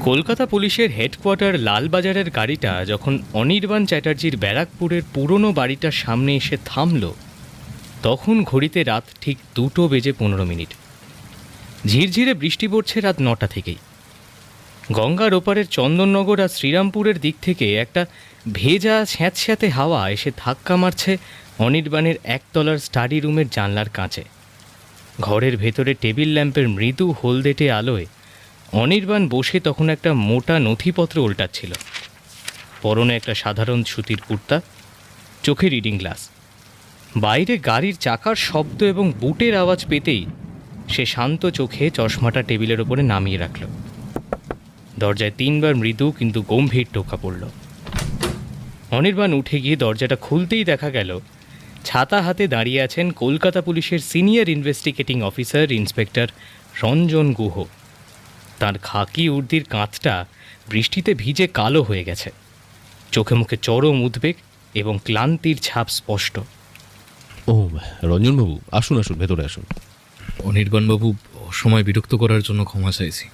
কলকাতা পুলিশের হেডকোয়ার্টার লালবাজারের গাড়িটা যখন অনির্বাণ চ্যাটার্জির ব্যারাকপুরের পুরনো বাড়িটার সামনে এসে থামল, তখন ঘড়িতে রাত ঠিক 2:15। ঝিরঝিরে বৃষ্টি পড়ছে রাত 9টা থেকেই। গঙ্গার ওপারের চন্দননগর আর শ্রীরামপুরের দিক থেকে একটা ভেজা স্যাঁতস্যাঁতে হাওয়া এসে ধাক্কা মারছে অনির্বাণের একতলার স্টাডি রুমের জানলার কাঁচে। ঘরের ভেতরে টেবিল ল্যাম্পের মৃদু হলদেটে আলোয় অনির্বাণ বসে তখন একটা মোটা নথিপত্র উল্টাচ্ছিল। পরনে একটা সাধারণ সুতির কুর্তা, চোখে রিডিং গ্লাস। বাইরে গাড়ির চাকার শব্দ এবং বুটের আওয়াজ পেতেই সে শান্ত চোখে চশমাটা টেবিলের ওপরে নামিয়ে রাখল। দরজায় 3বার মৃদু কিন্তু গম্ভীর টোকা পড়ল। অনির্বাণ উঠে গিয়ে দরজাটা খুলতেই দেখা গেল ছাতা হাতে দাঁড়িয়ে আছেন কলকাতা পুলিশের senior investigating officer inspector Ranjan Guha. তার খাকি উর্দির কাঁধটা বৃষ্টিতে ভিজে কালো হয়ে গেছে। চোখে মুখে চরম উদ্বেগ এবং ক্লান্তির ছাপ স্পষ্ট। ও রঞ্জনবাবু, আসুন আসুন, ভেতরে আসুন। অনির্বাণবাবু, অসময় বিরক্ত করার জন্য ক্ষমা চাইছি,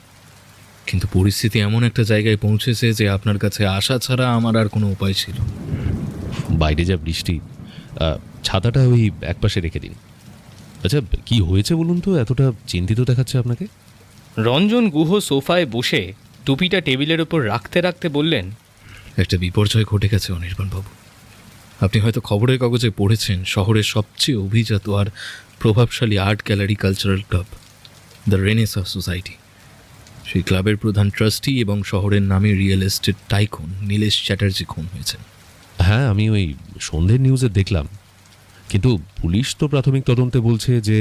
কিন্তু পরিস্থিতি এমন একটা জায়গায় পৌঁছেছে যে আপনার কাছে আসা ছাড়া আমার আর কোনো উপায় ছিল। বাইরে যা বৃষ্টি, ছাতাটা ওই একপাশে রেখে দিন। আচ্ছা, কি হয়েছে বলুন তো, এতটা চিন্তিত দেখাচ্ছে আপনাকে? রঞ্জন গুহ সোফায় বসে টুপিটা টেবিলের ওপর রাখতে রাখতে বললেন, একটা বিপর্যয় ঘটে গেছে অনির্বাণবাবু। আপনি হয়তো খবরের কাগজে পড়েছেন, শহরের সবচেয়ে অভিজাত আর প্রভাবশালী art gallery cultural club the Renaissance society, সেই ক্লাবের প্রধান ট্রাস্টি এবং শহরের নামে real estate tycoon Nilesh Chatterjee খুন হয়েছেন। হ্যাঁ, আমি ওই সন্ধ্যের নিউজে দেখলাম, কিন্তু পুলিশ তো প্রাথমিক তদন্তে বলছে যে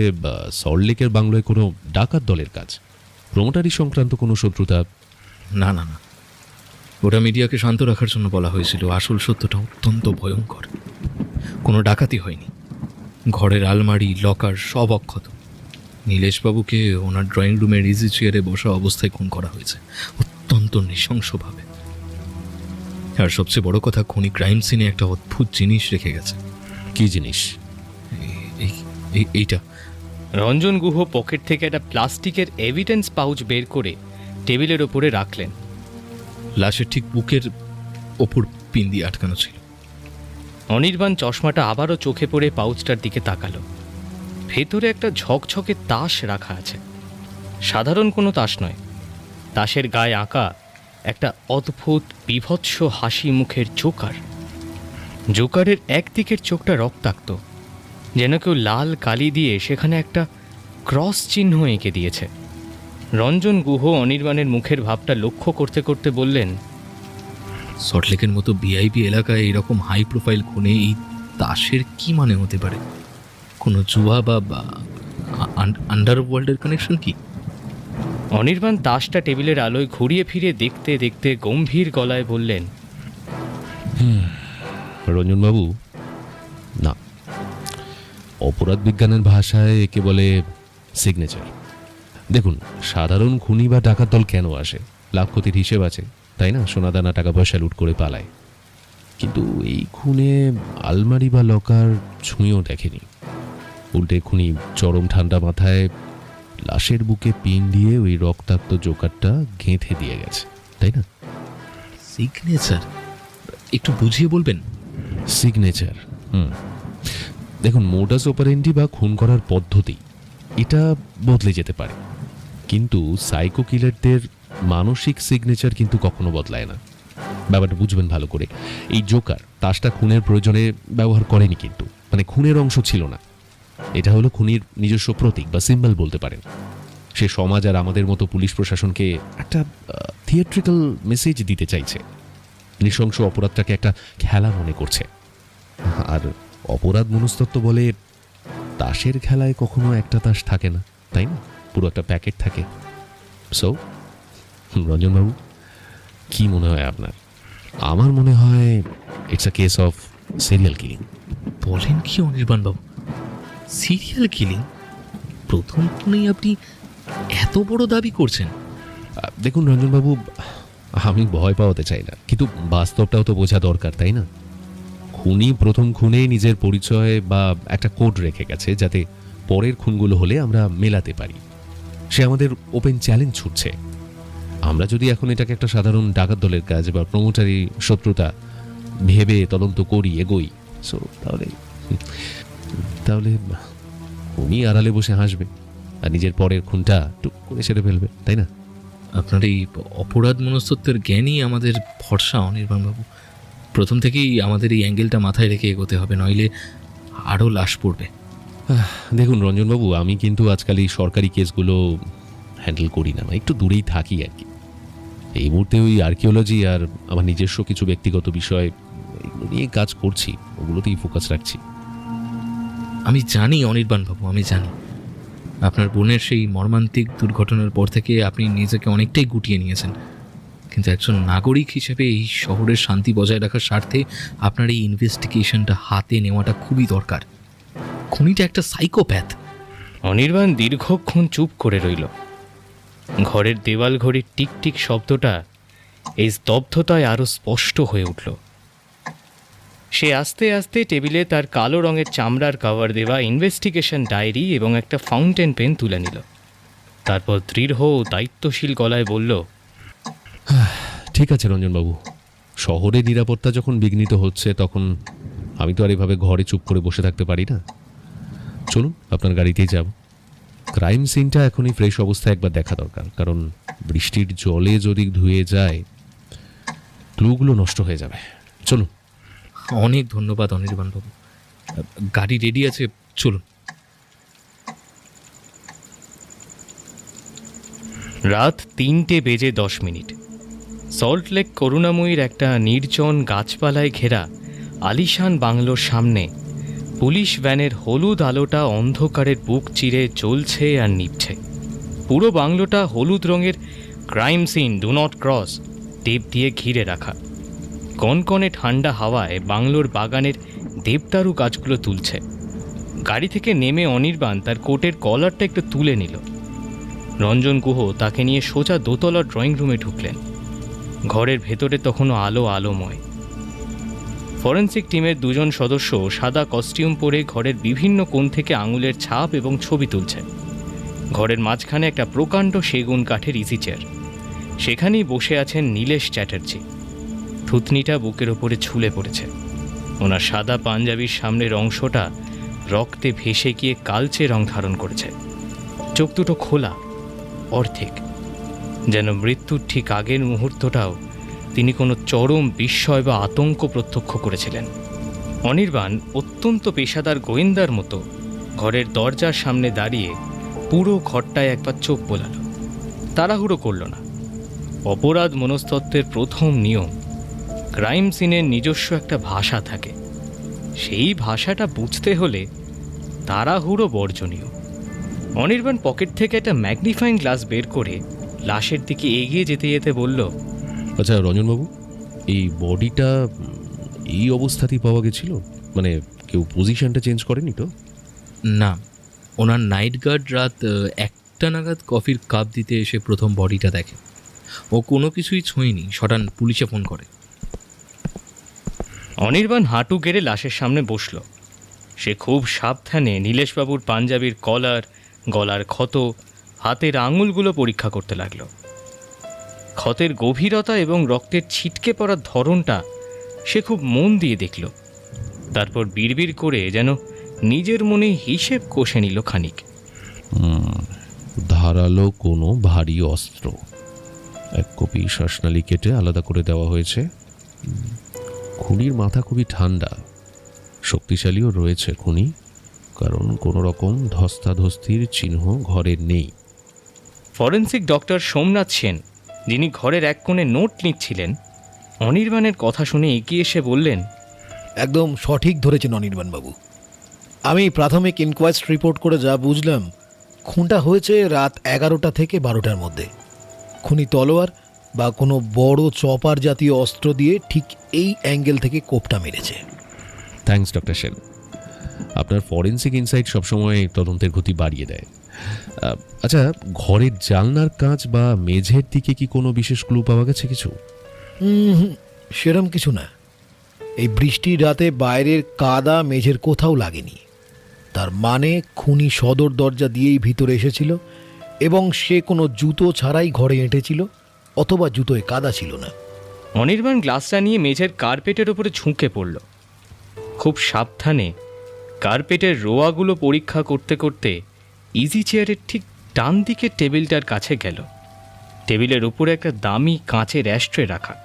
সল্টলেকের বাংলোয় কোনো ডাকাত দলের কাজ, প্রমোটারি সংক্রান্ত কোনো শত্রুতা। না না না, ওটা মিডিয়াকে শান্ত রাখার জন্য বলা হয়েছিল। আসল সত্যটা অত্যন্ত ভয়ঙ্কর। কোনো ডাকাতি হয়নি। ঘরের আলমারি, লকার সব অক্ষত। নীলেশবাবুকে ওনার ড্রয়িং রুমের ইজি চেয়ারে বসা অবস্থায় খুন করা হয়েছে, অত্যন্ত নৃশংসভাবে। আর সবচেয়ে বড় কথা, খুনি ক্রাইম সিনে একটা অদ্ভুত জিনিস রেখে গেছে। কি জিনিস? এইটা। রঞ্জন গুহ পকেট থেকে একটা প্লাস্টিকের এভিডেন্স পাউচ বের করে টেবিলের ওপরে রাখলেন। লাশের ঠিক বুকের ওপর পিন দিয়ে আটকানো ছিল। অনির্বাণ চশমাটা আবারও চোখে পড়ে পাউচটার দিকে তাকালো। ভেতরে একটা ঝকঝকে তাস রাখা আছে। সাধারণ কোনো তাস নয়, তাসের গায়ে আঁকা একটা অদ্ভুত বিভৎস হাসি মুখের জোকার। জোকারের একদিকের চোখটা রক্তাক্ত, যেন কেউ লাল কালি দিয়ে সেখানে একটা ক্রস চিহ্ন এঁকে দিয়েছে। রঞ্জন গুহ অনির্বাণের মুখের ভাবটা লক্ষ্য করতে করতে বললেন, সল্টলেকের মতো ভিআইপি এলাকায় এরকম হাই প্রোফাইল খুনে এই তাসের কি মানে হতে পারে? কোনো জুয়া বা আন্ডারওয়ার্ল্ডের কানেকশন কি? অনির্বাণ তাসটা টেবিলের আলোয় ঘুরিয়ে ফিরে দেখতে দেখতে গম্ভীর গলায় বললেন, রঞ্জনবাবু, না, অপরাধ বিজ্ঞানের ভাষায় একে বলে সিগনেচার। দেখুন, সাধারণ খুনি বা ডাকাত দল কেন আসে? লাভ ক্ষতির হিসেব আছে, তাই না? সোনাদানা টাকা পয়সা লুট করে পালায়। কিন্তু এই খুনে আলমারি বা লকার ছুঁয়েও দেখেনি। উল্টে খুনি চরম ঠান্ডা মাথায় লাশের বুকে পিন দিয়ে ওই রক্তাক্ত জোকারটা গেঁথে দিয়ে গেছে, তাই না? সিগনেচার একটু বুঝিয়ে বলবেন? সিগনেচার, দেখুন, মোডাস অপারেন্ডি বা খুন করার পদ্ধতি এটা বদলে যেতে পারে, কিন্তু সাইকো কিলারদের মানসিক সিগনেচার কিন্তু কখনো বদলায় না। ব্যাপারটা বুঝবেন ভালো করে। এই জোকার তাসটা খুনের প্রয়োজনে ব্যবহার করেনি, কিন্তু মানে খুনের অংশ ছিল না। এটা হলো খুনির নিজস্ব প্রতীক বা সিম্বল বলতে পারেন। সে সমাজ আর আমাদের মতো পুলিশ প্রশাসনকে একটা থিয়েট্রিক্যাল মেসেজ দিতে চাইছে। নৃশংস অপরাধটাকে একটা খেলা মনে করছে। আর অপরাধ মনস্তত্ত্ব বলে তাসের খেলায় কখনো একটা তাস থাকে না, তাই না? পুরো একটা প্যাকেট থাকে। সো রঞ্জনবাবু, কি মনে হয় আপনার? আমার মনে হয় it's a case of serial killing. বলেন কি অনির্বাণবাবু, সিরিয়াল কিলিং? প্রথম খুনেই আপনি এত বড় দাবি করছেন? দেখুন রঞ্জনবাবু, আমি ভয় পাওয়াতে চাই না, কিন্তু বাস্তবটাও তো বোঝা দরকার, তাই না? খুনি প্রথম খুনে নিজের পরিচয় বা একটা কোড রেখে গেছে, যাতে পরের খুনগুলো হলে আমরা মেলাতে পারি। সে আমাদের ওপেন চ্যালেঞ্জ ছুটছে। আমরা যদি এখন এটাকে একটা সাধারণ ডাকাত দলের কাজ বা প্রমোটারি শত্রুতা ভেবে তদন্ত করি, এগোই, সো তাহলে উনি আড়ালে বসে হাসবে আর নিজের পরের খুনটা টুক করে সেরে ফেলবে, তাই না? আপনার এই অপরাধ মনস্তত্ত্বের জ্ঞানই আমাদের ভরসা অনির্বাণবাবু। প্রথম থেকেই আমাদের এই অ্যাঙ্গেলটা মাথায় রেখে এগোতে হবে, নইলে আরও লাশ পড়বে। দেখুন রঞ্জনবাবু, আমি কিন্তু আজকাল এই সরকারি কেসগুলো হ্যান্ডেল করি না, একটু দূরেই থাকি আর কি। এই মুহূর্তে ওই আর্কিওলজি আর আমার নিজস্ব কিছু ব্যক্তিগত বিষয় এগুলো নিয়ে কাজ করছি, ওগুলোতেই ফোকাস রাখছি। আমি জানি অনির্বাণবাবু, আমি জানি আপনার বোনের সেই মর্মান্তিক দুর্ঘটনার পর থেকে আপনি নিজেকে অনেকটাই গুটিয়ে নিয়েছেন, কিন্তু একজন নাগরিক হিসেবে এই শহরের শান্তি বজায় রাখার স্বার্থে আপনার এই ইনভেস্টিগেশনটা হাতে নেওয়াটা খুবই দরকার। খুনিটা একটা সাইকোপ্যাথ। অনির্বাণ দীর্ঘক্ষণ চুপ করে রইল। ঘরের দেওয়াল ঘড়ির টিকটিক শব্দটা এই স্তব্ধতায় আরও স্পষ্ট হয়ে উঠল। সে আস্তে আস্তে টেবিলে তার কালো রঙের চামড়ার কভার দেওয়া ইনভেস্টিগেশন ডায়েরি এবং একটা ফাউন্টেন পেন তুলে নিল। তারপর দৃঢ় ও দায়িত্বশীল গলায় বলল, ঠিক আছে রঞ্জনবাবু, শহরে নিরাপত্তা যখন বিঘ্নিত হচ্ছে তখন আমি তো আর এভাবে ঘরে চুপ করে বসে থাকতে পারি না। চলুন আপনার গাড়িতেই যাব। ক্রাইম সিনটা এখনই ফ্রেশ অবস্থায় একবার দেখা দরকার, কারণ বৃষ্টির জলে যদি ধুয়ে যায় ক্লুগুলো নষ্ট হয়ে যাবে। চলুন। অনেক ধন্যবাদ অনির্বাণবাবু, গাড়ি রেডি আছে, চলুন। রাত 3:10 সল্টলেক করুণাময়ীর একটা নির্জন গাছপালায় ঘেরা আলিশান বাংলোর সামনে পুলিশ ভ্যানের হলুদ আলোটা অন্ধকারের বুক চিরে জ্বলছে আর নিভছে। পুরো বাংলোটা হলুদ রঙের crime scene do not cross tape দিয়ে ঘিরে রাখা। কনকনে ঠান্ডা হাওয়ায় বাংলোর বাগানের দেবদারু গাছগুলো তুলছে। গাড়ি থেকে নেমে অনির্বাণ তার কোটের কলারটা একটু তুলে নিল। রঞ্জন গুহ তাকে নিয়ে সোজা দোতলার ড্রয়িং রুমে ঢুকলেন। ঘরের ভেতরে তখনও আলোময়। ফরেন্সিক টিমের 2 জন সদস্য সাদা কস্টিউম পরে ঘরের বিভিন্ন কোণ থেকে আঙুলের ছাপ এবং ছবি তুলছে। ঘরের মাঝখানে একটা প্রকাণ্ড সেগুন কাঠের ইজি চেয়ার, সেখানেই বসে আছেন নীলেশ চ্যাটার্জি। থুতনিটা বুকের ওপরে ঝুলে পড়েছে। ওনার সাদা পাঞ্জাবির সামনের অংশটা রক্তে ভেসে গিয়ে কালচে রং ধারণ করেছে। চোখ দুটো খোলা, অর্ধেক, যেন মৃত্যুর ঠিক আগের মুহূর্তটাও তিনি কোনো চরম বিস্ময় বা আতঙ্ক প্রত্যক্ষ করেছিলেন। অনির্বাণ অত্যন্ত পেশাদার গোয়েন্দার মতো ঘরের দরজার সামনে দাঁড়িয়ে পুরো ঘরটায় একবার চোখ বোলাল। তাড়াহুড়ো করল না। অপরাধ মনস্তত্ত্বের প্রথম নিয়ম, ক্রাইম সিনের নিজস্ব একটা ভাষা থাকে। সেই ভাষাটা বুঝতে হলে তাড়াহুড়ো বর্জনীয়। অনির্বাণ পকেট থেকে একটা ম্যাগনিফাইং গ্লাস বের করে লাশের দিকে এগিয়ে যেতে যেতে বলল, আচ্ছা রঞ্জনবাবু, এই বডিটা এই অবস্থাতেই পাওয়া গেছিল? মানে কেউ পজিশনটা চেঞ্জ করেনি তো? না, ওনার নাইট গার্ড রাত 1টা নাগাদ কফির কাপ দিতে এসে প্রথম বডিটা দেখে। ও কোনো কিছুই ছোঁয়নি, সটান পুলিশে ফোন করে। অনির্বাণ হাঁটু গেড়ে লাশের সামনে বসল। সে খুব সাবধানে নীলেশবাবুর পাঞ্জাবির কলার, গলার ক্ষত, হাতের আঙুলগুলো পরীক্ষা করতে লাগল। ক্ষতের গভীরতা এবং রক্তের ছিটকে পড়ার ধরনটা সে খুব মন দিয়ে দেখল। তারপর বিড়বিড় করে যেন নিজের মনে হিসেব কষে নিল খানিক। ধারালো কোনো ভারী অস্ত্র, 1 কপি শ্বাসনালী কেটে আলাদা করে দেওয়া হয়েছে। খুনির মাথা খুবই ঠান্ডা, শক্তিশালীও রয়েছে খুনি, কারণ কোনো রকম ধস্তাধস্তির চিহ্ন ঘরে নেই। ফরেন্সিক ডক্টর সোমনাথ সেন, যিনি ঘরের এক কোণে নোট নিচ্ছিলেন, অনির্বাণের কথা শুনে এগিয়ে এসে বললেন, একদম সঠিক ধরেছেন অনির্বাণবাবু। আমি প্রাথমিক ইনকোয়েস্ট রিপোর্ট করে যা বুঝলাম, খুনটা হয়েছে রাত 11টা থেকে 12টার মধ্যে। খুনি তলোয়ার বা কোনো বড় চপার জাতীয় অস্ত্র দিয়ে ঠিক এই অ্যাঙ্গেল থেকে কোপটা মেরেছে। থ্যাঙ্কস ডক্টর সেন, আপনার ফরেন্সিক ইনসাইট সবসময় তদন্তের গতি বাড়িয়ে দেয়। আচ্ছা, ঘরের জানলার কাঁচ বা মেঝের দিকে কি কোনো বিশেষ ক্লু পাওয়া গেছে কিছু? সেরম কিছু না। এই বৃষ্টির রাতে বাইরের কাদা মেঝের কোথাও লাগেনি। তার মানে খুনি সদর দরজা দিয়েই ভিতরে এসেছিল এবং সে কোনো জুতো ছাড়াই ঘরে এঁটেছিল অথবা জুতোয় কাদা ছিল না। অনির্বাণ গ্লাসটা নিয়ে মেঝের কার্পেটের উপরে ঝুঁকে পড়ল। খুব সাবধানে কার্পেটের রোয়াগুলো পরীক্ষা করতে করতে ইজি চেয়ারের ঠিক ডান দিকের টেবিলটার কাছে গেল। টেবিলের উপরে একটা দামি কাঁচের অ্যাশট্রে রাখা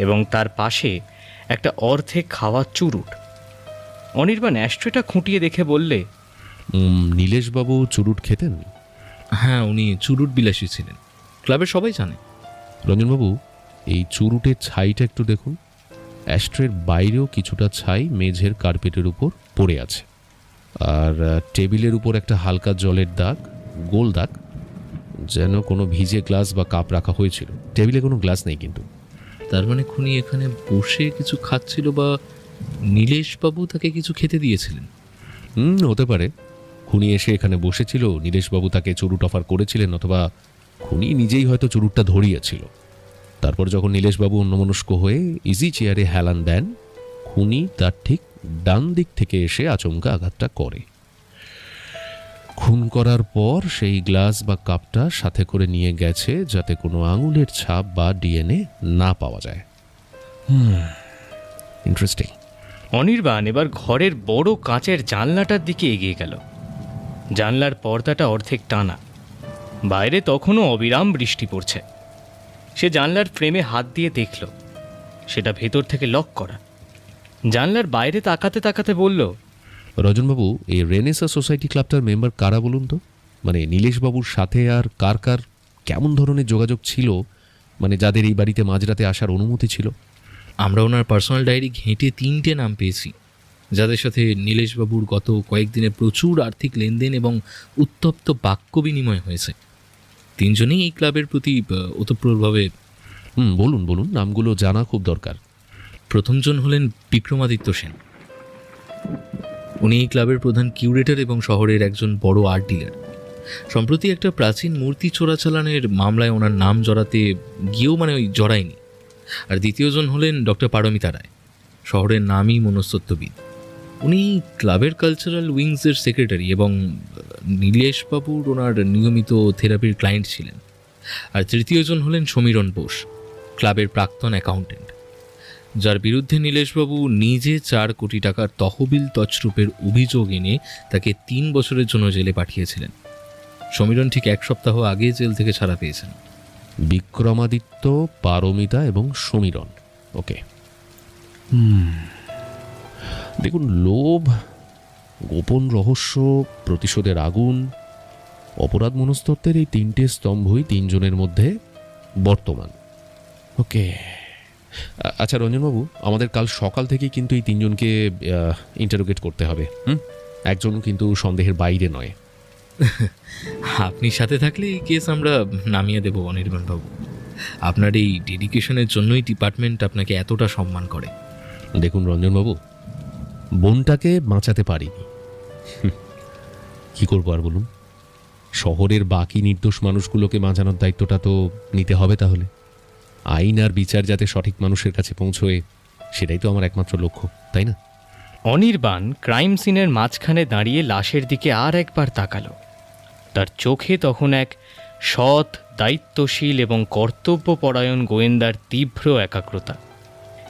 এবং তার পাশে একটা অর্ধেক খাওয়া চুরুট। অনির্বাণ অ্যাশট্রেটা খুঁটিয়ে দেখে বললে, নীলেশবাবু চুরুট খেতেন? হ্যাঁ, উনি চুরুট বিলাসী ছিলেন, ক্লাবের সবাই জানে। রঞ্জনবাবু, এই চুরুটের ছাইটা একটু দেখুন। অ্যাশট্রের বাইরেও কিছুটা ছাই মেঝের কার্পেটের উপর পড়ে আছে, আর টেবিলের উপর একটা হালকা জলের দাগ, গোল দাগ, যেন কোনো ভিজে গ্লাস বা কাপ রাখা হয়েছিল। টেবিলে কোনো গ্লাস নেই কিন্তু। তার মানে খুনি এখানে বসে কিছু খাচ্ছিল, বা নীলেশবাবু তাকে কিছু খেতে দিয়েছিলেন। হতে পারে খুনি এসে এখানে বসেছিল, নীলেশবাবু তাকে চুরুট অফার করেছিলেন, অথবা খুনি নিজেই হয়তো চুরুটটা ধরিয়েছিল। তারপর যখন নীলেশবাবু অন্যমনস্ক হয়ে ইজি চেয়ারে হেলান দেন, খুনি তার ঠিক ডান দিক থেকে এসে আচমকা আঘাতটা করে। খুন করার পর সেই গ্লাস বা কাপটা সাথে করে নিয়ে গেছে যাতে কোনো আঙুলের ছাপ বা ডিএনএ না পাওয়া যায়। ইন্টারেস্টিং। অনির্বাণ এবার ঘরের বড় কাঁচের জানলাটার দিকে এগিয়ে গেল। জানলার পর্দাটা অর্ধেক টানা, বাইরে তখনও অবিরাম বৃষ্টি পড়ছে। সে জানলার ফ্রেমে হাত দিয়ে দেখল, সেটা ভেতর থেকে লক করা। জানলার বাইরে তাকাতে তাকাতে বলল, রজনবাবু, এই রেনেসা সোসাইটি ক্লাবটার মেম্বার কারা বলুন তো? মানে নীলেশবাবুর সাথে আর কার কার কেমন ধরনের যোগাযোগ ছিল, মানে যাদের এই বাড়িতে মাঝরাতে আসার অনুমতি ছিল? আমরা ওনার পার্সোনাল ডায়েরি ঘেঁটে 3টে নাম পেয়েছি, যাদের সাথে নীলেশবাবুর গত কয়েকদিনে প্রচুর আর্থিক লেনদেন এবং উত্তপ্ত বাক্য বিনিময় হয়েছে। 3জনেই এই ক্লাবের প্রতি ওতপ্রোতভাবে। বলুন বলুন, নামগুলো জানা খুব দরকার। প্রথমজন হলেন বিক্রমাদিত্য সেন। উনি এই ক্লাবের প্রধান কিউরেটর এবং শহরের একজন বড় আর্ট ডিলার। সম্প্রতি একটা প্রাচীন মূর্তি চোরাচালানের মামলায় ওনার নাম জড়াতে গিয়েও ওই জড়ায়নি। আর দ্বিতীয়জন হলেন ডক্টর পারমিতা রায়, শহরের নামী মনস্তত্ত্ববিদ। উনি ক্লাবের কালচারাল উইংসের সেক্রেটারি এবং নীলেশবাবুর ওনার নিয়মিত থেরাপির ক্লায়েন্ট ছিলেন। আর তৃতীয়জন হলেন সমীরণ বোস, ক্লাবের প্রাক্তন অ্যাকাউন্টেন্ট, যার বিরুদ্ধে নীলেশবাবু নিজে 4 কোটি টাকার তহবিল তছরূপের অভিযোগ এনে তাকে 3 বছরের জন্য জেলে পাঠিয়েছিলেন। সমীরণ ঠিক 1 সপ্তাহ আগে জেল থেকে ছাড়া পেয়েছেন। বিক্রমাদিত্য, পারমিতা এবং সমীরণ। ওকে। দেখুন, লোভ, গোপন রহস্য, প্রতিশোধের আগুন, অপরাধ মনস্তত্ত্বের এই 3টে স্তম্ভই 3জনের মধ্যে বর্তমান। ওকে। আচ্ছা রঞ্জনবাবু, আমাদের কাল সকাল থেকেই কিন্তু এই 3জনকে ইন্টারোগেট করতে হবে। একজন কিন্তু সন্দেহের বাইরে নয়। আপনি সাথে থাকলে এই কেস আমরা নামিয়ে দেব অনির্বাণবাবু। আপনার এই ডেডিকেশনের জন্যই ডিপার্টমেন্ট আপনাকে এতটা সম্মান করে। দেখুন রঞ্জনবাবু, বোনটাকে বাঁচাতে পারিনি, কি করবো আর বলুন? শহরের বাকি নির্দোষ মানুষগুলোকে বাঁচানোর দায়িত্বটা তো নিতে হবে। তাহলে আইন আর বিচার যাতে সঠিক মানুষের কাছে পৌঁছয়, সেটাই তো আমার একমাত্র লক্ষ্য, তাই না? অনির্বাণ ক্রাইম সিনের মাঝখানে দাঁড়িয়ে লাশের দিকে আর একবার তাকালো। তার চোখে তখন এক সৎ, দায়িত্বশীল এবং কর্তব্যপরায়ণ গোয়েন্দার তীব্র একাগ্রতা।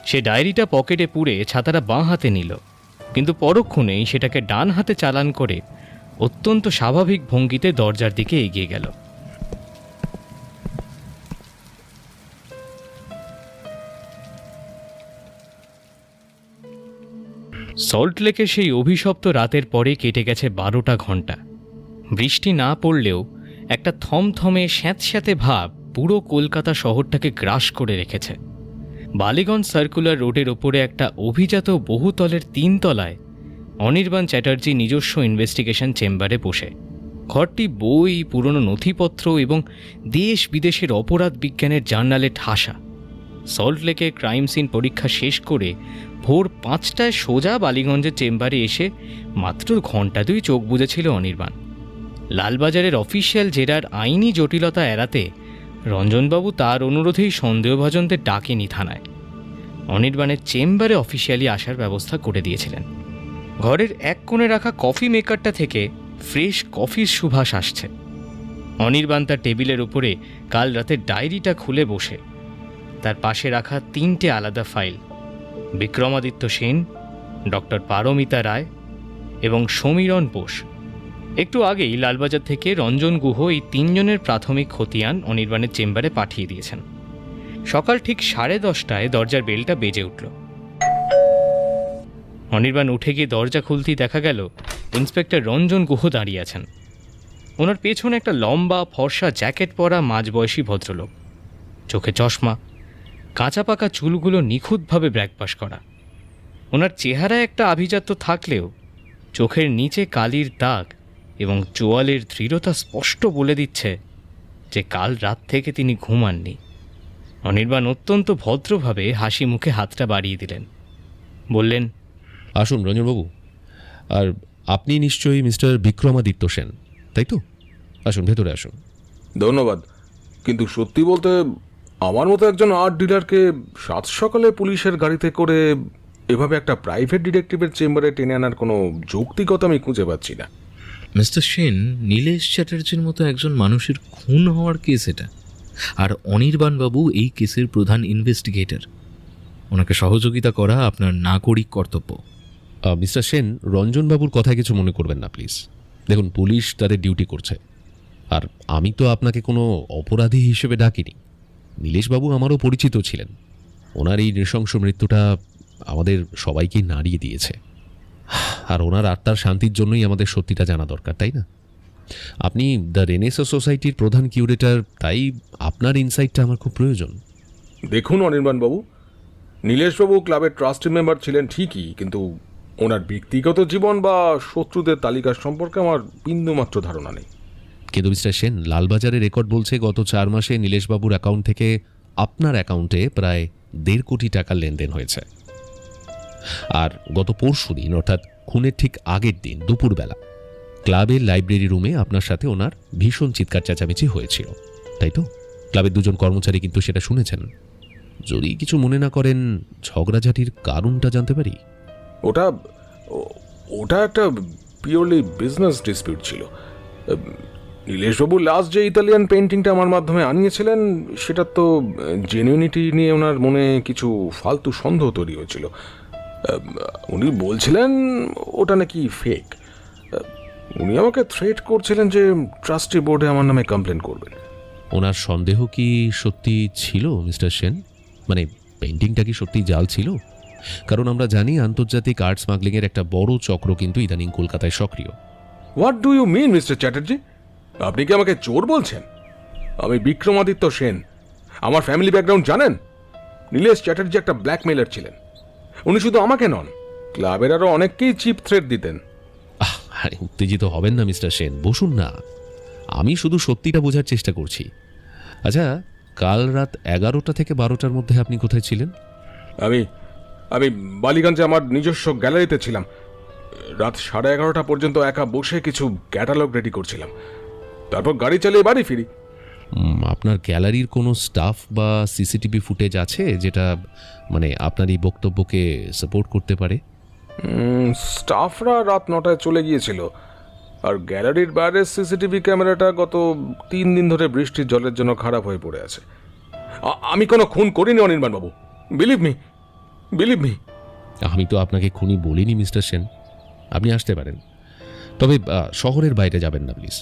সে ডায়েরিটা পকেটে পুরে ছাতাটা বাঁ হাতে নিল, কিন্তু পরক্ষণেই সেটাকে ডান হাতে চালান করে অত্যন্ত স্বাভাবিক ভঙ্গিতে দরজার দিকে এগিয়ে গেল। সল্টলেকে সেই অভিশপ্ত রাতের পরে কেটে গেছে 12টা ঘন্টা। বৃষ্টি না পড়লেও একটা থমথমে স্যাঁতস্যাঁতে ভাব পুরো কলকাতা শহরটাকে গ্রাস করে রেখেছে। বালিগঞ্জ সার্কুলার রোডের ওপরে একটা অভিজাত বহুতলের 3 তলায় অনির্বাণ চ্যাটার্জি নিজস্ব ইনভেস্টিগেশন চেম্বারে বসে। ঘরটি বই, পুরনো নথিপত্র এবং দেশ বিদেশের অপরাধ বিজ্ঞানের জার্নালে ঠাসা। সল্টলেকে ক্রাইম সিন পরীক্ষা শেষ করে ভোর 5টায় সোজা বালিগঞ্জের চেম্বারে এসে মাত্র ঘণ্টা 2 চোখ বুজেছিল অনির্বাণ। লালবাজারের অফিসিয়াল জেরার আইনি জটিলতা এড়াতে রঞ্জনবাবু তার অনুরোধেই সন্দেহভাজনদের ডাকেনি থানায়। অনির্বাণের চেম্বারে অফিসিয়ালি আসার ব্যবস্থা করে দিয়েছিলেন। ঘরের এক কোণে রাখা কফি মেকারটা থেকে ফ্রেশ কফির সুবাস আসছে। অনির্বাণ তার টেবিলের উপরে কাল রাতের ডায়েরিটা খুলে বসে, তার পাশে রাখা 3টে আলাদা ফাইল, বিক্রমাদিত্য সেন, ডক্টর পারমিতা রায় এবং সমীরণ বোস। একটু আগেই লালবাজার থেকে রঞ্জন গুহ এই 3 জনের প্রাথমিক খতিয়ান অনির্বাণের চেম্বারে পাঠিয়ে দিয়েছেন। সকাল ঠিক 10:30টায় দরজার বেলটা বেজে উঠল। অনির্বাণ উঠে গিয়ে দরজা খুলতেই দেখা গেল ইন্সপেক্টর রঞ্জন গুহ দাঁড়িয়ে আছেন। ওনার পেছনে একটা লম্বা ফর্সা জ্যাকেট পরা মাঝবয়সী ভদ্রলোক, চোখে চশমা, কাঁচা পাকা চুলগুলো নিখুঁতভাবে ব্র্যাকপাশ করা। ওনার চেহারায় একটা আভিজাত্য থাকলেও চোখের নিচে কালির দাগ এবং চোয়ালের দৃঢ়তা স্পষ্ট বলে দিচ্ছে যে কাল রাত থেকে তিনি ঘুমাননি। অনির্বাণ অত্যন্ত ভদ্রভাবে হাসি মুখে হাতটা বাড়িয়ে দিলেন, বললেন, আসুন রঞ্জনবাবু। আর আপনি নিশ্চয়ই মিস্টার বিক্রমাদিত্য সেন, তাই তো? আসুন, ভেতরে আসুন। ধন্যবাদ, কিন্তু সত্যি বলতে আমার মতো একজন আর্ট ডিলারকে সাত সকালে পুলিশের গাড়িতে করে এভাবে একটা প্রাইভেট ডিটেকটিভের চেম্বারে টেনে আনার কোনো যৌক্তিকতা আমি খুঁজে পাচ্ছি না। মিস্টার সেন, নীলেশ চ্যাটার্জির মতো একজন মানুষের খুন হওয়ার কেস এটা, আর অনির্বাণবাবু এই কেসের প্রধান ইনভেস্টিগেটর। ওনাকে সহযোগিতা করা আপনার নাগরিক কর্তব্য। মিস্টার সেন, রঞ্জনবাবুর কথায় কিছু মনে করবেন না প্লিজ। দেখুন, পুলিশ তাদের ডিউটি করছে, আর আমি তো আপনাকে কোনো অপরাধী হিসেবে ডাকিনি। নীলেশবাবু আমারও পরিচিত ছিলেন। ওনার এই নৃশংস মৃত্যুটা আমাদের সবাইকেই নাড়িয়ে দিয়েছে, আর ওনার আত্মার শান্তির জন্যই আমাদের সত্যিটা জানা দরকার, তাই না? আপনি দ্য রেনেসাঁ সোসাইটির প্রধান কিউরেটর, তাই আপনার ইনসাইটটা আমার খুব প্রয়োজন। দেখুন অনির্বাণবাবু, নীলেশবাবু ক্লাবের ট্রাস্টি মেম্বার ছিলেন ঠিকই, কিন্তু ওনার ব্যক্তিগত জীবন বা শত্রুদের তালিকার সম্পর্কে আমার বিন্দুমাত্র ধারণা নেই। কিন্তু মিস্টার সেন, লালবাজারের রেকর্ড বলছে গত 4 মাসে নীলেশবাবুর অ্যাকাউন্ট থেকে আপনার অ্যাকাউন্টে প্রায় 1.5 কোটি টাকার লেনদেন হয়েছে। আর গত পরশুদিন, অর্থাৎ খুনের ঠিক আগের দিন দুপুরবেলা, ক্লাবের লাইব্রেরি রুমে আপনার সাথে ওনার ভীষণ চিৎকার চেঁচামেচি হয়েছিল, তাই তো? ক্লাবের 2জন কর্মচারী কিন্তু সেটা শুনেছেন। যদি কিছু মনে না করেন, ঝগড়াঝাটির কারণটা জানতে পারি? ওটা একটা পিওরলি বিজনেস ডিসপিউট ছিল। নীলেশবাবু লাস্ট যে ইতালিয়ান পেন্টিংটা আমার মাধ্যমে আনিয়েছিলেন, সেটা তো জেনুইনিটি নিয়ে ওনার মনে কিছু ফালতু সন্দেহ তৈরি হয়েছিল। উনি বলছিলেন ওটা নাকি ফেক। উনি আমাকে থ্রেট করছিলেন যে ট্রাস্টি বোর্ডে আমার নামে কমপ্লেন করবেন। ওনার সন্দেহ কি সত্যি ছিল মিস্টার সেন? মানে পেন্টিংটা কি সত্যি জাল ছিল? কারণ আমরা জানি আন্তর্জাতিক আর্ট স্মাগলিংয়ের একটা বড় চক্র কিন্তু ইদানিং কলকাতায় সক্রিয়। What do you mean mister Chatterjee? আপনি কি আমাকে চোর বলছেন? আমি বিক্রমাদিত্য সেন। আমার ফ্যামিলি ব্যাকগ্রাউন্ড জানেন? নীলেশ চ্যাটার্জি একটা ব্ল্যাকমেলার ছিলেন। উনি শুধু আমাকে নন, ক্লাবের আরও অনেককেই চিপ থ্রেট দিতেন। আরে উত্তেজিত হবেন না মিস্টার সেন, বসুন না। আমি শুধু সত্যিটা বোঝার চেষ্টা করছি। আচ্ছা, কাল রাত 11টা থেকে 12টার মধ্যে আপনি কোথায় ছিলেন? আমি আমি বালিগঞ্জে আমার নিজস্ব গ্যালারিতে ছিলাম। রাত 11:30 পর্যন্ত একা বসে কিছু ক্যাটালগ রেডি করছিলাম। তারপর গাড়ি চালিয়ে বাড়ি ফিরি। আপনার গ্যালারির কোনো স্টাফ বা সিসিটিভি ফুটেজ আছে যেটা মানে আপনার এই বক্তব্যকে সাপোর্ট করতে পারে? স্টাফরা রাত 9টায় চলে গিয়েছিল, আর গ্যালারির বাইরের সিসিটিভি ক্যামেরাটা গত 3 দিন ধরে বৃষ্টির জলের জন্য খারাপ হয়ে পড়ে আছে। আমি কোনো খুন করিনি অনির্বাণবাবু, বিলিভ মি। আমি তো আপনাকে খুনি বলিনি মিস্টার সেন। আপনি আসতে পারেন, তবে শহরের বাইরে যাবেন না প্লিজ।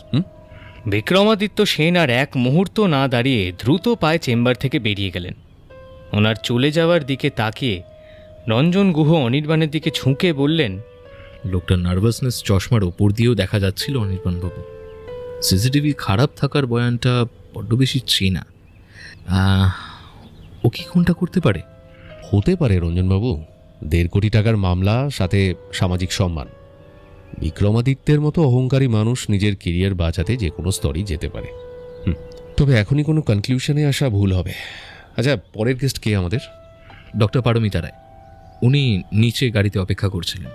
বিক্রমাদিত্য সেন আর এক মুহূর্ত না দাঁড়িয়ে দ্রুত পায়ে চেম্বার থেকে বেরিয়ে গেলেন। ওনার চলে যাওয়ার দিকে তাকিয়ে রঞ্জন গুহ অনির্বাণের দিকে ঝুঁকে বললেন, লোকটার নার্ভাসনেস চশমার ওপর দিয়েও দেখা যাচ্ছিল অনির্বাণবাবু। সিসিটিভি খারাপ থাকার বয়ানটা বড্ড বেশি চেনা। ও কি খুনটা করতে পারে? হতে পারে রঞ্জনবাবু। 1.5 কোটি টাকার মামলা, সাথে সামাজিক সম্মান। বিক্রমাদিত্যের মতো অহংকারী মানুষ নিজের কেরিয়ার বাঁচাতে যে কোনো স্তরেই যেতে পারে। তবে এখনই কোনো কনক্লুশনে আসা ভুল হবে। আচ্ছা, পরের গেস্ট কে আমাদের? ডক্টর পারমিতা রায়। উনি নিচে গাড়িতে অপেক্ষা করছিলেন।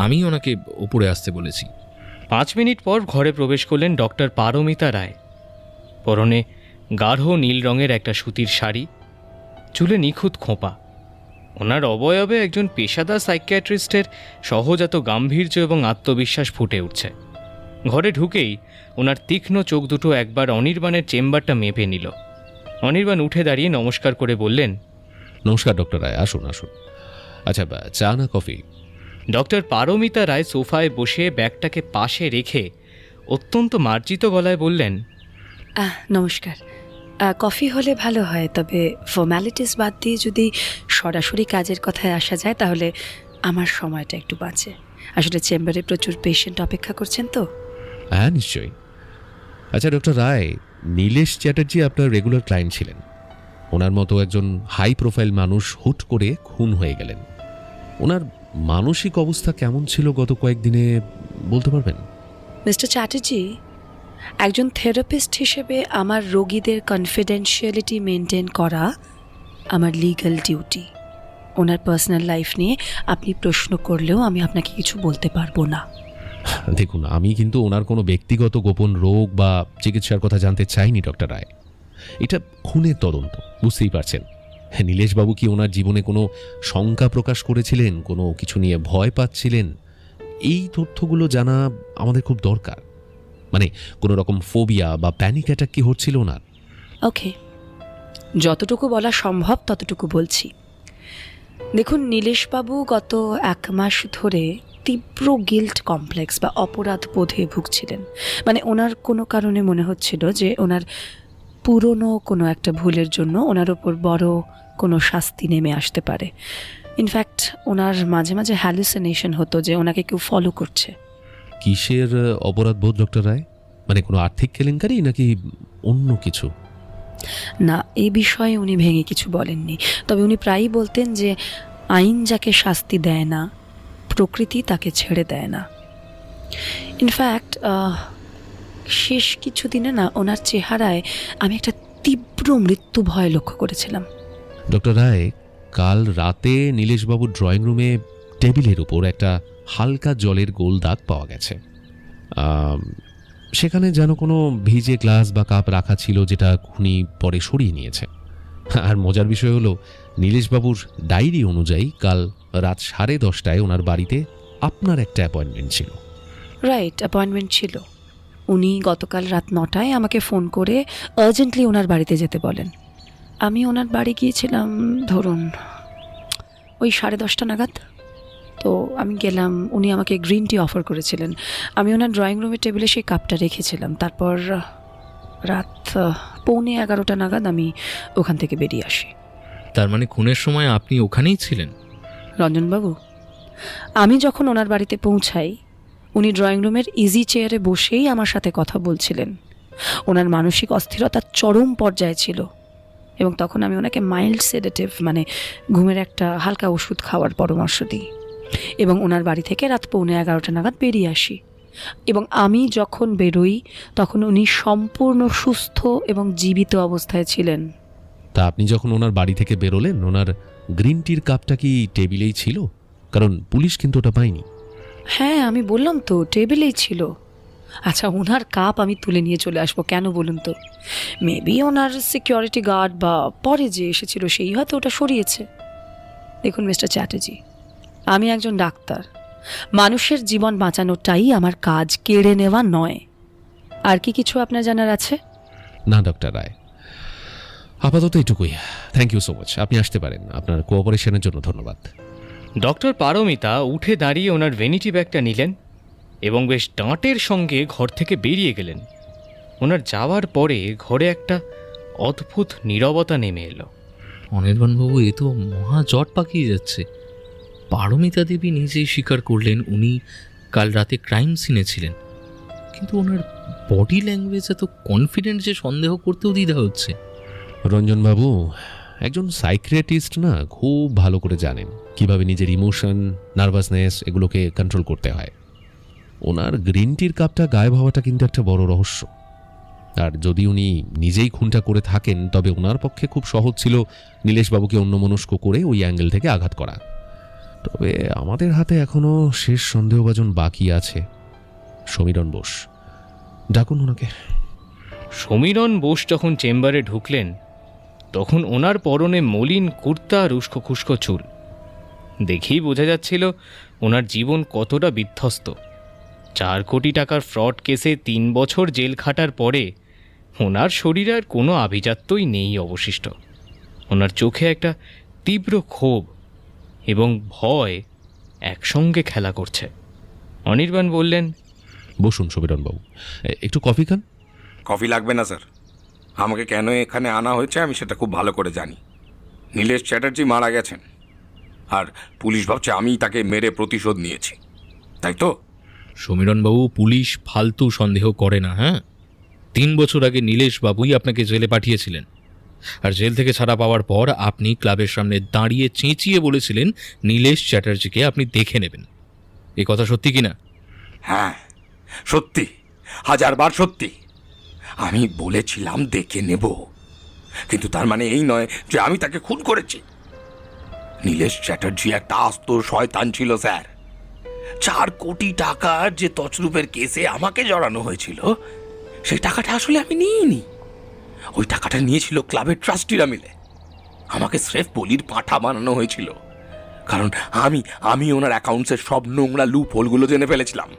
আমি ওনাকে ওপরে আসতে বলেছি। 5 মিনিট পর ঘরে প্রবেশ করলেন ডক্টর পারমিতা রায়। পরনে গাঢ় নীল রঙের একটা সুতির শাড়ি, চুলে নিখুঁত খোঁপা। ওনার অবয়বে একজন পেশাদার সাইকিয়াট্রিস্টের সহজাত গাম্ভীর্য এবং আত্মবিশ্বাস ফুটে উঠছে। ঘরে ঢুকেই ওনার তীক্ষ্ণ চোখ দুটো একবার অনির্বাণের চেম্বারটা মেপে নিল। অনির্বাণ উঠে দাঁড়িয়ে নমস্কার করে বললেন, নমস্কার ডক্টর রায়, আসুন আসুন। আচ্ছা, চা না কফি? ডক্টর পারমিতা রায় সোফায় বসে ব্যাগটাকে পাশে রেখে অত্যন্ত মার্জিত গলায় বললেন, নমস্কার। কফি হলে ভালো হয়, তবে ফর্ম্যালিটিস বাদ দিয়ে যদি সরাসরি কাজের কথায় আসা যায় তাহলে আমার সময়টা একটু বাঁচে। আসলে চেম্বারে প্রচুর পেশেন্ট অপেক্ষা করছেন তো। হ্যাঁ, নিশ্চয়ই। আচ্ছা ডক্টর রায়, নীলেশ চ্যাটার্জি আপনার রেগুলার ক্লায়েন্ট ছিলেন। ওনার মতো একজন হাই প্রোফাইল মানুষ হুট করে খুন হয়ে গেলেন। ওনার মানসিক অবস্থা কেমন ছিল গত কয়েকদিনে বলতে পারবেন? মিস্টার চ্যাটার্জি, একজন থেরাপিস্ট হিসেবে আমার রোগীদের কনফিডেন্সিয়ালিটি মেনটেন করা আমার লিগ্যাল ডিউটি। ওনার পার্সোনাল লাইফ নিয়ে আপনি প্রশ্ন করলেও আমি আপনাকে কিছু বলতে পারবো না। দেখুন, আমি কিন্তু ওনার কোনো ব্যক্তিগত গোপন রোগ বা চিকিৎসার কথা জানতে চাইনি ডক্টর রায়। এটা খুনের তদন্ত, বুঝতেই পারছেন। নীলেশবাবু কি ওনার জীবনে কোনো শঙ্কা প্রকাশ করেছিলেন, কোনো কিছু নিয়ে ভয় পাচ্ছিলেন? এই তথ্যগুলো জানা আমাদের খুব দরকার। মানে কোনো রকম ফোবিয়া বা প্যানিক অ্যাটাক কি হচ্ছিল ওনার? ওকে, যতটুকু বলা সম্ভব ততটুকু বলছি। দেখুন, নীলেশবাবু গত 1 মাস ধরে তীব্র গিল্ট কমপ্লেক্স বা অপরাধ বোধে ভুগছিলেন। মানে ওনার কোনো কারণে মনে হচ্ছিল যে ওনার পুরনো কোনো একটা ভুলের জন্য ওনার ওপর বড় কোনো শাস্তি নেমে আসতে পারে। ইনফ্যাক্ট ওনার মাঝে মাঝে হ্যালুসিনেশন হতো যে ওনাকে কেউ ফলো করছে। কিসের অপরাধ বোধ ডক্টর রায়? মানে কোনো আর্থিক কেলেঙ্কারি নাকি অন্য কিছু? না, এই বিষয়ে উনি ভেঙে কিছু বলেননি, তবে উনি প্রায়ই বলতেন যে আইন যাকে শাস্তি দেয় না, প্রকৃতি তাকে ছেড়ে দেয় না। ইনফ্যাক্ট শেষ কিছুদিনে না ওনার চেহারায় আমি একটা তীব্র মৃত্যু ভয় লক্ষ্য করেছিলাম। ডক্টর রায়, কাল রাতে নীলেশবাবুর ড্রয়িং রুমে টেবিলের উপর একটা হালকা জলের গোল দাগ পাওয়া গেছে। সেখানে যেন কোনো ভিজে গ্লাস বা কাপ রাখা ছিল, যেটা খুনি পরে সরিয়ে নিয়েছে। আর মজার বিষয় হলো, নীলেশবাবুর ডায়েরি অনুযায়ী কাল রাত 10:30টায় ওনার বাড়িতে আপনার একটা অ্যাপয়েন্টমেন্ট ছিল। রাইট, অ্যাপয়েন্টমেন্ট ছিল। উনি গতকাল রাত 9টায় আমাকে ফোন করে আর্জেন্টলি ওনার বাড়িতে যেতে বলেন। আমি ওনার বাড়ি গিয়েছিলাম ধরুন ওই 10:30 নাগাদ। তো আমি গেলাম, উনি আমাকে গ্রিন টি অফার করেছিলেন। আমি ওনার ড্রয়িং রুমের টেবিলে সেই কাপটা রেখেছিলাম। তারপর রাত 11:45 নাগাদ আমি ওখান থেকে বেরিয়ে আসি। তার মানে খুনের সময় আপনি ওখানেই ছিলেন? রঞ্জনবাবু, আমি যখন ওনার বাড়িতে পৌঁছাই, উনি ড্রয়িং রুমের ইজি চেয়ারে বসেই আমার সাথে কথা বলছিলেন। ওনার মানসিক অস্থিরতা চরম পর্যায়ে ছিল এবং তখন আমি ওনাকে মাইল্ড সেডেটিভ মানে ঘুমের একটা হালকা ওষুধ খাওয়ার পরামর্শ দিই এবং ওনার বাড়ি থেকে রাত 11:45 নাগাদ বেরিয়ে আসি। এবং আমি যখন বেরোই তখন উনি সম্পূর্ণ সুস্থ এবং জীবিত অবস্থায় ছিলেন। তা আপনি যখন ওনার বাড়ি থেকে বেরোলেন, ওনার গ্রিন টির কাপটা কি টেবিলেই ছিল? কারণ পুলিশ কিন্তু ওটা পায়নি। হ্যাঁ, আমি বললাম তো টেবিলেই ছিল। আচ্ছা, ওনার কাপ আমি তুলে নিয়ে চলে আসবো কেন বলুন তো? মেবি ওনার সিকিউরিটি গার্ড বা পরে যে এসেছিল সেই হয়তো ওটা সরিয়েছে। দেখুন মিস্টার চ্যাটার্জি, আমি একজন ডাক্তার। মানুষের জীবন বাঁচানোটাই আমার কাজ, কেড়ে নেওয়া নয়। আর কি কিছু আপনার জানার আছে? না ডক্টর রায়, আপাতত এটুকুই। Thank you so much. আপনি আসতে পারেন। আপনার কোঅপারেশনের জন্য ধন্যবাদ। ডক্টর পারমিতা উঠে দাঁড়িয়ে ওনার ভ্যানিটি ব্যাগটা নিলেন এবং বেশ ডাঁটের সঙ্গে ঘর থেকে বেরিয়ে গেলেন। ওনার যাওয়ার পরে ঘরে একটা অদ্ভুত নীরবতা নেমে এলো। অনির্বাণবাবু, এ তো মহা জট পাকিয়ে যাচ্ছে। পারমিতা দেবী নিজেই স্বীকার করলেন উনি কাল রাতে ক্রাইম সিনে ছিলেন, কিন্তু ওনার বডি ল্যাঙ্গুয়েজ এত কনফিডেন্ট যে সন্দেহ করতেও দ্বিধা হচ্ছে। রঞ্জনবাবু একজন সাইকিয়াট্রিস্ট না, খুব ভালো করে জানেন কিভাবে নিজের ইমোশন, নার্ভাসনেস এগুলোকে কন্ট্রোল করতে হয়। ওনার গ্রিন টির কাপটা গায়েব হওয়াটা কিন্তু একটা বড় রহস্য। আর যদি উনি নিজেই খুনটা করে থাকেন, তবে ওনার পক্ষে খুব সহজ ছিল নীলেশবাবুকে অন্যমনস্ক করে ওই অ্যাঙ্গেল থেকে আঘাত করা। তবে আমাদের হাতে এখনো শেষ সন্দেহভাজন বাকি আছে, সমীরণ বোস। ডাকুন ওনাকে। সমীরণ বোস যখন চেম্বারে ঢুকলেন তখন ওনার পরনে মলিন কুর্তা আর উস্কো খুস্কো চুল। দেখেই বোঝা যাচ্ছিল ওনার জীবন কতটা বিধ্বস্ত। 4 কোটি টাকার ফ্রড কেসে 3 বছর জেল খাটার পরে ওনার শরীরে আর কোনো আভিজাত্যই নেই অবশিষ্ট। ওনার চোখে একটা তীব্র ক্ষোভ এবং ভয় একসঙ্গে খেলা করছে। অনির্বাণ বললেন, বসুন সমীরণবাবু, একটু কফি খান। কফি লাগবে না স্যার। আমাকে কেন এখানে আনা হয়েছে আমি সেটা খুব ভালো করে জানি। নীলেশ চ্যাটার্জি মারা গেছেন, আর পুলিশ ভাবছে আমি তাকে মেরে প্রতিশোধ নিয়েছি, তাই তো? সমীরণবাবু, পুলিশ ফালতু সন্দেহ করে না। হ্যাঁ, 3 বছর আগে নীলেশ বাবুই আপনাকে জেলে পাঠিয়েছিলেন, আর জেল থেকে ছাড়া পাওয়ার পর আপনি ক্লাবের সামনে দাঁড়িয়ে চেঁচিয়ে বলেছিলেন নীলেশ চ্যাটার্জিকে আপনি দেখে নেবেন। এ কথা সত্যি কি না? হ্যাঁ সত্যি, 1000বার সত্যি। আমি বলেছিলাম দেখে নেব, কিন্তু তার মানে এই নয় যে আমি তাকে খুন করেছি। নীলেশ চ্যাটার্জি একটা আস্ত শয়তান ছিল স্যার। 4 কোটি টাকার যে তছরূপের কেসে আমাকে জড়ানো হয়েছিল, সেই টাকাটা আসলে আমি নিইনি। ওই টাকাটা নিয়েছিল ক্লাবের ট্রাস্টিরা মিলে। আমাকে স্রেফ বলির পাঁঠা বানানো হয়েছিল, কারণ আমি ওনার অ্যাকাউন্টসের সব নোংরা লুপ হোলগুলো জেনে ফেলেছিলাম।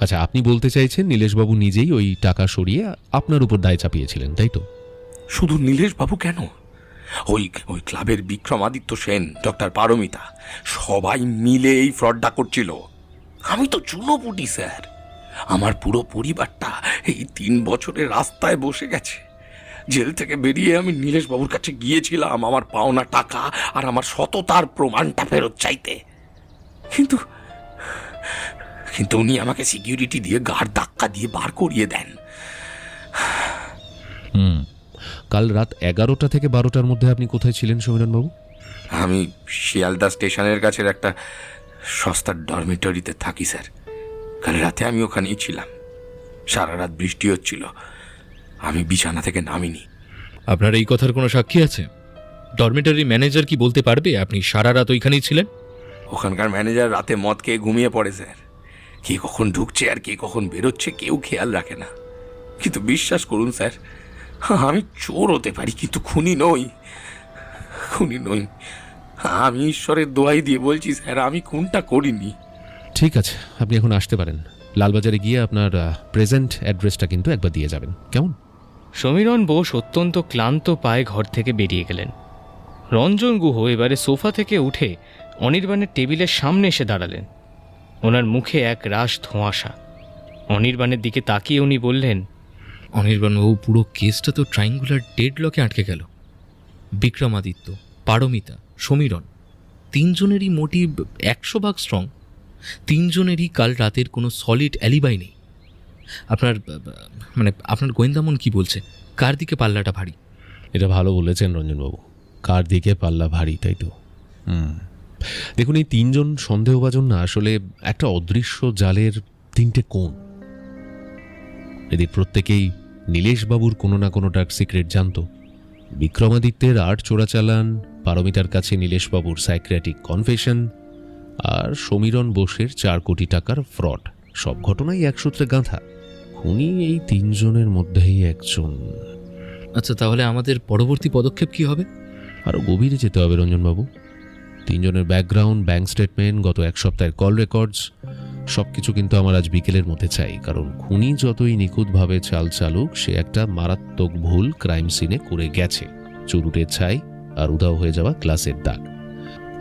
আচ্ছা, আপনি বলতে চাইছেন নীলেশবাবু নিজেই ওই টাকা সরিয়ে আপনার উপর দায় চাপিয়েছিলেন, তাই তো? শুধু নীলেশ বাবু কেন, ওই ক্লাবের বিক্রমাদিত্য সেন, ডক্টর পারমিতা, সবাই মিলে এই ফ্রডটা করছিল। আমি তো চুনোপুটি স্যার। আমার পুরো পরিবারটা এই 3 বছরের রাস্তায় বসে গেছে। জেল থেকে বেরিয়ে আমি নীলেশ বাবুর কাছে গিয়েছিলাম আমার পাওনা টাকা আর আমার সততার প্রমাণটা ফেরত চাইতে, কিন্তু উনি আমাকে সিকিউরিটি দিয়ে গাড় ধাক্কা দিয়ে বার করিয়ে দেন। কাল রাত 11টা থেকে 12টার মধ্যে আপনি কোথায় ছিলেন সমীরণবাবু? আমি শিয়ালদা স্টেশনের কাছের একটা সস্তার ডরমিটরিতে থাকি স্যার। কাল রাতে আমি ওখানেই ছিলাম। সারা রাত বৃষ্টি হচ্ছিল, আমি বিছানা থেকে নামিনি। আপনার এই কথার কোনো সাক্ষী আছে? ডরমিটরি ম্যানেজার কি বলতে পারবে আপনি সারা রাত ওইখানেই ছিলেন? ওখানকার ম্যানেজার রাতে মদ খেয়ে ঘুমিয়ে পড়ে স্যার। কে কখন ঢুকছে আর কে কখন বেরোচ্ছে কেউ খেয়াল রাখে না। কিন্তু বিশ্বাস করুন স্যার, আমি চোর হতে পারি কিন্তু খুনি নই। আমি ঈশ্বরের দোহাই দিয়ে বলছি স্যার, আমি খুনটা করিনি। ঠিক আছে, আপনি এখন আসতে পারেন। লালবাজারে গিয়ে আপনার প্রেজেন্ট অ্যাড্রেসটা কিন্তু একবার দিয়ে যাবেন, কেমন? সমীরণ বোস অত্যন্ত ক্লান্ত পায়ে ঘর থেকে বেরিয়ে গেলেন। রঞ্জন গুহ এবারে সোফা থেকে উঠে অনির্বাণের টেবিলের সামনে এসে দাঁড়ালেন। ওনার মুখে এক রাশ ধোঁয়াশা। অনির্বাণের দিকে তাকিয়ে উনি বললেন, অনির্বাণবাবু, পুরো কেসটা তো ট্রাইঙ্গুলার ডেডলকে আটকে গেল। বিক্রমাদিত্য, পারমিতা, সমীরণ, 3 জনেরই মোটিভ 100% স্ট্রং। 3 জনেরই কাল রাতের কোনো সলিড অ্যালিবাই নেই। আপনার গোয়েন্দামন কি বলছে? কার দিকে পাল্লাটা ভারী? এটা ভালো বলেছেন রঞ্জনবাবু, কার দিকে পাল্লা ভারী, তাই তো? দেখুন, এই 3 জন সন্দেহভাজন না আসলে একটা অদৃশ্য জালের 3টে কোণ। এদের প্রত্যেকেই নীলেশবাবুর কোনো না কোনো ডার্ক সিক্রেট জানত। বিক্রমাদিত্যের আর্ট চোরাচালান, পারমিতার কাছে নীলেশবাবুর সাইক্রিয়াটিক কনফেশন, আর সমীরণ বোসের 4 কোটি টাকার ফ্রড, সব ঘটনাই এক সূত্রে গাঁথা। খুনি এই 3 জনের মধ্যেই একজন। আচ্ছা, তাহলে আমাদের পরবর্তী পদক্ষেপ কি হবে? আরও গভীরে যেতে হবে রঞ্জনবাবু। 3 জনের ব্যাকগ্রাউন্ড, ব্যাংক স্টেটমেন্ট, গত 1 সপ্তাহের কল রেকর্ডস, সব কিছু কিন্তু আমার আজ বিকেলের মধ্যে চাই। কারণ খুনি যতই নিখুঁতভাবে চাল চালুক, সে একটা মারাত্মক ভুল ক্রাইম সিনে করে গেছে। চুরুটের ছাই আর উধাও হয়ে যাওয়া গ্লাসের দাগ।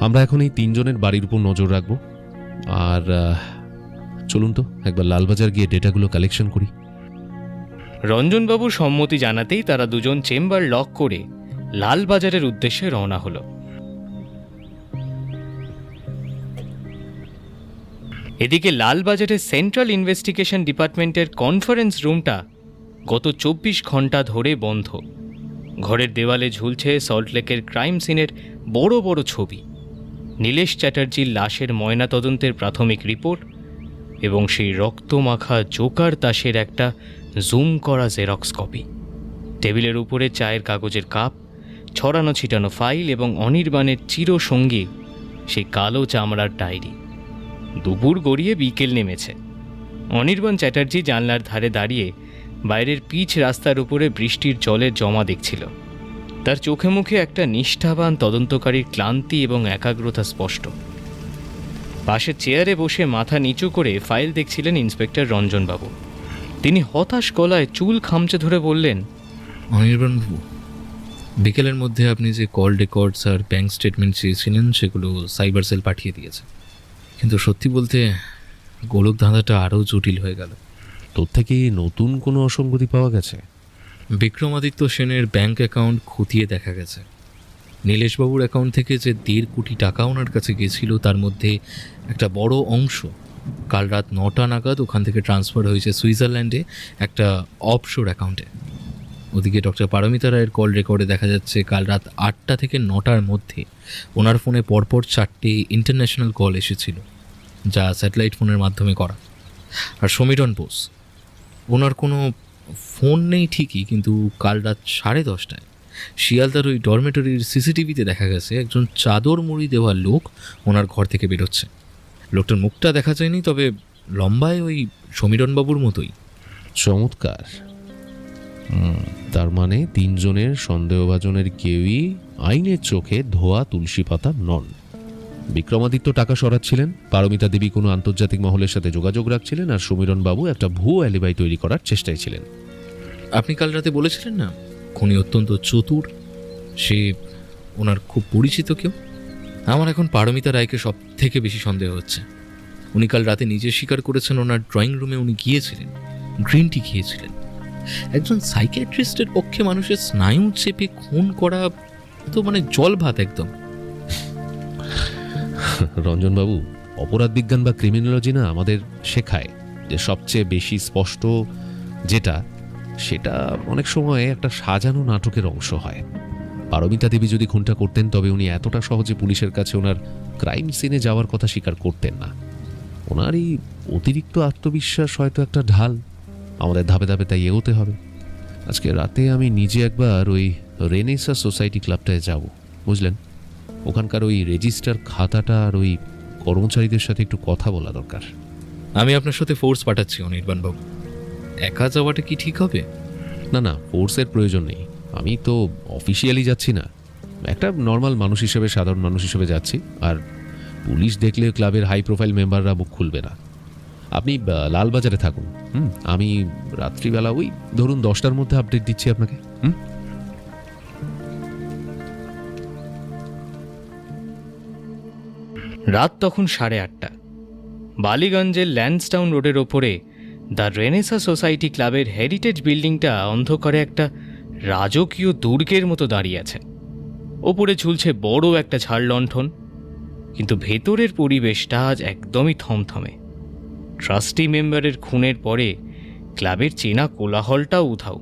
আমরা এখন এই 3 জনের বাড়ির উপর নজর রাখবো। আর চলুন তো একবার লালবাজার গিয়ে ডেটাগুলো কালেকশন করি। রঞ্জনবাবু সম্মতি জানাতেই তারা দুজন চেম্বার লক করে লালবাজারের উদ্দেশ্যে রওনা হলো। এদিকে লালবাজারের সেন্ট্রাল ইনভেস্টিগেশন ডিপার্টমেন্টের কনফারেন্স রুমটা গত 24 ঘন্টা ধরে বন্ধ। ঘরের দেওয়ালে ঝুলছে সল্টলেকের ক্রাইম সিনের বড় বড় ছবি, নীলেশ চ্যাটার্জির লাশের ময়নাতদন্তের প্রাথমিক রিপোর্ট এবং সেই রক্তমাখা জোকার তাসের একটা জুম করা জেরক্স কপি। টেবিলের উপরে চায়ের কাগজের কাপ, ছড়ানো ছিটানো ফাইল এবং অনির্বাণের চিরসঙ্গী সেই কালো চামড়ার ডায়েরি। দুপুর গড়িয়ে বিকেল নেমেছে। অনির্বাণ চ্যাটার্জি জানলার ধারে দাঁড়িয়ে বাইরের পিচ রাস্তার উপরে বৃষ্টির জলের জমা দেখছিল। তার চোখে মুখে একটা নিষ্ঠাবান তদন্তকারীর ক্লান্তি এবং একাগ্রতা স্পষ্ট। পাশে চেয়ারে বসে মাথা নিচু করে ফাইল দেখছিলেন ইন্সপেক্টর রঞ্জনবাবু। তিনি হতাশ গলায় চুল খামচে ধরে বললেন, অনির্বাণবাবু, বিকেলের মধ্যে আপনি যে কল রেকর্ডস আর ব্যাংক স্টেটমেন্ট চেয়েছিলেন সেগুলো সাইবার সেল পাঠিয়ে দিয়েছে, কিন্তু সত্যি বলতে গোলক ধাঁধাটা আরও জটিল হয়ে গেল। তোর থেকে নতুন কোনো অসঙ্গতি পাওয়া গেছে? বিক্রমাদিত্য সেনের ব্যাংক অ্যাকাউন্ট খতিয়ে দেখা গেছে নীলেশবাবুর অ্যাকাউন্ট থেকে যে 1.5 কোটি টাকা ওনার কাছে গিয়েছিল তার মধ্যে একটা বড় অংশ কাল রাত 9টা নাগাদ ওখান থেকে ট্রান্সফার হয়েছে সুইজারল্যান্ডে একটা অফশোর অ্যাকাউন্টে। ওদিকে ডক্টর পারমিতা রায়ের কল রেকর্ডে দেখা যাচ্ছে কাল রাত 8টা থেকে 9টার মধ্যে ওনার ফোনে পরপর 4টে ইন্টারন্যাশনাল কল এসেছিল, যা স্যাটেলাইট ফোনের মাধ্যমে করা। আর সমীরণ বোস, ওনার কোনো ফোন নেই ঠিকই, কিন্তু কাল রাত 10:30টায় শিয়ালদার ওই ডরমেটরির সিসিটিভিতে দেখা গেছে একজন চাদর মুড়ি দেওয়া লোক ওনার ঘর থেকে বেরোচ্ছে। লোকটার মুখটা দেখা যায়নি, তবে লম্বায় ওই সমীরণবাবুর মতোই। চমৎকার। তার মানে 3 জনের সন্দেহভাজনের কেউই আইনের চোখে ধোয়া তুলসী পাতা নন। বিক্রমাদিত্য টাকা সরাচ্ছিলেন, পারমিতা দেবী কোনো আন্তর্জাতিক মহলের সাথে যোগাযোগ রাখছিলেন, আর সমীরণবাবু একটা ভুয়ো অ্যালিবাই তৈরি করার চেষ্টায় ছিলেন। আপনি কাল রাতে বলেছিলেন না খুনি অত্যন্ত চতুর, সে ওনার খুব পরিচিত কেউ। আমার এখন পারমিতা রায়কে সব থেকে বেশি সন্দেহ হচ্ছে। উনি কাল রাতে নিজে স্বীকার করেছেন ওনার ড্রয়িং রুমে উনি গিয়েছিলেন, গ্রিন টি খেয়েছিলেন। একজন সাইকিয়াট্রিস্টের পক্ষে মানুষের স্নায়ু চেপে খুন করা তো মানে জল ভাত একদম। রঞ্জনবাবু, অপরাধ বিজ্ঞান বা ক্রিমিনোলজি না আমাদের শেখায় যে সবচেয়ে বেশি স্পষ্ট যেটা, সেটা অনেক সময় একটা সাজানো নাটকের অংশ হয়। পারমিতা দেবী যদি খুনটা করতেন তবে উনি এতটা সহজে পুলিশের কাছে ওনার ক্রাইম সিনে যাওয়ার কথা স্বীকার করতেন না। ওনার এই অতিরিক্ত আত্মবিশ্বাস হয়তো একটা ঢাল, আমাদের ধাপে ধাপে তাই এগোতে হবে। আজকে রাতে আমি নিজে একবার ওই রেনেসা সোসাইটি ক্লাবটায় যাব, বুঝলেন? ওখানকার ওই রেজিস্টার খাতাটা আর ওই কর্মচারীদের সাথে একটু কথা বলা দরকার। আমি আপনার সাথে ফোর্স পাঠাচ্ছি অনির্বাণবাবু। একা যাওয়াটা কি ঠিক হবে? না না, ফোর্সের প্রয়োজন নেই। আমি তো অফিসিয়ালি যাচ্ছি না, একটা নর্মাল মানুষ হিসেবে, সাধারণ মানুষ হিসেবে যাচ্ছি। আর পুলিশ দেখলে ক্লাবের হাই প্রোফাইল মেম্বাররা মুখ খুলবে না। আপনি লালবাজারে থাকুন, আমি রাত্রিবেলা ওই ধরুন 10টার মধ্যে আপডেট দিচ্ছি আপনাকে। রাত তখন 8:30। বালিগঞ্জের ল্যান্ডসটাউন রোডের ওপরে দ্য রেনেসা সোসাইটি ক্লাবের হেরিটেজ বিল্ডিংটা অন্ধকারে একটা রাজকীয় দুর্গের মতো দাঁড়িয়ে আছে। ওপরে ঝুলছে বড় একটা ঝাড় লণ্ঠন, কিন্তু ভেতরের পরিবেশটা আজ একদমই থমথমে। ট্রাস্টি মেম্বারের খুনের পরে ক্লাবের চেনা কোলাহলটাও উধাও।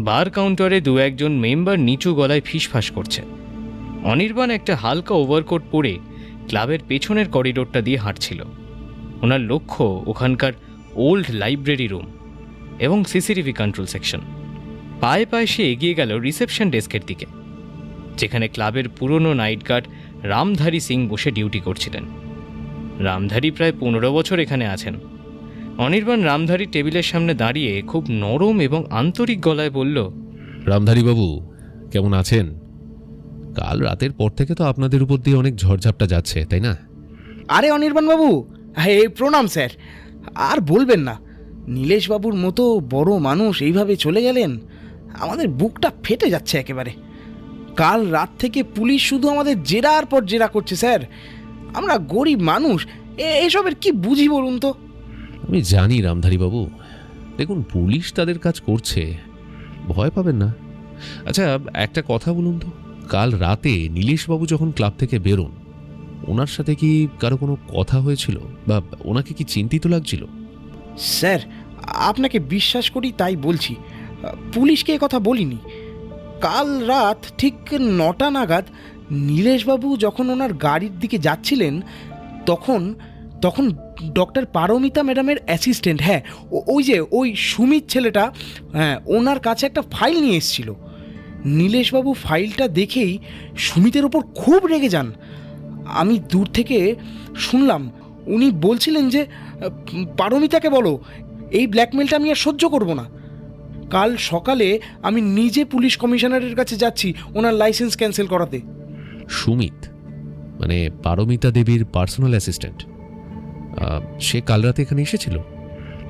বার কাউন্টারে 2-1 মেম্বার নিচু গলায় ফিসফাস করছে। অনির্বাণ একটা হালকা ওভারকোট পরে ক্লাবের পেছনের করিডোরটা দিয়ে হাঁটছিল। ওনার লক্ষ্য ওখানকার ওল্ড লাইব্রেরি রুম এবং সিসিটিভি কন্ট্রোল সেকশন। পায়ে পায়ে সে এগিয়ে গেল রিসেপশন ডেস্কের দিকে, যেখানে ক্লাবের পুরনো নাইট গার্ড রামধারী সিং বসে ডিউটি করছিলেন। রামধারী প্রায় 15 বছর এখানে আছেন। অনির্বাণ রামধারী টেবিলের সামনে দাঁড়িয়ে খুব নরম এবং আন্তরিক গলায় বলল, রামধারী বাবু, কেমন আছেন? কাল রাতের পর থেকে তো আপনাদের উপর দিয়ে অনেক ঝড়ঝাপটা যাচ্ছে, তাই না? আরে অনির্বাণবাবু, এই প্রণাম স্যার। আর বলবেন না, নীলেশবাবুর মতো বড় মানুষ এইভাবে চলে গেলেন, আমাদের বুকটা ফেটে যাচ্ছে একেবারে। কাল রাত থেকে পুলিশ শুধু আমাদের জেরার পর জেরা করছে স্যার। আমরা গরিব মানুষ, এসবের কি বুঝি বলুন তো? আমি জানি রামধারী বাবু, দেখুন পুলিশ তাদের কাজ করছে, ভয় পাবেন না। আচ্ছা, একটা কথা বলুন তো, কাল রাতে নীলেশবাবু যখন ক্লাব থেকে বেরোন, ওনার সাথে কি কারো কোনো কথা হয়েছিল বা ওনাকে কি চিন্তিত লাগছিল? স্যার, আপনাকে বিশ্বাস করি তাই বলছি, পুলিশকে কথা বলিনি। কাল রাত ঠিক 9টা নাগাদ নীলেশবাবু যখন ওনার গাড়ির দিকে যাচ্ছিলেন, তখন তখন ডক্টর পারমিতা ম্যাডামের অ্যাসিস্ট্যান্ট, হ্যাঁ ওই সুমিত ছেলেটা, হ্যাঁ ওনার কাছে একটা ফাইল নিয়ে এসেছিল। নীলেশবাবু ফাইলটা দেখেই সুমিতের ওপর খুব রেগে যান। আমি দূর থেকে শুনলাম উনি বলছিলেন যে, পারমিতাকে বলো এই ব্ল্যাকমেলটা আমি আর সহ্য করব না। কাল সকালে আমি নিজে পুলিশ কমিশনারের কাছে যাচ্ছি ওনার লাইসেন্স ক্যান্সেল করাতে। সুমিত, মানে পারমিতা দেবীর পার্সোনাল অ্যাসিস্ট্যান্ট, সে কাল রাতে এখানে এসেছিল?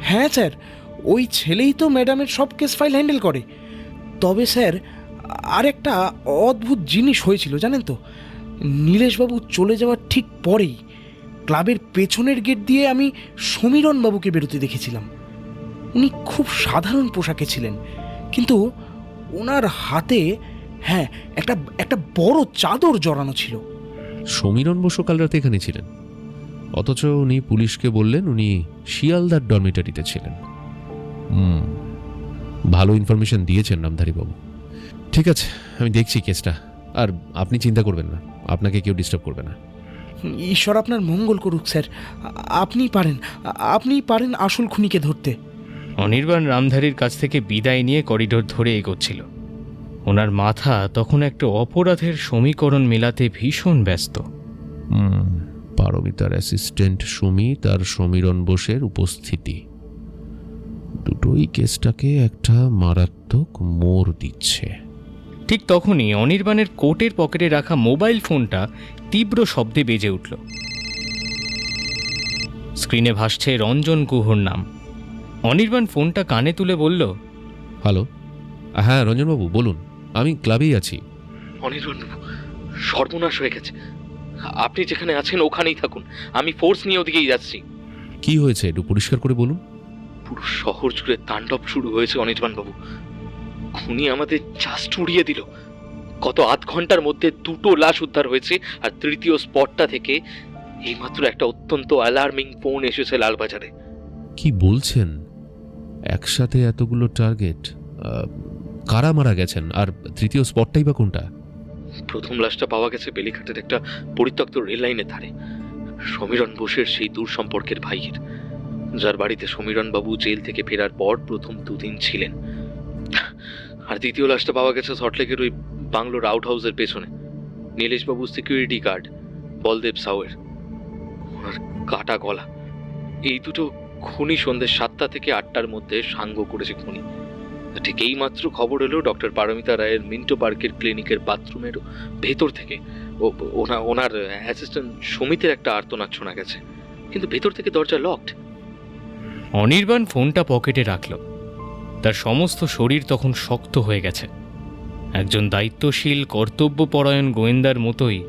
হ্যাঁ স্যার, ওই ছেলেই তো ম্যাডামের সব কেস ফাইল হ্যান্ডেল করে। তবে স্যার, আর একটা অদ্ভুত জিনিস হয়েছিল জানেন তো। নীলেশবাবু চলে যাওয়ার ঠিক পরেই ক্লাবের পেছনের গেট দিয়ে আমি সমীরণবাবুকে বেরোতে দেখেছিলাম। উনি খুব সাধারণ পোশাকে ছিলেন, কিন্তু ওনার হাতে হ্যাঁ একটা বড় চাদর জড়ানো ছিল। সমীরণ বসু কাল রাতে এখানে ছিলেন, অথচ উনি পুলিশকে বললেন উনি শিয়ালদার ডরমিটারিতে ছিলেন। ভালো ইনফরমেশন দিয়েছেন নামধারী বাবু। ঠিক আছে, আমি দেখছি কেসটা, আর আপনি চিন্তা করবেন না, আপনাকে কেউ ডিস্টার্ব করবে না। ঈশ্বর আপনার মঙ্গল করুক স্যার। আপনি পারেন আসল খুনিকে ধরতে। অনির্বাণ রামধারীর কাছ থেকে বিদায় নিয়ে করিডোর ধরে এগোচ্ছিল। ওনার মাথা তখন একটা অপরাধের সমীকরণ মেলাতে ভীষণ ব্যস্ত। পারমিতার অ্যাসিস্ট্যান্ট সুমিত আর সমীরণ বোসের উপস্থিতি, দুটোই কেসটাকে একটা মারাত্মক মোড় দিচ্ছে। ঠিক তখনই অনির্বাণের কোটের পকেটে রাখা মোবাইল ফোনটা তীব্র শব্দে বেজে উঠল। স্ক্রিনে ভাসছে রঞ্জন গুহর নাম। অনির্বাণ ফোনটা কানে তুলে বলল, হ্যালো, হ্যাঁ রঞ্জনবাবু বলুন, আমি ক্লাবেই আছি। অনির্বাণবাবু, সর্বনাশ হয়ে গেছে। আপনি যেখানে আছেন ওখানেই থাকুন, আমি ফোর্স নিয়ে ওদিকেই যাচ্ছি। কি হয়েছে একটু পরিষ্কার করে বলুন। পুরো শহর জুড়ে তাণ্ডব শুরু হয়েছে অনির্বাণবাবু। খুনি আমাদের জাস্ট উড়িয়ে দিল। গত আধ ঘন্টার মধ্যে 2টো লাশ উদ্ধার হয়েছে, আর তৃতীয় স্পটটা থেকে এইমাত্র একটা অত্যন্ত অ্যালার্মিং ফোন এসেছে লালবাজারে। কি বলছেন? একসাথে এতগুলো টার্গেট? কারা মারা গেছেন, আর তৃতীয় স্পটটাই বা কোনটা? প্রথম লাশটা পাওয়া গেছে বেলিঘাটের একটা পরিত্যক্ত রেল লাইনের ধারে, সমীরণ বোসের সেই দূর সম্পর্কের ভাইয়ের, যার বাড়িতে সমীরণবাবু জেল থেকে ফেরার পর প্রথম 2 দিন ছিলেন। আর দ্বিতীয় লাশটা পাওয়া গেছে সল্টলেকের ওই বাংলোর আউট হাউসের পেছনে, নীলেশবাবুর সিকিউরিটি গার্ড বলদেব সাউয়ের, ওনার কাটা গলা। এই দুটো খুনি সন্ধ্যে 7টা থেকে 8টার মধ্যে সাঙ্গ করেছে খুনি। ঠিক এই মাত্র খবর এলো ডক্টর পারমিতা রায়ের মিন্টো পার্কের ক্লিনিকের বাথরুমের ভেতর থেকে ওনার অ্যাসিস্ট্যান্ট সুমিতের একটা আর্তনাদ শোনা গেছে, কিন্তু ভেতর থেকে দরজা লকড। অনির্বাণ ফোনটা পকেটে রাখল। তার সমস্ত শরীর তখন শক্ত হয়ে গেছে। একজন দায়িত্বশীল কর্তব্যপরায়ণ গোয়েন্দার মতোই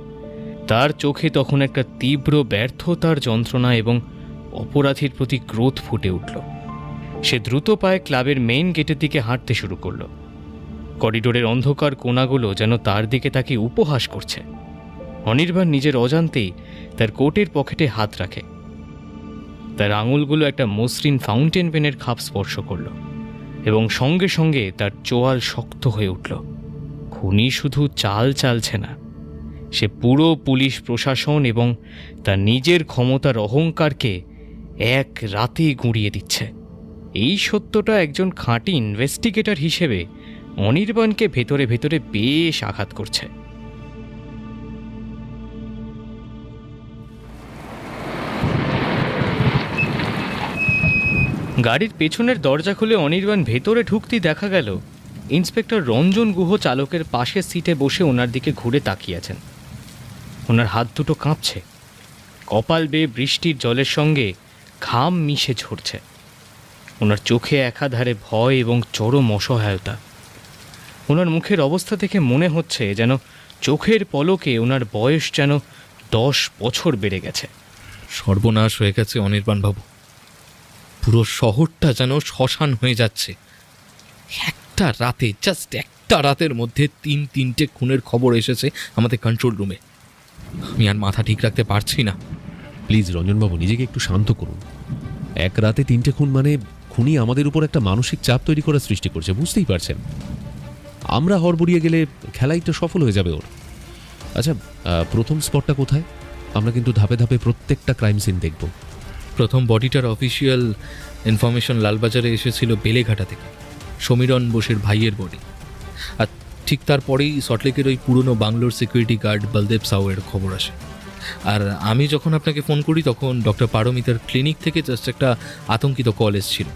তার চোখে তখন একটা তীব্র ব্যর্থতার যন্ত্রণা এবং অপরাধীর প্রতি ক্রোধ ফুটে উঠল। সে দ্রুত পায়ে ক্লাবের মেইন গেটের দিকে হাঁটতে শুরু করল। করিডোরের অন্ধকার কোণাগুলো যেন তার দিকে তাকে উপহাস করছে। অনির্বাণ নিজের অজান্তেই তার কোটের পকেটে হাত রাখে। তার আঙুলগুলো একটা মসৃণ ফাউন্টেন পেনের খাপ স্পর্শ করল, এবং সঙ্গে সঙ্গে তার চোয়াল শক্ত হয়ে উঠল। খুনি শুধু চাল চালছে না, সে পুরো পুলিশ প্রশাসন এবং তার নিজের ক্ষমতার অহংকারকে এক রাতে গুঁড়িয়ে দিচ্ছে। এই সত্যটা একজন খাঁটি ইনভেস্টিগেটর হিসেবে অনির্বাণকে ভেতরে ভেতরে বেশ আঘাত করছে। গাড়ির পেছনের দরজা খুলে অনির্বাণ ভেতরে ঢুকতেই দেখা গেল ইন্সপেক্টর রঞ্জন গুহ চালকের পাশের সিটে বসে ওনার দিকে ঘুরে তাকিয়ে আছেন। ওনার হাত দুটো কাঁপছে, কপাল বেয়ে বৃষ্টির জলের সঙ্গে ঘাম মিশে ঝরছে। ওনার চোখে একাধারে ভয় এবং চরম অসহায়তা। ওনার মুখের অবস্থা থেকে মনে হচ্ছে যেন চোখের পলকে ওনার বয়স যেন 10 বছর বেড়ে গেছে। সর্বনাশ হয়ে গেছে অনির্বাণবাবু। পুরো শহরটা যেন শ্মশান হয়ে যাচ্ছে। একটা রাতে, জাস্ট একটা রাতের মধ্যে 3টে খুনের খবর এসেছে আমাদের কন্ট্রোল রুমে। আমি আর মাথা ঠিক রাখতে পারছি না। প্লিজ রঞ্জনবাবু, নিজেকে একটু শান্ত করুন। এক রাতে 3টে খুন মানে খুনি আমাদের উপর একটা মানসিক চাপ তৈরি করার সৃষ্টি করছে, বুঝতেই পারছেন। আমরা হড়বড়িয়ে গেলে খেলাইটা সফল হয়ে যাবে ওর। আচ্ছা, প্রথম স্পটটা কোথায়? আমরা কিন্তু ধাপে ধাপে প্রত্যেকটা ক্রাইম সিন দেখব। প্রথম বডিটার অফিসিয়াল ইনফরমেশন লালবাজারে এসেছিল বেলেঘাটা থেকে, সমীরণ বোসের ভাইয়ের বডি। আর ঠিক তারপরেই সল্টলেকের ওই পুরনো বাংলোর সিকিউরিটি গার্ড বলদেব সাউয়ের খবর আসে। আর আমি যখন আপনাকে ফোন করি তখন ডক্টর পারমিতার ক্লিনিক থেকে জাস্ট একটা আতঙ্কিত কল এসেছিল।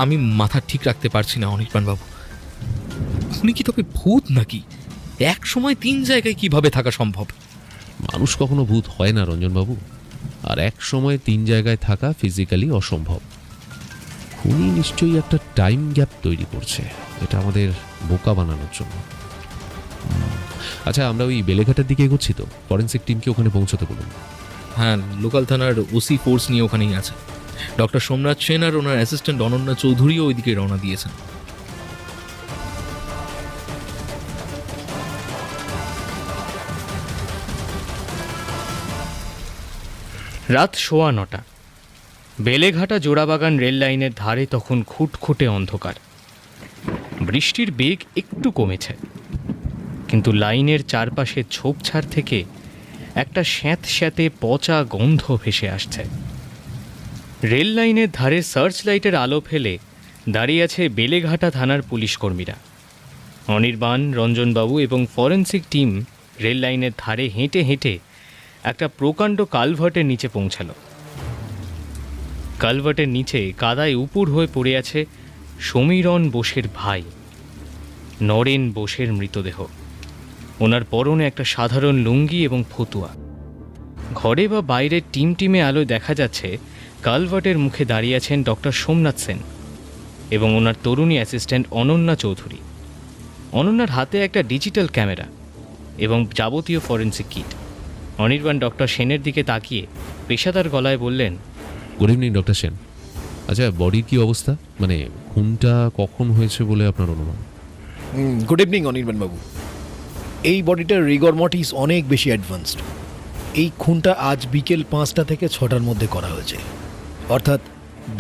আমি মাথা ঠিক রাখতে পারছি না অনির্বাণবাবু। উনি কি তবে ভূত নাকি? এক সময় 3 জায়গায় কিভাবে থাকা সম্ভব? মানুষ কখনো ভূত হয় না রঞ্জনবাবু, আর এক সময় 3 জায়গায় থাকা ফিজিক্যালি অসম্ভব। খুনি নিশ্চয়ই একটা টাইম গ্যাপ তৈরি করছে, এটা আমাদের বোকা বানানোর জন্য। আচ্ছা, আমরা ওই বেলেঘাটার দিকে এগোচ্ছি তো, ফরেন্সিক টিমকে ওখানে পৌঁছতে বলুন। হ্যাঁ, লোকাল থানার ওসি ফোর্স নিয়ে ওখানেই আছে। ডক্টর সোমনাথ সেন আর ওনার অ্যাসিস্ট্যান্ট অনন্যা চৌধুরীও ওইদিকে রওনা দিয়েছেন। রাত 9:15। বেলেঘাটা জোড়াবাগান রেল লাইনের ধারে তখন খুটখুটে অন্ধকার। বৃষ্টির বেগ একটু কমেছে, কিন্তু লাইনের চারপাশে ঝোপঝাড় থেকে একটা স্যাঁতস্যাঁতে পচা গন্ধ ভেসে আসছে। রেল লাইনের ধারে সার্চ লাইটের আলো ফেলে দাঁড়িয়ে আছে বেলেঘাটা থানার পুলিশ কর্মীরা। অনির্বাণ, রঞ্জনবাবু এবং ফরেন্সিক টিম রেল লাইনের ধারে হেঁটে হেঁটে একটা প্রকাণ্ড কালভার্টের নিচে পৌঁছাল। কালভার্টের নিচে কাদায় উপুড় হয়ে পড়ে আছে সমীরণ বোসের ভাই নরেন বোসের মৃতদেহ। ওনার পরনে একটা সাধারণ লুঙ্গি এবং ফতুয়া। ঘরে বা বাইরের টিমে আলোয় দেখা যাচ্ছে কালভার্টের মুখে দাঁড়িয়ে আছেন ডক্টর সোমনাথ সেন এবং ওনার তরুণী অ্যাসিস্ট্যান্ট অনন্যা চৌধুরী। অনন্যার হাতে একটা ডিজিটাল ক্যামেরা এবং যাবতীয় ফরেন্সিক কিট। অনির্বাণ ডক্টর সেনের দিকে তাকিয়ে পেশাদার গলায় বললেন, গুড ইভিনিং ডক্টর সেন। আচ্ছা, বডির কি অবস্থা, মানে খুনটা কখন হয়েছে বলে আপনার অনুমান? গুড ইভিনিং অনির্বাণবাবু। এই বডিটার রিগর মর্টিস অনেক বেশি অ্যাডভান্সড। এই খুনটা আজ বিকেল 5টা থেকে 6টার মধ্যে করা হয়েছে, অর্থাৎ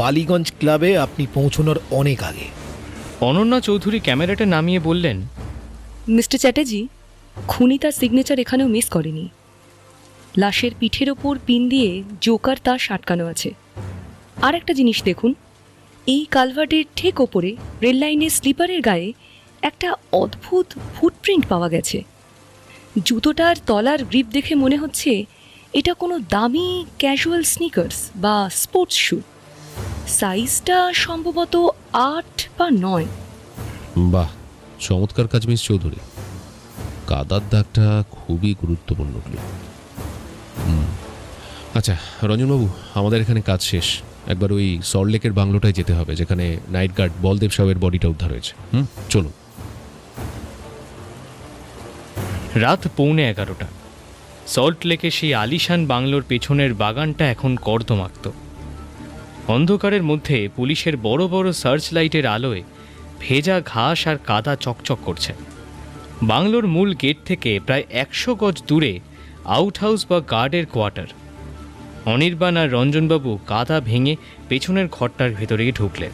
বালিগঞ্জ ক্লাবে আপনি পৌঁছানোর অনেক আগে। অনন্যা চৌধুরী ক্যামেরাটা নামিয়ে বললেন, মিস্টার চ্যাটার্জি, খুনি তার সিগনেচার এখানেও মিস করেনি। লাশের পিঠের ওপর পিন দিয়ে জোকার তার আটকানো আছে। আর একটা জিনিস দেখুন, এই কালভার্টের ঠিক ওপরে রেল লাইনের স্লিপারের গায়ে একটা অদ্ভুত ফুটপ্রিন্ট পাওয়া গেছে। জুতোটার তলার গ্রিপ দেখে মনে হচ্ছে এটা কোনো দামি ক্যাজুয়াল স্নিকার্স বা স্পোর্টস শ্যু। সাইজটা সম্ভবত 8 বা 9। বাহ, চমৎকার কাজ মিস চৌধুরী। কাদার দাগটা খুবই গুরুত্বপূর্ণ ক্লু। আচ্ছা রঞ্জনবাবু, আমাদের এখানে কাজ শেষ। একবার ওই সল্টলেকের বাংলোটায় যেতে হবে, যেখানে নাইট গার্ড বলদেব সাহেবের বডিটা উদ্ধার হয়েছে। চলুন। রাত 11:15। সল্টলেকে সেই আলিশান বাংলোর পেছনের বাগানটা এখন কর্দমাক্ত। অন্ধকারের মধ্যে পুলিশের বড় বড় সার্চ লাইটের আলোয় ভেজা ঘাস আর কাদা চকচক করছে। বাংলোর মূল গেট থেকে প্রায় 100 গজ দূরে আউট হাউস বা গার্ডের কোয়ার্টার। অনির্বাণ আর রঞ্জনবাবু কাদা ভেঙে পেছনের ঘরটার ভেতরে ঢুকলেন।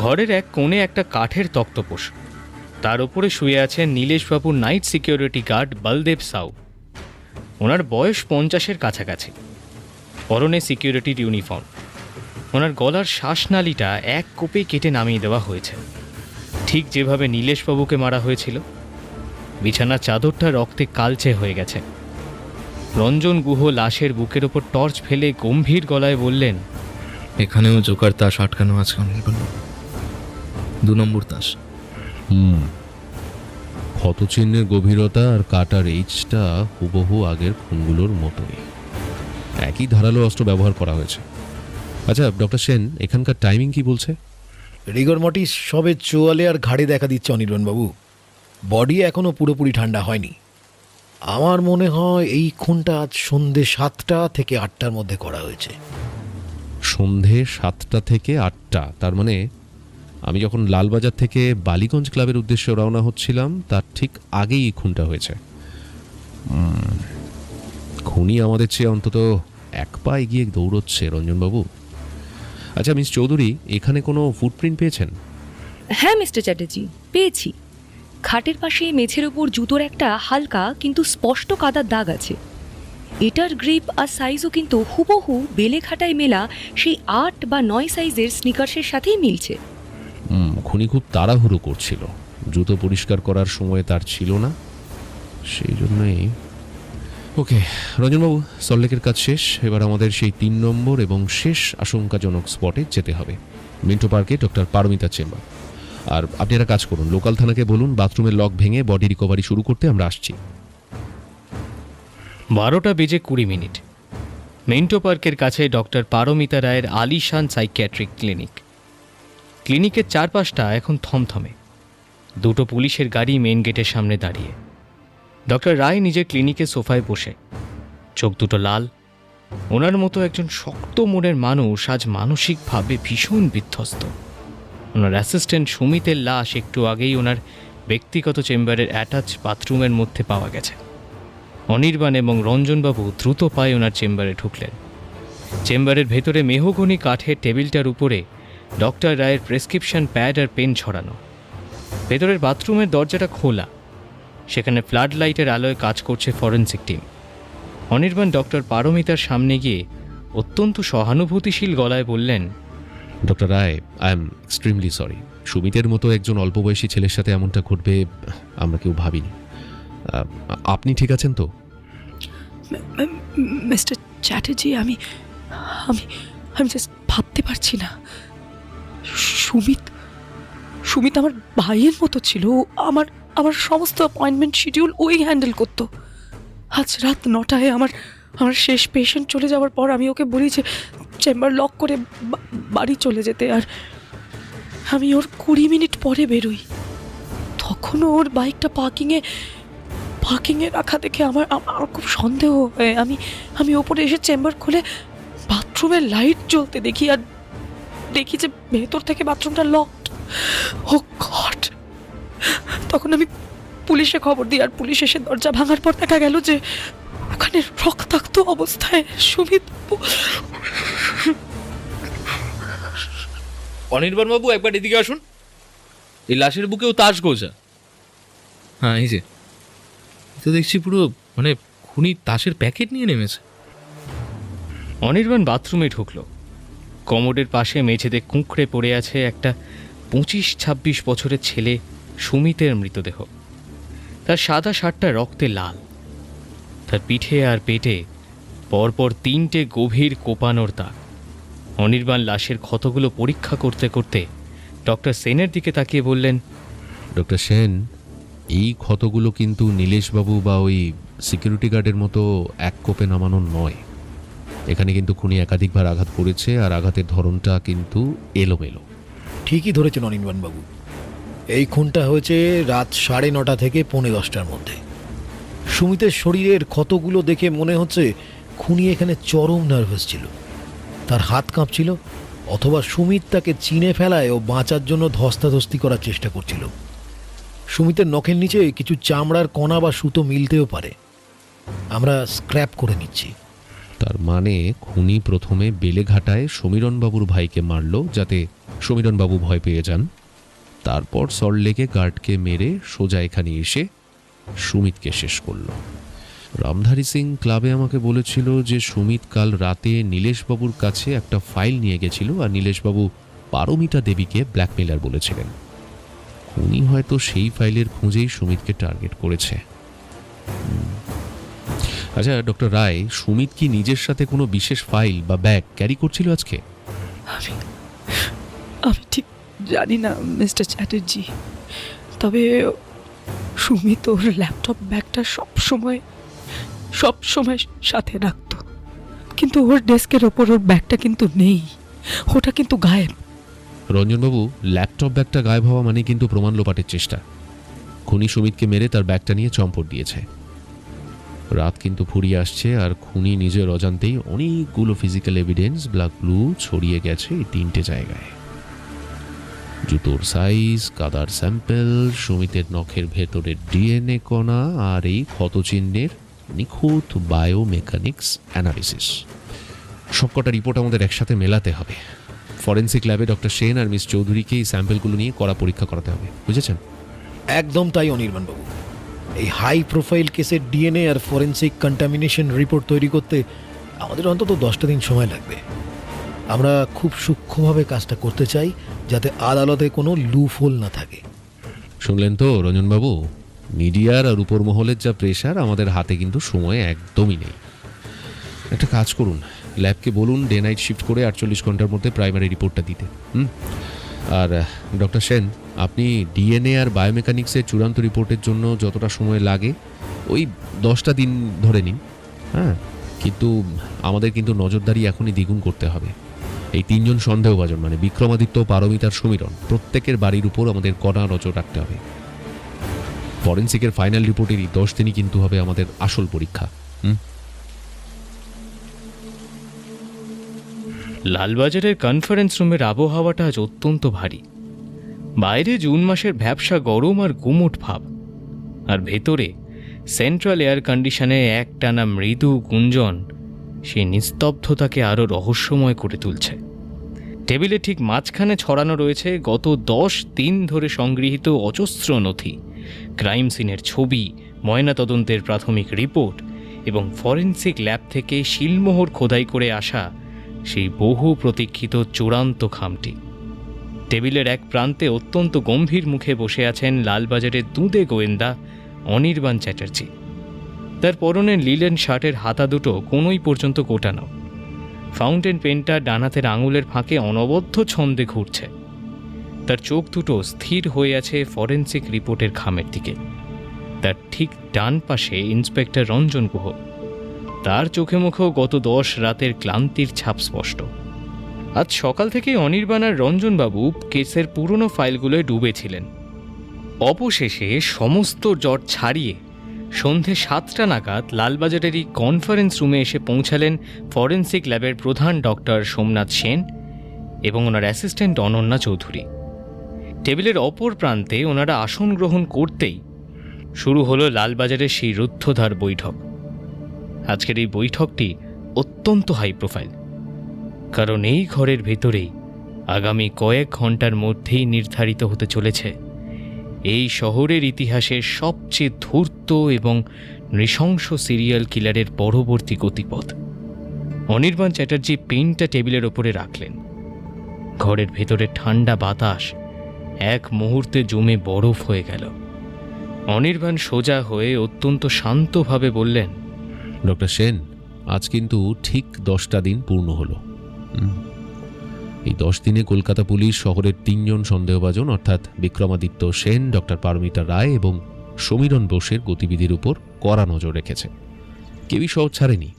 ঘরের এক কোণে একটা কাঠের তক্তপোষ, তার উপরে শুয়ে আছেন নীলেশবাবুর night security guard Baldev Sau. ওনার বয়স 50-এর কাছাকাছি, পরনে সিকিউরিটির ইউনিফর্ম। ওনার গলার শ্বাসনালীটা এক কোপে কেটে নামিয়ে দেওয়া হয়েছে, ঠিক যেভাবে নীলেশবাবুকে মারা হয়েছিল। বিছানার চাদরটা রক্তে কালচে হয়ে গেছে। রঞ্জন গুহ লাশের বুকের ওপর টর্চ ফেলে গম্ভীর গলায় বললেন, এখানেও জোকার তাস আটকানো আছে অনির্বাণ। 2 নম্বর তাস। ক্ষতচিহ্নের গভীরতা আর কাটার এইচটা হুবহু আগের খুনগুলোর মতোই। একই ধারালো অস্ত্র ব্যবহার করা হয়েছে। আচ্ছা ডক্টর সেন, এখানকার টাইমিং কি বলছে? রিগর মর্টিস সবে চোয়ালে আর ঘাড়ে দেখা দিচ্ছে অনির্বাণবাবু। বডি এখনও পুরোপুরি ঠান্ডা হয়নি। আমার মনে হয় এই খুনটা আজ সন্ধ্যে 7টা থেকে 8টার মধ্যে করা হয়েছে। সন্ধে 7টা থেকে 8টা, তার মানে আমি যখন লালবাজার থেকে বালিগঞ্জ ক্লাবের উদ্দেশ্যে রওনা হচ্ছিলাম তার ঠিক আগেই এই খুনটা হয়েছে। খুনি আমাদের চেয়ে অন্তত 1 পা এগিয়ে দৌড়চ্ছে রঞ্জনবাবু। আচ্ছা মিস চৌধুরী, এখানে কোনো ফুটপ্রিন্ট পেয়েছেন? হ্যাঁ মিস্টার চ্যাটার্জি, পেয়েছি। খাটের পাশে মেঝের ওপর জুতোর একটা হালকা কিন্তু স্পষ্ট কাদার দাগ আছে। এটার গ্রিপ আর সাইজও কিন্তু হুবহু বেলেঘাটায় মেলা সেই 8 বা 9 সাইজের স্নিকার্সের সাথেই মিলছে। খুনি খুব তাড়াহুড়ো করছিল, জুতো পরিষ্কার করার সময় তার ছিল না, সেই জন্যই। ওকে রঞ্জনবাবু, সল্টলেকের কাজ শেষ। এবার আমাদের সেই 3 নম্বর এবং শেষ আশঙ্কাজনক স্পটে যেতে হবে, মিন্টো পার্কে ডক্টর পারমিতার চেম্বার। আর আপনি একটা কাজ করুন, লোকাল থানাকে বলুন বাথরুমের লক ভেঙে বডি রিকভারি শুরু করতে, আমরা আসছি। 12:20 মিন্টো পার্কের কাছে ডক্টর পারমিতা রায়ের আলিশান সাইকিয়াট্রিক ক্লিনিক। ক্লিনিকের চারপাশটা এখন থমথমে। দুটো পুলিশের গাড়ি মেন গেটের সামনে দাঁড়িয়ে। ডক্টর রায় নিজের ক্লিনিকে সোফায় বসে, চোখ দুটো লাল। ওনার মতো একজন শক্ত মনের মানুষ আজ মানসিকভাবে ভীষণ বিধ্বস্ত। ওনার অ্যাসিস্ট্যান্ট সুমিতের লাশ একটু আগেই ওনার ব্যক্তিগত চেম্বারের অ্যাটাচ বাথরুমের মধ্যে পাওয়া গেছে। অনির্বাণ এবং রঞ্জনবাবু দ্রুত পায়ে ওনার চেম্বারে ঢুকলেন। চেম্বারের ভেতরে মেহগনি কাঠের টেবিলটার উপরে ডক্টর রায়ের প্রেসক্রিপশন প্যাড আর পেন ছড়ানো। ভেতরের বাথরুমের দরজাটা খোলা, সেখানে ফ্লাড লাইটের আলোয় কাজ করছে ফরেনসিক টিম। অনির্বাণ ডক্টর পারমিতার সামনে গিয়ে অত্যন্ত সহানুভূতিশীল গলায় বললেন, doctor Roy, I am extremely sorry. সুমিতের মতো একজন অল্প বয়সী ছেলের সাথে এমনটা ঘটবে আমরা কেউ ভাবিনি। আপনি ঠিক আছেন তো? মিস্টার চ্যাটার্জি, আমি আমি আমি জাস্ট ভাবতে পারছি না। সুমিত আমার ভাইয়ের মতো ছিল। আমার আমার সমস্ত অ্যাপয়েন্টমেন্ট শিডিউল ওই হ্যান্ডেল করতো। আজ রাত 9টায় আমার শেষ পেশেন্ট চলে যাওয়ার পর আমি ওকে বলি যে চেম্বার লক করে বাড়ি চলে যেতে, আর আমি ওর 20 মিনিট পরে বেরোই। তখনও ওর বাইকটা পার্কিংয়ে রাখা দেখে আমার খুব সন্দেহ হয়। আমি ওপরে এসে চেম্বার খুলে বাথরুমের লাইট জ্বলতে দেখি, আর দেখি যে ভেতর থেকে বাথরুমটা লকড। ও গড! তখন আমি পুলিশে খবর দিই, আর পুলিশ এসে দরজা ভাঙার পর দেখা গেল যে ওখানে রক্তাক্ত অবস্থায় সুমিত। অনির্বাণবাবু, একবার এদিকে আসুন। এই লাশের বুকেও তাস গোজা। হ্যাঁ, এই যে তো দেখছি পুরো খুনি তাসের প্যাকেট নিয়ে নেমেছে। অনির্বাণ বাথরুমে ঢুকল। কমোডের পাশে মেঝেতে কুঁকড়ে পড়ে আছে একটা 25-26 বছরের ছেলে সুমিতের মৃতদেহ। তার সাদা শার্টটা রক্তে লাল। তার পিঠে আর পেটে পরপর 3টে গভীর কোপানোর দাগ। অনির্বাণ লাশের ক্ষতগুলো পরীক্ষা করতে করতে ডক্টর সেনের দিকে তাকিয়ে বললেন, ডক্টর সেন, এই ক্ষতগুলো কিন্তু নীলেশবাবু বা ওই সিকিউরিটি গার্ডের মতো এক কোপে নামানোর নয়। এখানে কিন্তু খুনি একাধিকবার আঘাত করেছে, আর আঘাতের ধরনটা কিন্তু এলোমেলো। ঠিকই ধরেছেন অনির্বাণবাবু। এই খুনটা হয়েছে রাত 9:30 থেকে 10:45-টার মধ্যে। সুমিতের শরীরের ক্ষতগুলো দেখে মনে হচ্ছে খুনি এখানে চরম নার্ভাস ছিল। তার হাত কাঁপছিল, অথবা সুমিত তাকে চিনে ফেলায় ও বাঁচার জন্য ধস্তাধস্তি করার চেষ্টা করছিল। সুমিতের নখের নিচে কিছু চামড়ার কণা বা সুতো মিলতেও পারে। আমরা স্ক্র্যাপ করে নিচ্ছি। তার মানে খুনি প্রথমে বেলেঘাটায় সমীরণবাবুর ভাইকে মারল যাতে সমীরণবাবু ভয় পেয়ে যান। তারপর সল্টলেকে গার্ডকে মেরে সোজা এখানে এসে সুমিতকে শেষ করল। রামধারী সিং ক্লাবে আমাকে বলেছিল যে সুমিত কাল রাতে নীলেশবাবুর কাছে একটা ফাইল নিয়ে গেছিল, আর নীলেশবাবু পারমিতা দেবীকে ব্ল্যাকমেলার বলেছিলেন। খুনি হয়তো সেই ফাইলের খুঁজেই সুমিতকে টার্গেট করেছে। আচ্ছা ডক্টর রায়, সুমিত কি নিজের সাথে কোনো বিশেষ ফাইল বা ব্যাগ ক্যারি করছিল আজকে? আমি ঠিক জানি না মিস্টার চ্যাটার্জি, তবে সুমিত ওর ল্যাপটপ ব্যাগটা সব সময় সাথে রাখতো। কিন্তু ওর ডেস্কের ওপর ওর ব্যাগটা কিন্তু নেই, ওটা কিন্তু গায়েব। রঞ্জনবাবু, ল্যাপটপ ব্যাগটা গায়েব হওয়া মানে কিন্তু প্রমাণ লোপাটের চেষ্টা। খুনি সুমিতকে মেরে তার ব্যাগটা নিয়ে চম্পট দিয়েছে। রাত কিন্তু ফুরিয়ে আসছে, আর খুনি নিজের অজান্তেই অনেকগুলো ফিজিক্যাল এভিডেন্স ব্ল্যাক ব্লু ছড়িয়ে গেছে এই 3টে জায়গায়। জুতোর সাইজ, কাদার স্যাম্পেল, সুমিতের নখের ভেতরের ডিএনএ কণা, আর এই ক্ষতচিহ্নের নিখুঁত বায়োমেকানিক্স অ্যানালিসিস। সবকটা রিপোর্ট আমাদের একসাথে মেলাতে হবে। ফরেন্সিক ল্যাবে ডক্টর সেন আর মিস চৌধুরীকে এই স্যাম্পেলগুলো নিয়ে কড়া পরীক্ষা করাতে হবে, বুঝেছেন? একদম তাই অনির্বাণবাবু। এই হাই প্রোফাইল কেসের ডিএনএ আর ফরেন্সিক কন্টামিনেশন রিপোর্ট তৈরি করতে আমাদের অন্তত 10টা দিন সময় লাগবে। আমরা খুব সূক্ষ্মভাবে কাজটা করতে চাই, যাতে আদালতে কোনো লুফোল না থাকে। শুনলেন তো রঞ্জনবাবু, মিডিয়ার আর উপর মহলের যা প্রেশার, আমাদের হাতে কিন্তু সময় একদমই নেই। একটা কাজ করুন, ল্যাবকে বলুন ডে নাইট শিফট করে 48 ঘন্টার মধ্যে প্রাইমারি রিপোর্টটা দিতে। আর ডক্টর সেন, আপনি ডিএনএ আর বায়োমেকানিক্সের চূড়ান্ত রিপোর্টের জন্য যতটা সময় লাগে ওই 10টা দিন ধরে নিন। হ্যাঁ, কিন্তু আমাদের কিন্তু নজরদারি এখনই দ্বিগুণ করতে হবে। এই 3 জন সন্দেহভাজন মানে বিক্রমাদিত্য, পারমিতার, সমীরণ, প্রত্যেকের বাড়ির উপর আমাদের কড়া নজর রাখতে হবে। ফরেন্সিকের ফাইনাল রিপোর্টেরই 10 দিনই কিন্তু হবে আমাদের আসল পরীক্ষা। লালবাজারের কনফারেন্স রুমের আবহাওয়াটা আজ অত্যন্ত ভারী। বাইরে জুন মাসের ভ্যাপসা গরম আর গুমোট ভাব, আর ভেতরে সেন্ট্রাল এয়ার কন্ডিশনে একটানা মৃদু গুঞ্জন সেই নিস্তব্ধতাকে আরও রহস্যময় করে তুলছে। টেবিলে ঠিক মাঝখানে ছড়ানো রয়েছে গত 10 দিন ধরে সংগৃহীত অজস্র নথি, ক্রাইম সিনের ছবি, ময়নাতদন্তের প্রাথমিক রিপোর্ট এবং ফরেন্সিক ল্যাব থেকে শিলমোহর খোদাই করে আসা সেই বহু প্রতীক্ষিত চূড়ান্ত খামটি। টেবিলের এক প্রান্তে অত্যন্ত গম্ভীর মুখে বসে আছেন লালবাজারের দুঁদে গোয়েন্দা অনির্বাণ চ্যাটার্জি। তার পরনে লিলেন শার্টের হাতা দুটো কোনোই পর্যন্ত গোটানো। ফাউন্টেন পেনটা ডান হাতের আঙুলের ফাঁকে অনবদ্য ছন্দে ঘুরছে। তার চোখ দুটো স্থির হয়ে আছে ফরেন্সিক রিপোর্টের খামের দিকে। তার ঠিক ডান পাশে ইন্সপেক্টর রঞ্জন গুহ। তার চোখে মুখেও গত 10 রাতের ক্লান্তির ছাপ স্পষ্ট। আজ সকাল থেকেই অনির্বাণ আর রঞ্জনবাবু কেসের পুরনো ফাইলগুলোয় ডুবেছিলেন। অবশেষে সমস্ত জট ছাড়িয়ে সন্ধে 7টা নাগাদ লালবাজারের এই কনফারেন্স রুমে এসে পৌঁছালেন ফরেন্সিক ল্যাবের প্রধান ডক্টর সোমনাথ সেন এবং ওনার অ্যাসিস্ট্যান্ট অনন্যা চৌধুরী। টেবিলের অপর প্রান্তে ওনারা আসন গ্রহণ করতেই শুরু হলো লালবাজারের সেই রুদ্ধদ্বার বৈঠক। আজকের এই বৈঠকটি অত্যন্ত হাই প্রোফাইল, কারণ এই ঘরের ভেতরেই আগামী কয়েক ঘন্টার মধ্যেই নির্ধারিত হতে চলেছে এই শহরের ইতিহাসের সবচেয়ে ধূর্ত এবং নৃশংস সিরিয়াল কিলারের পরবর্তী গতিপথ। অনির্বাণ চ্যাটার্জি পেনটা টেবিলের ওপরে রাখলেন। ঘরের ভেতরে ঠান্ডা বাতাস এক মুহূর্তে জমে বরফ হয়ে গেল। অনির্বাণ সোজা হয়ে অত্যন্ত শান্তভাবে বললেন, ডক্টর সেন, আজ কিন্তু ঠিক 10টা দিন পূর্ণ হলো। এই 10 দিনে কলকাতা পুলিশ শহরের 3 জন সন্দেহভাজন অর্থাৎ বিক্রমাদিত্য সেন, ডক্টর পারমিতা রায় এবং সমীরণ বোসের গতিবিধির উপর কড়া নজর রেখেছে। কেউই সহজ ছাড়েনি,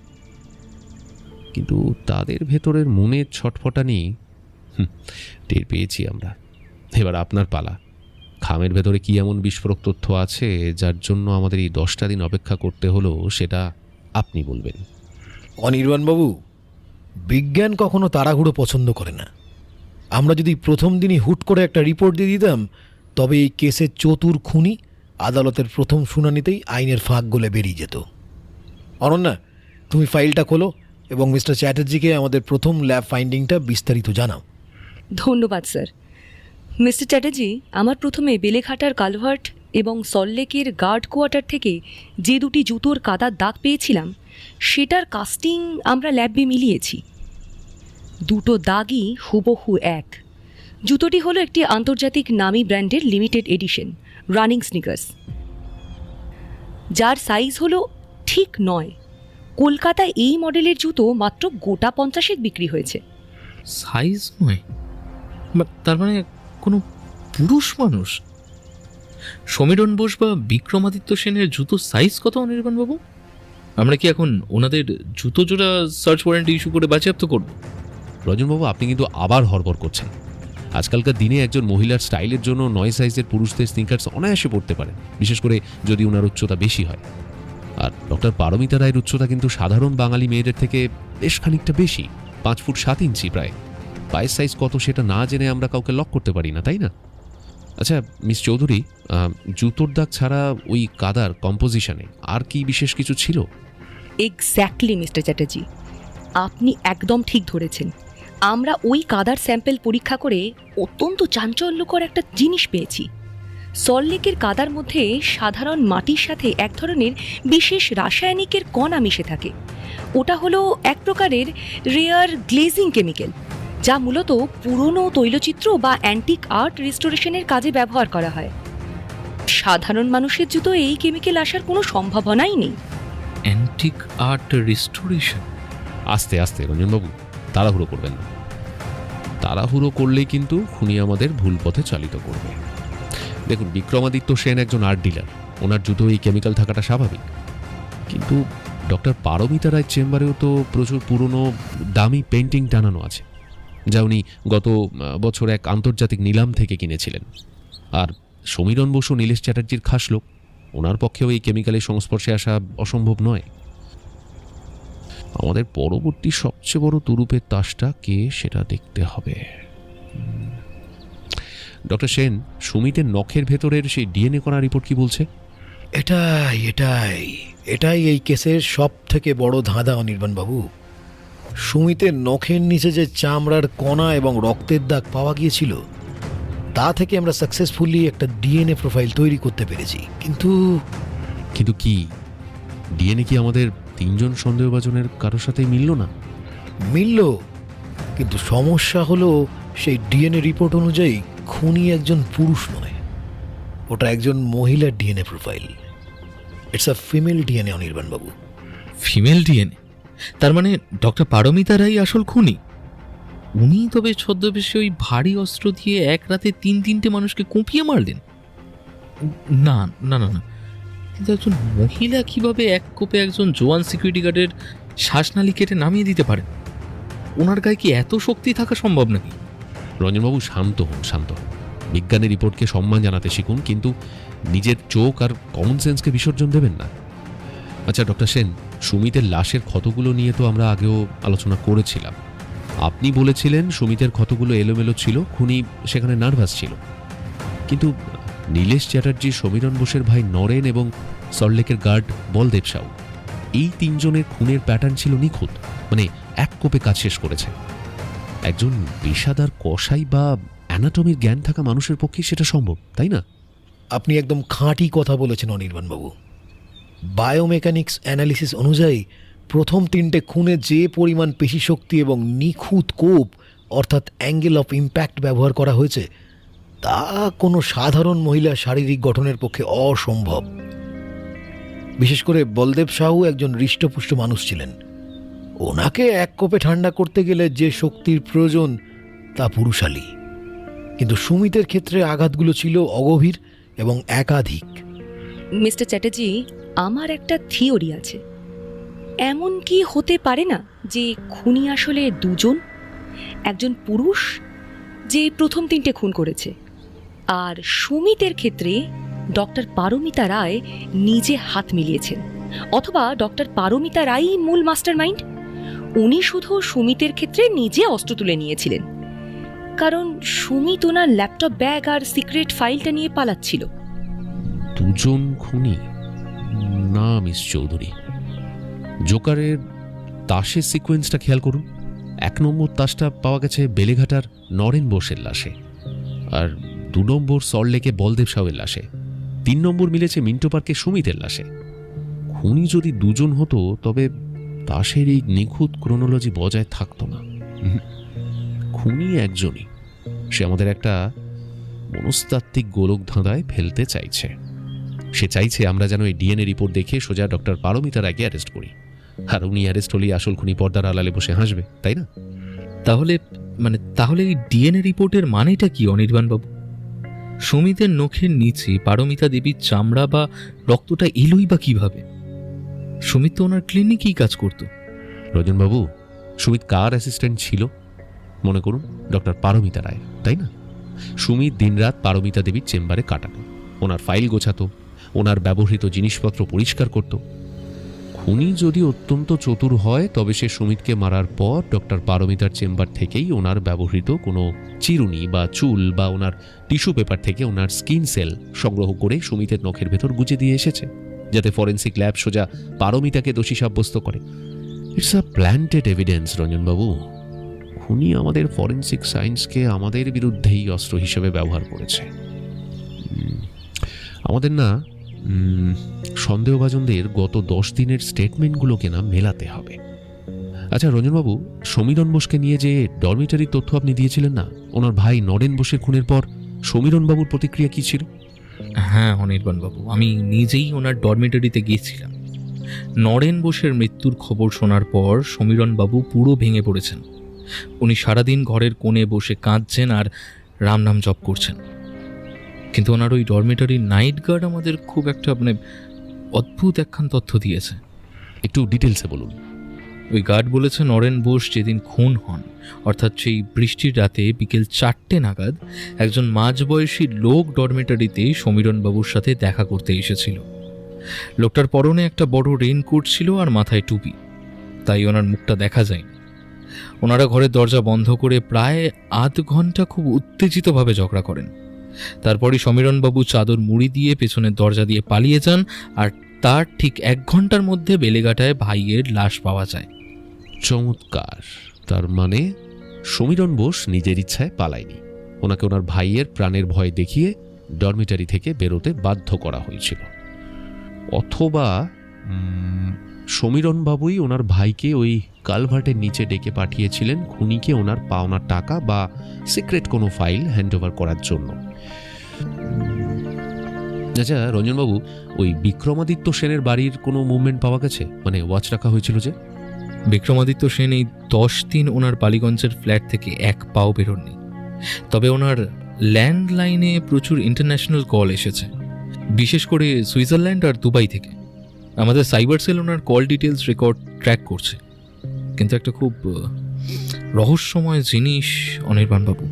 কিন্তু তাদের ভেতরের মনের ছটফটানি টের পেয়েছি আমরা। এবার আপনার পালা। খামের ভেতরে কি এমন বিস্ফোরক তথ্য আছে যার জন্য আমাদের এই 10টা দিন অপেক্ষা করতে হলো, সেটা আপনি বলবেন। অনির্বাণবাবু, বিজ্ঞান কখনো তাড়াহুড়ো পছন্দ করে না। আমরা যদি প্রথম দিনই হুট করে একটা রিপোর্ট দিয়ে দিতাম, তবে এই কেসের চতুর খুনি আদালতের প্রথম শুনানিতেই আইনের ফাঁক গলে বেরিয়ে যেত। অনন্যা, তুমি ফাইলটা খোলো এবং মিস্টার চ্যাটার্জিকে আমাদের প্রথম ল্যাব ফাইন্ডিংটা বিস্তারিত জানাও। ধন্যবাদ স্যার। মিস্টার চ্যাটার্জি, আমার প্রথমে বেলেঘাটার কালভার্ট এবং সল্টলেকের গার্ড কোয়ার্টার থেকে যে 2টি জুতোর কাদার দাগ পেয়েছিলাম সেটার কাস্টিং আমরা ল্যাবে মিলিয়েছি। 2টো দাগই হুবহু এক। জুতোটি হলো একটি আন্তর্জাতিক নামী ব্র্যান্ডের লিমিটেড এডিশন রানিং স্নিকার্স, যার সাইজ হলো ঠিক 9। কলকাতায় এই মডেলের জুতো মাত্র গোটা 50 বিক্রি হয়েছে। সাইজ নয়, তার মানে কোনো পুরুষ মানুষ? সমীরণ বোস বা বিক্রমাদিত্য সেনের জুতো সাইজ কত অনির্বাণবাবু? আমরা কি এখন ওনাদের জুতো জোড়া সার্চ ওয়ারেন্ট ইস্যু করে বাজেয়াপ্ত করব? রঞ্জনবাবু, আপনি কিন্তু আবার হড়বড় করছেন। আজকালকার দিনে একজন মহিলার স্টাইলের জন্য 9 সাইজের পুরুষদের স্নিকার্স অনায়াসে পড়তে পারেন, বিশেষ করে যদি ওনার উচ্চতা বেশি হয়। আর ডক্টর পারমিতা রায়ের উচ্চতা কিন্তু সাধারণ বাঙালি মেয়েদের থেকে বেশ খানিকটা বেশি, 5 ফুট 7 ইঞ্চি প্রায়। পায়ের সাইজ কত সেটা না জেনে আমরা কাউকে লক করতে পারি না, তাই না? আচ্ছা মিস চৌধুরী, জুতোর দাগ ছাড়া ওই কাদার কম্পোজিশনে আর কি বিশেষ কিছু ছিল? এক্স্যাক্টলি মিস্টার চ্যাটার্জি, আপনি একদম ঠিক ধরেছেন। আমরা ওই কাদার স্যাম্পল পরীক্ষা করে অত্যন্ত চাঞ্চল্যকর একটা জিনিস পেয়েছি। সল্টলেকের কাদার মধ্যে সাধারণ মাটির সাথে এক ধরনের বিশেষ রাসায়নিকের কণা মিশে থাকে। ওটা হলো এক প্রকারের রেয়ার গ্লেজিং কেমিক্যাল, যা মূলত পুরনো তৈলচিত্র বা অ্যান্টিক আর্ট রিস্টোরেশনের কাজে ব্যবহার করা হয়। সাধারণ মানুষের জুতো এই কেমিক্যাল আসার কোনো সম্ভাবনাই নেই। Antique art restoration? আস্তে আস্তে রঞ্জনবাবু, তাড়াহুড়ো করবেন না। তাড়াহুড়ো করলেই কিন্তু খুনি আমাদের ভুল পথে চালিত করবে। দেখুন, বিক্রমাদিত্য সেন একজন আর্ট ডিলার, ওনার জুতো এই কেমিক্যাল থাকাটা স্বাভাবিক। কিন্তু ডক্টর পারমিতা রায়ের চেম্বারেও তো প্রচুর পুরনো দামি পেন্টিং টানানো আছে, যা উনি গত বছর এক আন্তর্জাতিক নিলাম থেকে কিনেছিলেন। আর সমীরণ বসু নীলেশ চ্যাটার্জির খাস লোক, ওনার পক্ষেও এই কেমিক্যালের সংস্পর্শে আসা অসম্ভব নয়। আমাদের পরবর্তী সবচেয়ে বড় তুরুপের তাসটা কে সেটা দেখতে হবে। ডক্টর সেন, সুমিতের নখের ভেতরের সেই ডিএনএ করা রিপোর্ট কি বলছে? এটাই এই কেসের সব থেকে বড় ধাঁধা অনির্বাণ বাবু। সুমিতের নখের নিচে যে চামড়ার কণা এবং রক্তের দাগ পাওয়া গিয়েছিল, তা থেকে আমরা সাকসেসফুলি একটা ডিএনএ প্রোফাইল তৈরি করতে পেরেছি। কিন্তু কি ডিএনএ কি আমাদের তিনজন সন্দেহভাজনের কারোর সাথেই মিলল না? মিলল, কিন্তু সমস্যা হলো সেই ডিএনএ রিপোর্ট অনুযায়ী খুনি একজন পুরুষ নয়, ওটা একজন মহিলার DNA profile. It's a female DNA Anirban babu. Female DNA? তার মানে ডক্টর পারমিতা রাই আসল খুনি? উনি তবে ছদ্মবেশে ওই ভারী অস্ত্র দিয়ে এক রাতে 3-3টে মানুষকে কুপিয়ে মারলেন? না না না না, কিন্তু একজন মহিলা কিভাবে এক কোপে একজন জোয়ান সিকিউরিটি গার্ডের শ্বাসনালী কেটে নামিয়ে দিতে পারেন? ওনার গায়ে কি এত শক্তি থাকা সম্ভব নাকি? রঞ্জনবাবু শান্ত হন। বিজ্ঞানের রিপোর্টকে সম্মান জানাতে শিখুন, কিন্তু নিজের চোখ আর কমন সেন্সকে বিসর্জন দেবেন না। আচ্ছা ডক্টর সেন, সুমিতের লাশের ক্ষতগুলো নিয়ে তো আমরা আগেও আলোচনা করেছিলাম। আপনি বলেছিলেন সুমিতের ক্ষতগুলো এলোমেলো ছিল, খুনি সেখানে নার্ভাস ছিল। কিন্তু নীলেশ চ্যাটার্জি, সমীরণ বোসের ভাই নরেন এবং সল্টলেকের গার্ড বলদেব সাউ, এই তিনজনের খুনের প্যাটার্ন ছিল নিখুঁত, মানে এক কোপে কাজ শেষ করেছে। একজন পেশাদার কসাই বা অ্যানাটমির জ্ঞান থাকা মানুষের পক্ষে সেটা সম্ভব, তাই না? আপনি একদম খাঁটি কথা বলেছেন অনির্বাণ বাবু। বায়োমেকানিক্স অ্যানালিসিস অনুযায়ী প্রথম 3টে খুনে যে পরিমাণ পেশিশক্তি এবং নিখুঁত কোপ অর্থাৎ অ্যাঙ্গেল অফ ইম্প্যাক্ট ব্যবহার করা হয়েছে, তা কোনো সাধারণ মহিলার শারীরিক গঠনের পক্ষে অসম্ভব। বিশেষ করে বলদেব সাহু একজন হৃষ্টপুষ্ট মানুষ ছিলেন। ওনাকে এক কোপে ঠান্ডা করতে গেলে যে শক্তির প্রয়োজন তা পুরুষালী। কিন্তু সুমিতের ক্ষেত্রে আঘাতগুলো ছিল অগভীর এবং একাধিক। মিস্টার চ্যাটার্জি, আমার একটা থিওরি আছে। এমন কি হতে পারে না যে খুনি আসলে দুজন? একজন পুরুষ যে প্রথম 3টে খুন করেছে, আর সুমিতের ক্ষেত্রে ডক্টর পারমিতা রায় নিজে হাত মিলিয়েছেন, অথবা ডক্টর পারমিতা রায়ই মূল মাস্টার মাইন্ড। উনি শুধু সুমিতের ক্ষেত্রে নিজে অস্ত্র তুলে নিয়েছিলেন, কারণ সুমিত ওনার ল্যাপটপ ব্যাগ আর সিক্রেট ফাইলটা নিয়ে পালাচ্ছিল। দুজন খুনি না মিস চৌধুরী। জোকারের তাসের সিকোয়েন্সটা খেয়াল করুন। 1 নম্বর তাসটা পাওয়া গেছে বেলেঘাটার নরেন বোসের লাশে, আর 2 নম্বর সল্টলেকে বলদেব সাউয়ের লাশে, 3 নম্বর মিলেছে মিন্টো পার্কে সুমিতের লাশে। খুনি যদি দুজন হতো তবে তাসের এই নিখুঁত ক্রোনোলজি বজায় থাকতো না। খুনি একজনই। সে আমাদের একটা মনস্তাত্ত্বিক গোলক ধাঁধায় ফেলতে চাইছে। সে চাইছে আমরা যেন এই ডিএনএ রিপোর্ট দেখে সোজা ডক্টর পারমিতা রায়কে অ্যারেস্ট করি, আর উনি অ্যারেস্ট হলেই আসল খুনি পর্দার আড়ালে বসে হাসবে, তাই না? তাহলে এই ডিএনএ রিপোর্টের মানেটা কি অনির্বাণ বাবু? সুমিতের নখের নিচে পারমিতা দেবীর চামড়া বা রক্তটা এলোই বা কিভাবে? সুমিত তো ওনার ক্লিনিকেই কাজ করতো। রজনবাবু, সুমিত কার অ্যাসিস্ট্যান্ট ছিল? মনে করুন ডক্টর পারমিতা রায়, তাই না? সুমিত দিনরাত পারমিতা দেবীর চেম্বারে কাটাতো, ওনার ফাইল গোছাতো, ওনার ব্যবহৃত জিনিসপত্র পরিষ্কার করত। খুনি যদি অত্যন্ত চতুর হয় তবে সে সুমিতকে মারার পর ডক্টর পারমিতার চেম্বার থেকেই ওনার ব্যবহৃত কোনো চিরুনি বা চুল বা ওনার টিস্যু পেপার থেকে ওনার স্কিন সেল সংগ্রহ করে সুমিতের নখের ভেতর গুজে দিয়ে এসেছে, যাতে ফরেন্সিক ল্যাব সোজা পারমিতাকে দোষী সাব্যস্ত করে। ইটস আ প্ল্যান্টেড এভিডেন্স রঞ্জনবাবু। খুনি আমাদের ফরেন্সিক সায়েন্সকে আমাদের বিরুদ্ধেই অস্ত্র হিসেবে ব্যবহার করেছে। আমাদের না সন্দেহভাজনদের গত 10 দিনের স্টেটমেন্টগুলোকে না মেলাতে হবে। আচ্ছা রঞ্জনবাবু, সমীরণ বোসকে নিয়ে যে ডরমিটারির তথ্য আপনি দিয়েছিলেন না, ওনার ভাই নরেন বোসের খুনের পর সমীরণ বাবুর প্রতিক্রিয়া কী ছিল? হ্যাঁ অনির্বাণ বাবু, আমি নিজেই ওনার ডরমিটারিতে গিয়েছিলাম। নরেন বোসের মৃত্যুর খবর শোনার পর সমীরণ বাবু পুরো ভেঙে পড়েছেন। উনি সারাদিন ঘরের কোণে বসে কাঁদছেন আর রাম নাম জপ করছেন। কিন্তু ওনার ওই ডরমিটারির নাইট গার্ড আমাদের খুব একটা অদ্ভুত একখান তথ্য দিয়েছে। একটু ডিটেলসে বলুন। ওই গার্ড বলেছে নরেন বোস যেদিন খুন হন, অর্থাৎ সেই বৃষ্টির রাতে বিকেল 4টে নাগাদ একজন মাঝবয়সী লোক ডরমেটারিতে সমীরণবাবুর সাথে দেখা করতে এসেছিল। লোকটার পরনে একটা বড় রেইনকোট ছিল আর মাথায় টুপি, তাই ওনার মুখটা দেখা যায়নি। ওনারা ঘরের দরজা বন্ধ করে প্রায় আধ ঘন্টা খুব উত্তেজিতভাবে ঝগড়া করেন। তারপরই সমীরণবাবু চাদর মুড়ি দিয়ে পেছনের দরজা দিয়ে পালিয়ে যান, আর তার ঠিক 1 ঘন্টার মধ্যে বেলেঘাটায় ভাইয়ের লাশ পাওয়া যায়। চমৎকার। তার মানে সমীরণ বোস নিজের ইচ্ছায় পালায়নি, ওনাকে ওনার ভাইয়ের প্রাণের ভয় দেখিয়ে ডরমিটারি থেকে বেরোতে বাধ্য করা হয়েছিল। অথবা সমীরণ বাবুই ওনার ভাইকে ওই কালভার্টের নিচে ডেকে পাঠিয়েছিলেন খুনিকে ওনার পাওনা টাকা বা সিক্রেট কোনো ফাইল হ্যান্ডওভার করার জন্য। আচ্ছা রঞ্জনবাবু, ওই বিক্রমাদিত্য সেনের বাড়ির কোনো মুভমেন্ট পাওয়া গেছে? মানে ওয়াচ রাখা হয়েছিল যে। বিক্রমাদিত্য সেন এই 10 দিন ওনার বালিগঞ্জের ফ্ল্যাট থেকে 1 পাও বেরোননি। তবে ওনার ল্যান্ডলাইনে প্রচুর ইন্টারন্যাশনাল কল এসেছে, বিশেষ করে সুইজারল্যান্ড আর দুবাই থেকে। আমাদের সাইবার সেল ওনার কল ডিটেলস রেকর্ড ট্র্যাক করছে। কিন্তু একটা খুব রহস্যময় জিনিস অনির্বাণবাবু,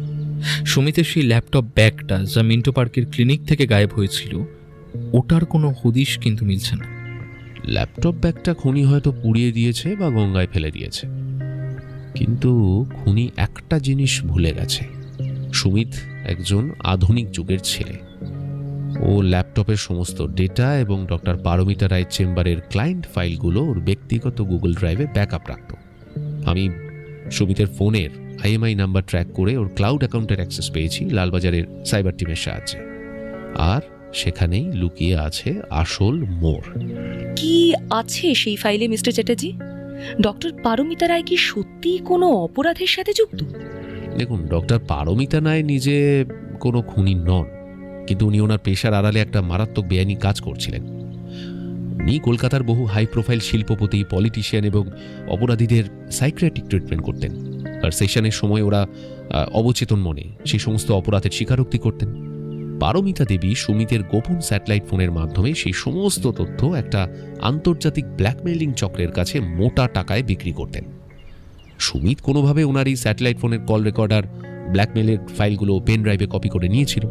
সুমিতের সেই ল্যাপটপ ব্যাগটা যা মিন্টো পার্কের ক্লিনিক থেকে গায়েব হয়েছিল, ওটার কোনো হদিশ কিন্তু মিলছে না। ল্যাপটপ ব্যাগটা খুনি হয়তো পুড়িয়ে দিয়েছে বা গঙ্গায় ফেলে দিয়েছে, কিন্তু খুনি একটা জিনিস ভুলে গেছে। সুমিত একজন আধুনিক যুগের ছেলে। ও ল্যাপটপের সমস্ত ডেটা এবং ডক্টর পারমিতা রায়ের চেম্বারের ক্লায়েন্ট ফাইলগুলো ওর ব্যক্তিগত গুগল ড্রাইভে ব্যাকআপ রাখত। আমি সুমিতের ফোনের IMI নাম্বার ট্র্যাক করে ওর ক্লাউড অ্যাকাউন্টের অ্যাক্সেস পেয়েছি লালবাজারের সাইবার টিমের সাহায্যে। আর সেখানেই লুকিয়ে আছে আসল মোড়। কি আছে সেই ফাইলে মিস্টার চ্যাটার্জি? ডক্টর পারমিতা রায় কি সত্যিই কোনো অপরাধের সাথে যুক্ত? দেখুন, ডক্টর পারমিতা রায় নিজে কোনো খুনি নন, কিন্তু উনি ওনার পেশার আড়ালে একটা মারাত্মক বেআইনি কাজ করছিলেন। উনি কলকাতার বহু হাই প্রোফাইল শিল্পপতি, পলিটিশিয়ান এবং অপরাধীদের সাইকিয়াট্রিক ট্রিটমেন্ট করতেন। আর সেশনের সময় ওরা অবচেতন মনে সেই সমস্ত অপরাধের স্বীকারোক্তি করতেন। পারমিতা দেবী সুমিতের গোপন স্যাটেলাইট ফোনের মাধ্যমে সেই সমস্ত তথ্য একটা আন্তর্জাতিক ব্ল্যাকমেইলিং চক্রের কাছে মোটা টাকায় বিক্রি করতেন। সুমিত কোনোভাবে ওনার এই স্যাটেলাইট ফোনের কল রেকর্ডার ব্ল্যাকমেইলের ফাইলগুলো পেন ড্রাইভে কপি করে নিয়েছিল,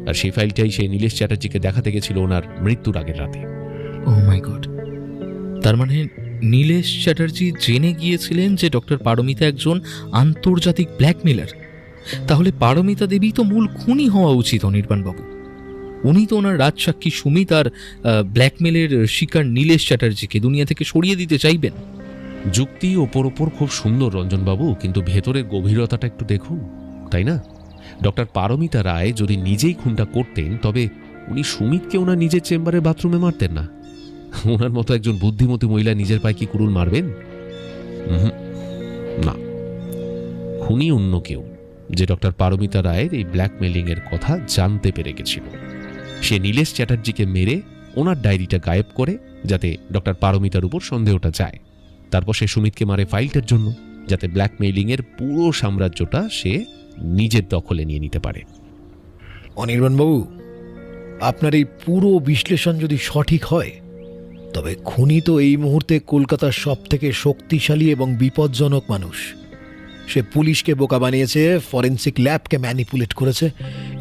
আর সেই ফাইলটাই সে নীলেশ চ্যাটার্জিকে দেখাতে গেছিল ওনার মৃত্যুর আগের রাতে। ও মাই গড! তার মানে নীলেশ চ্যাটার্জি জেনে গিয়েছিলেন যে ডক্টর পারমিতা একজন আন্তর্জাতিক ব্ল্যাকমেলার। তাহলে পারমিতা দেবী তো মূল খুনি হওয়া উচিত অনির্বাণবাবু। উনি তো ওনার রাজসাক্ষী সুমিত আর ব্ল্যাকমেলের শিকার নীলেশ চ্যাটার্জিকে দুনিয়া থেকে সরিয়ে দিতে চাইবেন। যুক্তি ওপর খুব সুন্দর রঞ্জনবাবু, কিন্তু ভেতরের গভীরতাটা একটু দেখুন, তাই না? ডক্টর পারমিতা রায় যদি নিজেই খুনটা করতেন, তবে উনি সুমিতকে ওনার নিজের চেম্বারের বাথরুমে মারতেন না। ওনার মতো একজন বুদ্ধিমতী মহিলা নিজের পায়ে কি কুড়ুল মারবেন? না, খুনি অন্য কেউ, যে ডক্টর পারমিতা রায়ের এই ব্ল্যাকমেলিং এর কথা জানতে পেরে গেছিল। সে নীলেশ চ্যাটার্জিকে মেরে ওনার ডায়েরিটা গায়েব করে, যাতে ডক্টর পারমিতার উপর সন্দেহটা যায়। তারপর সে সুমিতকে মারে ফাইলটার জন্য, যাতে ব্ল্যাকমেইলিং এর পুরো সাম্রাজ্যটা সে নিজের দখলে নিয়ে নিতে পারে। অনির্বাণবাবু, আপনার এই পুরো বিশ্লেষণ যদি সঠিক হয়, তবে খুনি তো এই মুহূর্তে কলকাতার সব থেকে শক্তিশালী এবং বিপজ্জনক মানুষ। সে পুলিশকে বোকা বানিয়েছে, ফরেন্সিক ল্যাবকে ম্যানিপুলেট করেছে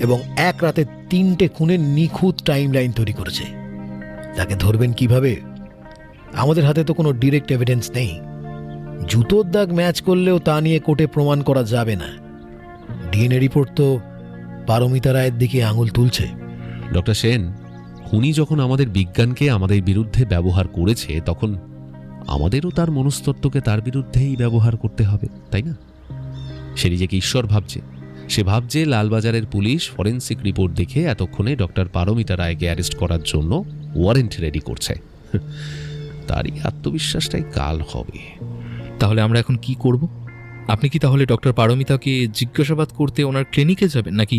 এবং এক রাতে 3টে খুনের নিখুঁত টাইম লাইন তৈরি করেছে। তাকে ধরবেন কিভাবে? আমাদের হাতে তো কোনো ডিরেক্ট এভিডেন্স নেই। জুতোর দাগ ম্যাচ করলেও তা নিয়ে কোর্টে প্রমাণ করা যাবে না। ডিএনএ রিপোর্ট তো পারমিতা রায়ের দিকে আঙুল তুলছে। ডক্টর সেন, খুনি যখন আমাদের বিজ্ঞানকে আমাদের বিরুদ্ধে ব্যবহার করেছে, তখন আমাদেরও তার মনস্তত্ত্বকে তার বিরুদ্ধেই ব্যবহার করতে হবে, তাই না? সে নিজেকে ঈশ্বর ভাবছে। সে ভাবছে লালবাজারের পুলিশ ফরেন্সিক রিপোর্ট দেখে এতক্ষণে ডক্টর পারমিতা রায়কে অ্যারেস্ট করার জন্য ওয়ারেন্ট রেডি করছে। তারই আত্মবিশ্বাসটাই কাল হবে। তাহলে আমরা এখন কি করব? আপনি কি তাহলে ডক্টর পারমিতাকে জিজ্ঞাসাবাদ করতে ওনার ক্লিনিকে যাবেন, নাকি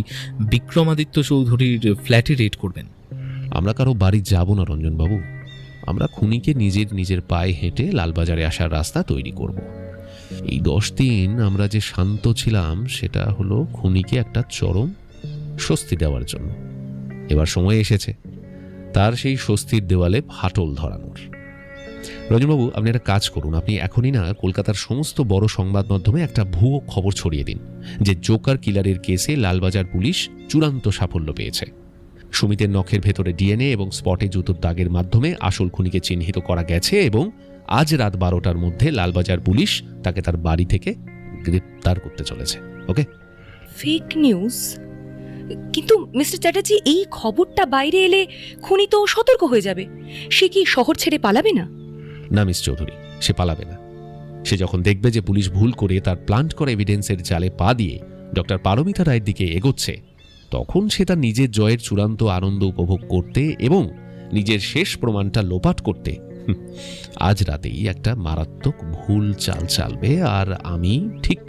বিক্রমাদিত্য চৌধুরীর ফ্ল্যাটে রেড করবেন? আমরা কারো বাড়ি যাব না রঞ্জনবাবু। আমরা খুনিকে নিজের পায়ে হেঁটে লালবাজারে আসার রাস্তা তৈরি করব। এই 10 দিন আমরা যে শান্ত ছিলাম, সেটা হলো খুনিকে একটা চরম স্বস্তি দেওয়ার জন্য। এবার সময় এসেছে তার সেই স্বস্তির দেওয়ালে ফাটল ধরানোর। রঞ্জনবাবু, আপনি একটা কাজ করুন, আপনি এখনই না কলকাতার সমস্ত বড় সংবাদ মাধ্যমে একটা ভুয়ো খবর ছড়িয়ে দিন যে জোকার কিলারের কেসে লালবাজার পুলিশ চূড়ান্ত সাফল্য পেয়েছে। সুমিতের নখের ভেতরে ডিএনএ এবং স্পটে জুতোর দাগের মাধ্যমে আসল খুনিকে চিহ্নিত করা গেছে এবং আজ রাত 12টার মধ্যে লালবাজার পুলিশ তাকে তার বাড়ি থেকে গ্রেপ্তার করতে চলেছে। ওকে? Fake news? কিন্তু মিস্টার চ্যাটার্জি, এই খবরটা বাইরে এলে খুনি তো সতর্ক হয়ে যাবে। সে কি শহর ছেড়ে পালাবে না? না মিস চৌধুরী, সে পালাবে না। সে যখন দেখবে যে পুলিশ ভুল করে তার প্লান্ট করা এভিডেন্সের জালে পা দিয়ে ডক্টর পারমিতা রায়ের দিকে এগোচ্ছে, তখন সে তার নিজের জয়ের চূড়ান্ত আনন্দ উপভোগ করতে এবং নিজের শেষ প্রমাণটা লোপাট করতে আজ রাতেই একটা মারাত্মক ভুল চাল চালবে। আর আমি ঠিক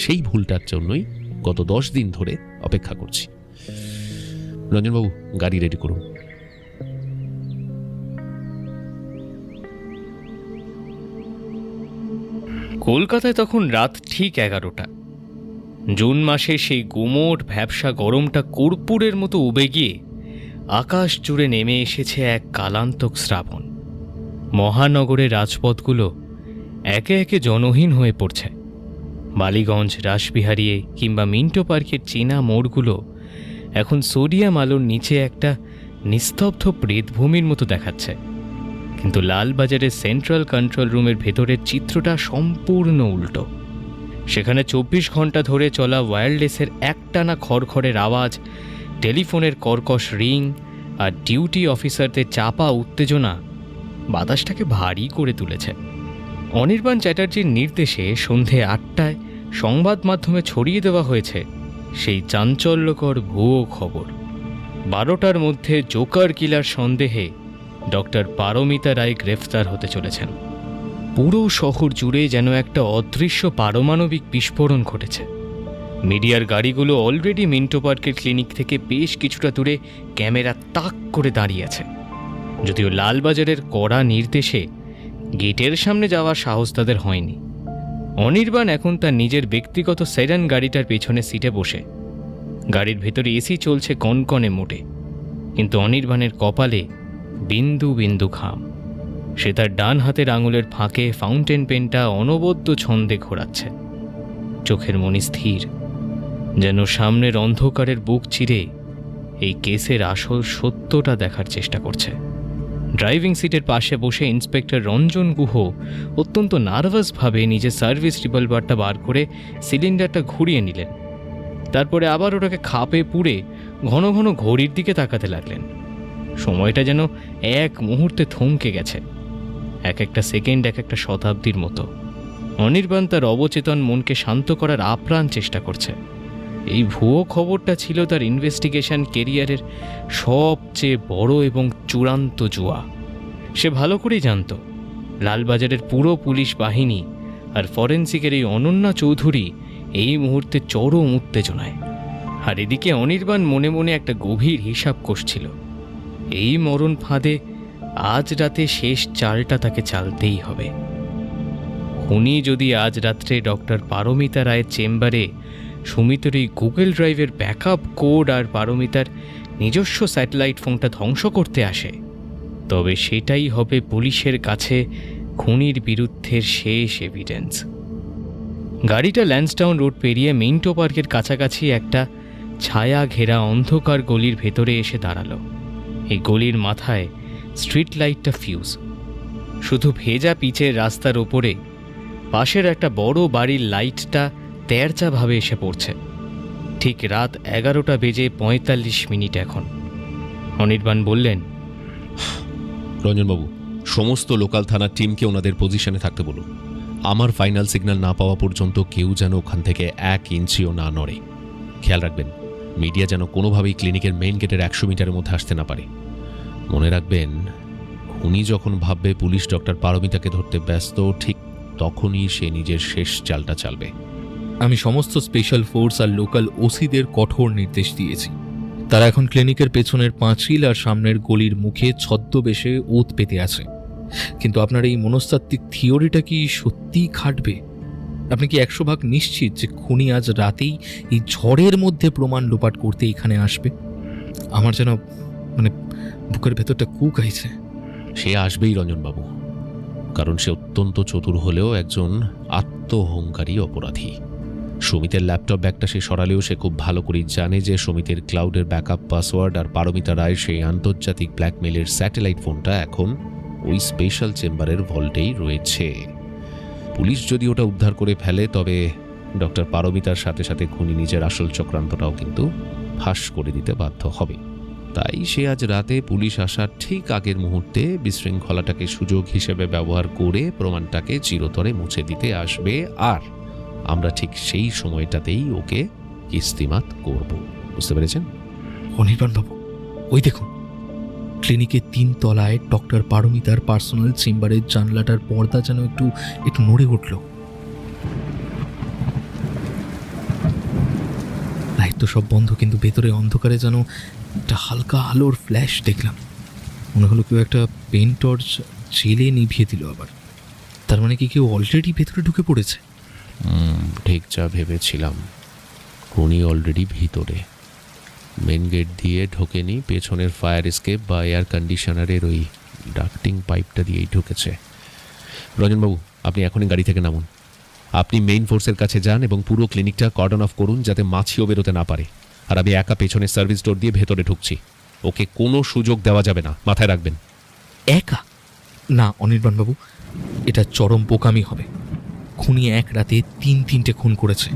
সেই ভুলটার জন্যই গত 10 দিন ধরে অপেক্ষা করছি। রঞ্জনবাবু, গাড়ি রেডি করুন। কলকাতায় তখন রাত ঠিক 11টা। জুন মাসে সেই গুমোট ভ্যাবসা গরমটা কর্পূরের মতো উবে গিয়ে আকাশ জুড়ে নেমে এসেছে এক কালান্তক শ্রাবণ। মহানগরের রাজপথগুলো একে একে জনহীন হয়ে পড়ছে। বালিগঞ্জ, রাসবিহারী কিংবা মিন্টো পার্কের চীনা মোড়গুলো এখন সোডিয়াম আলোর নিচে একটা নিস্তব্ধ প্রেতভূমির মতো দেখাচ্ছে। কিন্তু লালবাজারের সেন্ট্রাল কন্ট্রোল রুমের ভেতরের চিত্রটা সম্পূর্ণ উল্টো। সেখানে 24 ঘন্টা ধরে চলা ওয়্যারলেসের একটানা খড়খড়ের আওয়াজ, টেলিফোনের কর্কশ রিং আর ডিউটি অফিসারদের চাপা উত্তেজনা বাতাসটাকে ভারী করে তুলেছে। অনির্বাণ চ্যাটার্জির নির্দেশে সন্ধে 8টায় সংবাদ মাধ্যমে ছড়িয়ে দেওয়া হয়েছে সেই চাঞ্চল্যকর ভুয়ো খবর। 12টার মধ্যে জোকার কিলার সন্দেহে ডক্টর পারমিতা রায় গ্রেফতার হতে চলেছেন। পুরো শহর জুড়ে যেন একটা অদৃশ্য পারমাণবিক বিস্ফোরণ ঘটেছে। মিডিয়ার গাড়িগুলো অলরেডি মিন্টো পার্কের ক্লিনিক থেকে বেশ কিছুটা দূরে ক্যামেরা তাক করে দাঁড়িয়ে আছে। যদিও লালবাজারের কড়া নির্দেশে গেটের সামনে যাওয়ার সাহস তাদের হয়নি। অনির্বাণ এখন তার নিজের ব্যক্তিগত সেডান গাড়িটার পেছনে সিটে বসে। গাড়ির ভেতরে এসি চলছে কনকনে মোটে, কিন্তু অনির্বাণের কপালে বিন্দু বিন্দু ঘাম। সে তার ডান হাতের আঙুলের ফাঁকে ফাউন্টেন পেনটা অনবদ্য ছন্দে ঘোরাচ্ছে। চোখের মনি স্থির, যেন সামনের অন্ধকারের বুক চিরে এই কেসের আসল সত্যটা দেখার চেষ্টা করছে। ড্রাইভিং সিটের পাশে বসে ইন্সপেক্টর রঞ্জন গুহ অত্যন্ত নার্ভাসভাবে নিজের সার্ভিস রিভলভারটা বার করে সিলিন্ডারটা ঘুরিয়ে নিলেন। তারপরে আবার ওটাকে খাপে পুড়ে ঘন ঘন ঘড়ির দিকে তাকাতে লাগলেন। সময়টা যেন এক মুহূর্তে থমকে গেছে, এক একটা সেকেন্ড এক একটা শতাব্দীর মতো। অনির্বাণ তার অবচেতন মনকে শান্ত করার আপ্রাণ চেষ্টা করছে। এই ভুয়ো খবরটা ছিল তার ইনভেস্টিগেশন কেরিয়ারের সবচেয়ে বড় এবং চূড়ান্ত জুয়া। সে ভালো করেই জানত লালবাজারের পুরো পুলিশ বাহিনী আর ফরেন্সিকের এই অনন্যা চৌধুরী এই মুহূর্তে চরম উত্তেজনায়। আর এদিকে অনির্বাণ মনে মনে একটা গভীর হিসাব কষছিল। এই মরণ ফাঁদে আজ রাতে শেষ চালটা তাকে চালতেই হবে। খুনি যদি আজ রাত্রে ডক্টর পারমিতা রায়ের চেম্বারে সুমিতের এই গুগল ড্রাইভের ব্যাকআপ কোড আর পারমিতার নিজস্ব স্যাটেলাইট ফোনটা ধ্বংস করতে আসে, তবে সেটাই হবে পুলিশের কাছে খুনির বিরুদ্ধে শেষ এভিডেন্স। গাড়িটা ল্যান্সডাউন রোড পেরিয়ে মিন্টো পার্কের কাছাকাছি একটা ছায়া ঘেরা অন্ধকার গলির ভেতরে এসে দাঁড়ালো। এই গলির মাথায় স্ট্রিট লাইটটা ফিউজ। শুধু ভেজা পিচের রাস্তার ওপরে পাশের একটা বড় বাড়ির লাইটটা তেরচাভাবে এসে পড়ছে। ঠিক রাত 11:45 এখন। অনির্বাণ বললেন, রঞ্জনবাবু, সমস্ত লোকাল থানার টিমকে ওনাদের পজিশনে থাকতে বলুন। আমার ফাইনাল সিগন্যাল না পাওয়া পর্যন্ত কেউ যেন ওখান থেকে 1 ইঞ্চিও না নড়ে। খেয়াল রাখবেন মিডিয়া যেন কোনোভাবেই ক্লিনিকের মেইন গেটের 100 মিটারের মধ্যে আসতে না পারে। মনে রাখবেন, খুনি যখন ভাববে পুলিশ ডক্টর পারমিতাকে ধরতে ব্যস্ত, ঠিক তখনই সে নিজের শেষ চালটা চালবে। আমি সমস্ত স্পেশাল ফোর্স আর লোকাল ওসিদের কঠোর নির্দেশ দিয়েছি। তারা এখন ক্লিনিকের পেছনের পাঁচিল আর সামনের গলির মুখে ছদ্মবেশে ওত পেতে আছে। কিন্তু আপনার এই মনস্তাত্ত্বিক থিওরিটা কি সত্যিই খাটবে? আপনি কি 100% নিশ্চিত যে খুনি আজ রাতেই এই ঝড়ের মধ্যে প্রমাণ লোপাট করতে এখানে আসবে? আমার যেন বুকের ভেতরটা কুক আইছে। সে আসবেই রঞ্জনবাবু, কারণ সে অত্যন্ত চতুর হলেও একজন আত্মহংকারী অপরাধী। সুমিতের ল্যাপটপ ব্যাগটা সে সরালেও সে খুব ভালো করেই জানে যে সুমিতের ক্লাউডের ব্যাকআপ পাসওয়ার্ড আর পারমিতা রায়ের সেই আন্তর্জাতিক ব্ল্যাকমেলের স্যাটেলাইট ফোনটা এখন ওই স্পেশাল চেম্বারের ভল্টেই রয়েছে। পুলিশ যদি ওটা উদ্ধার করে ফেলে তবে ডক্টর পারমিতার সাথে সাথে খুনি নিজের আসল চক্রান্তটাও কিন্তু ফাঁস করে দিতে বাধ্য হবে। তাই সে আজ রাতে পুলিশ আসার ঠিক আগের মুহূর্তে বিশৃঙ্খলাটাকে সুযোগ হিসেবে ব্যবহার করে প্রমাণটাকে চিরতরে মুছে দিতে আসবে, আর আমরা ঠিক সেই সময়টাতেই ওকে কিস্তিমাত করব। বুঝতে পেরেছেন? অনির্বাণবাবু, ওই দেখুন, ক্লিনিকের 3 তলায় ডক্টর পারমিতার পার্সোনাল চেম্বারের জানলাটার পর্দা যেন একটু নড়ে উঠল। লাইট তো সব বন্ধ, কিন্তু ভেতরে অন্ধকারে যেন একটা হালকা আলোর ফ্ল্যাশ দেখলাম। মনে হলো কেউ একটা পেন টর্চ জেলে নিভিয়ে দিল আবার। তার মানে কি কেউ অলরেডি ভেতরে ঢুকে পড়েছে? ঠিক যা ভেবেছিলাম, খুনি অলরেডি ভিতরে। মেন গেট দিয়ে ঢোকেনি, পেছনের ফায়ার এসকেপ বা এয়ার কন্ডিশনারের ওই ডাক্টিং পাইপটা দিয়েই ঢুকেছে। রঞ্জনবাবু, আপনি এখনই গাড়ি থেকে নামুন। আপনি মেইন ফোর্সের কাছে যান এবং পুরো ক্লিনিকটা কর্ডন অফ করুন যাতে মাছিও বেরোতে না পারে। আর আমি একা পেছনের সার্ভিস ডোর দিয়ে ভেতরে ঢুকছি। ওকে কোনো সুযোগ দেওয়া যাবে না, মাথায় রাখবেন। একা না অনির্বাণবাবু, এটা চরম বোকামি হবে। খুনি এক রাতে 3-3টে খুন করেছে।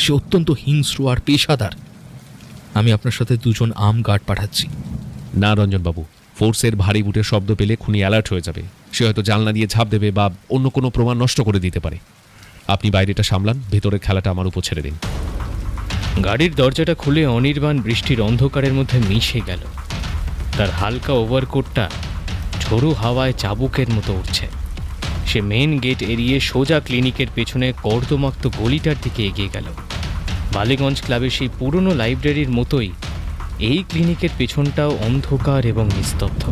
সে অত্যন্ত হিংস্র আর পেশাদার। আমি আপনার সাথে 2 জন আর্ম গার্ড পাঠাচ্ছি। না রঞ্জনবাবু, ফোর্সের ভারী বুটের শব্দ পেলে খুনি অ্যালার্ট হয়ে যাবে। সে হয়তো জানলা দিয়ে ঝাঁপ দেবে বা অন্য কোনো প্রমাণ নষ্ট করে দিতে পারে। আপনি বাইরেটা সামলান, ভেতরের খেলাটা আমার উপর ছেড়ে দিন। গাড়ির দরজাটা খুলে অনির্বাণ বৃষ্টির অন্ধকারের মধ্যে মিশে গেল। তার হালকা ওভারকোটটা ঝোড়ো হাওয়ায় চাবুকের মতো উঠছে। সে মেন গেট এড়িয়ে সোজা ক্লিনিকের পেছনে কর্দমাক্ত গলিটার দিকে এগিয়ে গেল। বালিগঞ্জ ক্লাবের সেই পুরনো লাইব্রেরির মতোই এই ক্লিনিকের পেছনটাও অন্ধকার এবং নিস্তব্ধ।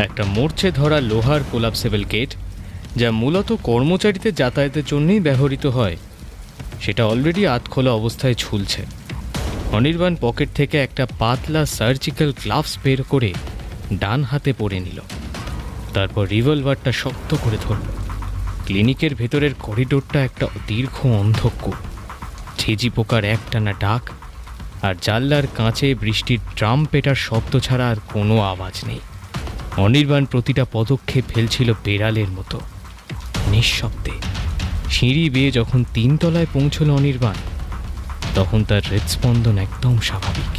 একটা মরচে ধরা লোহার কোলাপসেবল গেট, যা মূলত কর্মচারীদের যাতায়াতের জন্যই ব্যবহৃত হয়, সেটা অলরেডি আধখোলা অবস্থায় ঝুলছে। অনির্বাণ পকেট থেকে একটা পাতলা সার্জিক্যাল গ্লাভস বের করে ডান হাতে পরে নিল। তারপর রিভলভারটা শক্ত করে ধরল। ক্লিনিকের ভেতরের করিডোরটা একটা দীর্ঘ অন্ধকূপ। ঝিঝি পোকার একটানা ডাক আর জানলার কাঁচে বৃষ্টির ড্রাম পেটার শব্দ ছাড়া আর কোনো আওয়াজ নেই। অনির্বাণ প্রতিটা পদক্ষেপ ফেলছিল বেড়ালের মতো, নিঃশব্দে। সিঁড়ি বেয়ে যখন 3 তলায় পৌঁছল অনির্বাণ, তখন তার হৃদস্পন্দন একদম স্বাভাবিক।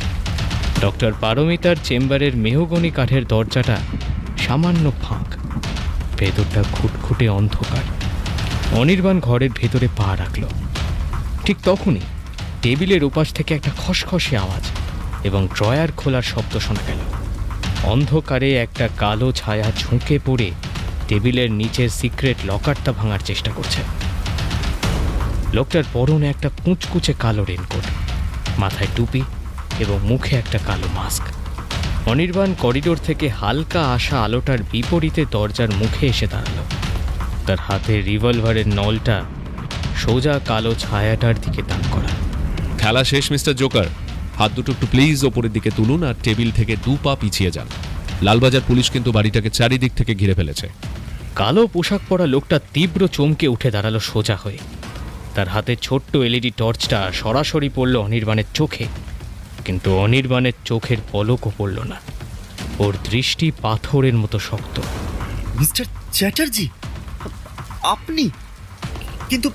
ডক্টর পারমিতার চেম্বারের মেহগনি কাঠের দরজাটা সামান্য ফাঁক, ভেতরটা খুটখুটে অন্ধকার। অনির্বাণ ঘরের ভেতরে পা রাখল। ঠিক তখনই টেবিলের ওপাশ থেকে একটা খসখসে আওয়াজ এবং ড্রয়ার খোলার শব্দ শোনা গেল। অন্ধকারে একটা কালো ছায়া ঝুঁকে পড়ে টেবিলের নিচের সিক্রেট লকারটা ভাঙার চেষ্টা করছে। লোকটার পরনে একটা কুঁচকুচে কালো রেনকোট, মাথায় টুপি এবং মুখে একটা কালো মাস্ক। অনির্বাণ করিডোর থেকে হালকা আসা আলোটার বিপরীতে দরজার মুখে এসে দাঁড়ালো। তার হাতে রিভলভারের নলটা সোজা কালো ছায়াটার দিকে তাক করা। খেলা শেষ মিস্টার জোকার। হাত দুটো একটু প্লিজ ওপরের দিকে তুলুন আর টেবিল থেকে 2 পা পিছিয়ে যান। লালবাজার পুলিশ কিন্তু বাড়িটাকে চারিদিক থেকে ঘিরে ফেলেছে। কালো পোশাক পরা লোকটা তীব্র চমকে উঠে দাঁড়ালো সোজা হয়ে। তার হাতে ছোট্ট এলইডি টর্চটা সরাসরি পড়ল অনির্বাণের চোখে, কিন্তু অনির্বাণের চোখের পলকও পড়ল না। ওর দৃষ্টি পাথরের মতো শক্ত। মিস্টার চ্যাটার্জি, আপনি? কিন্তু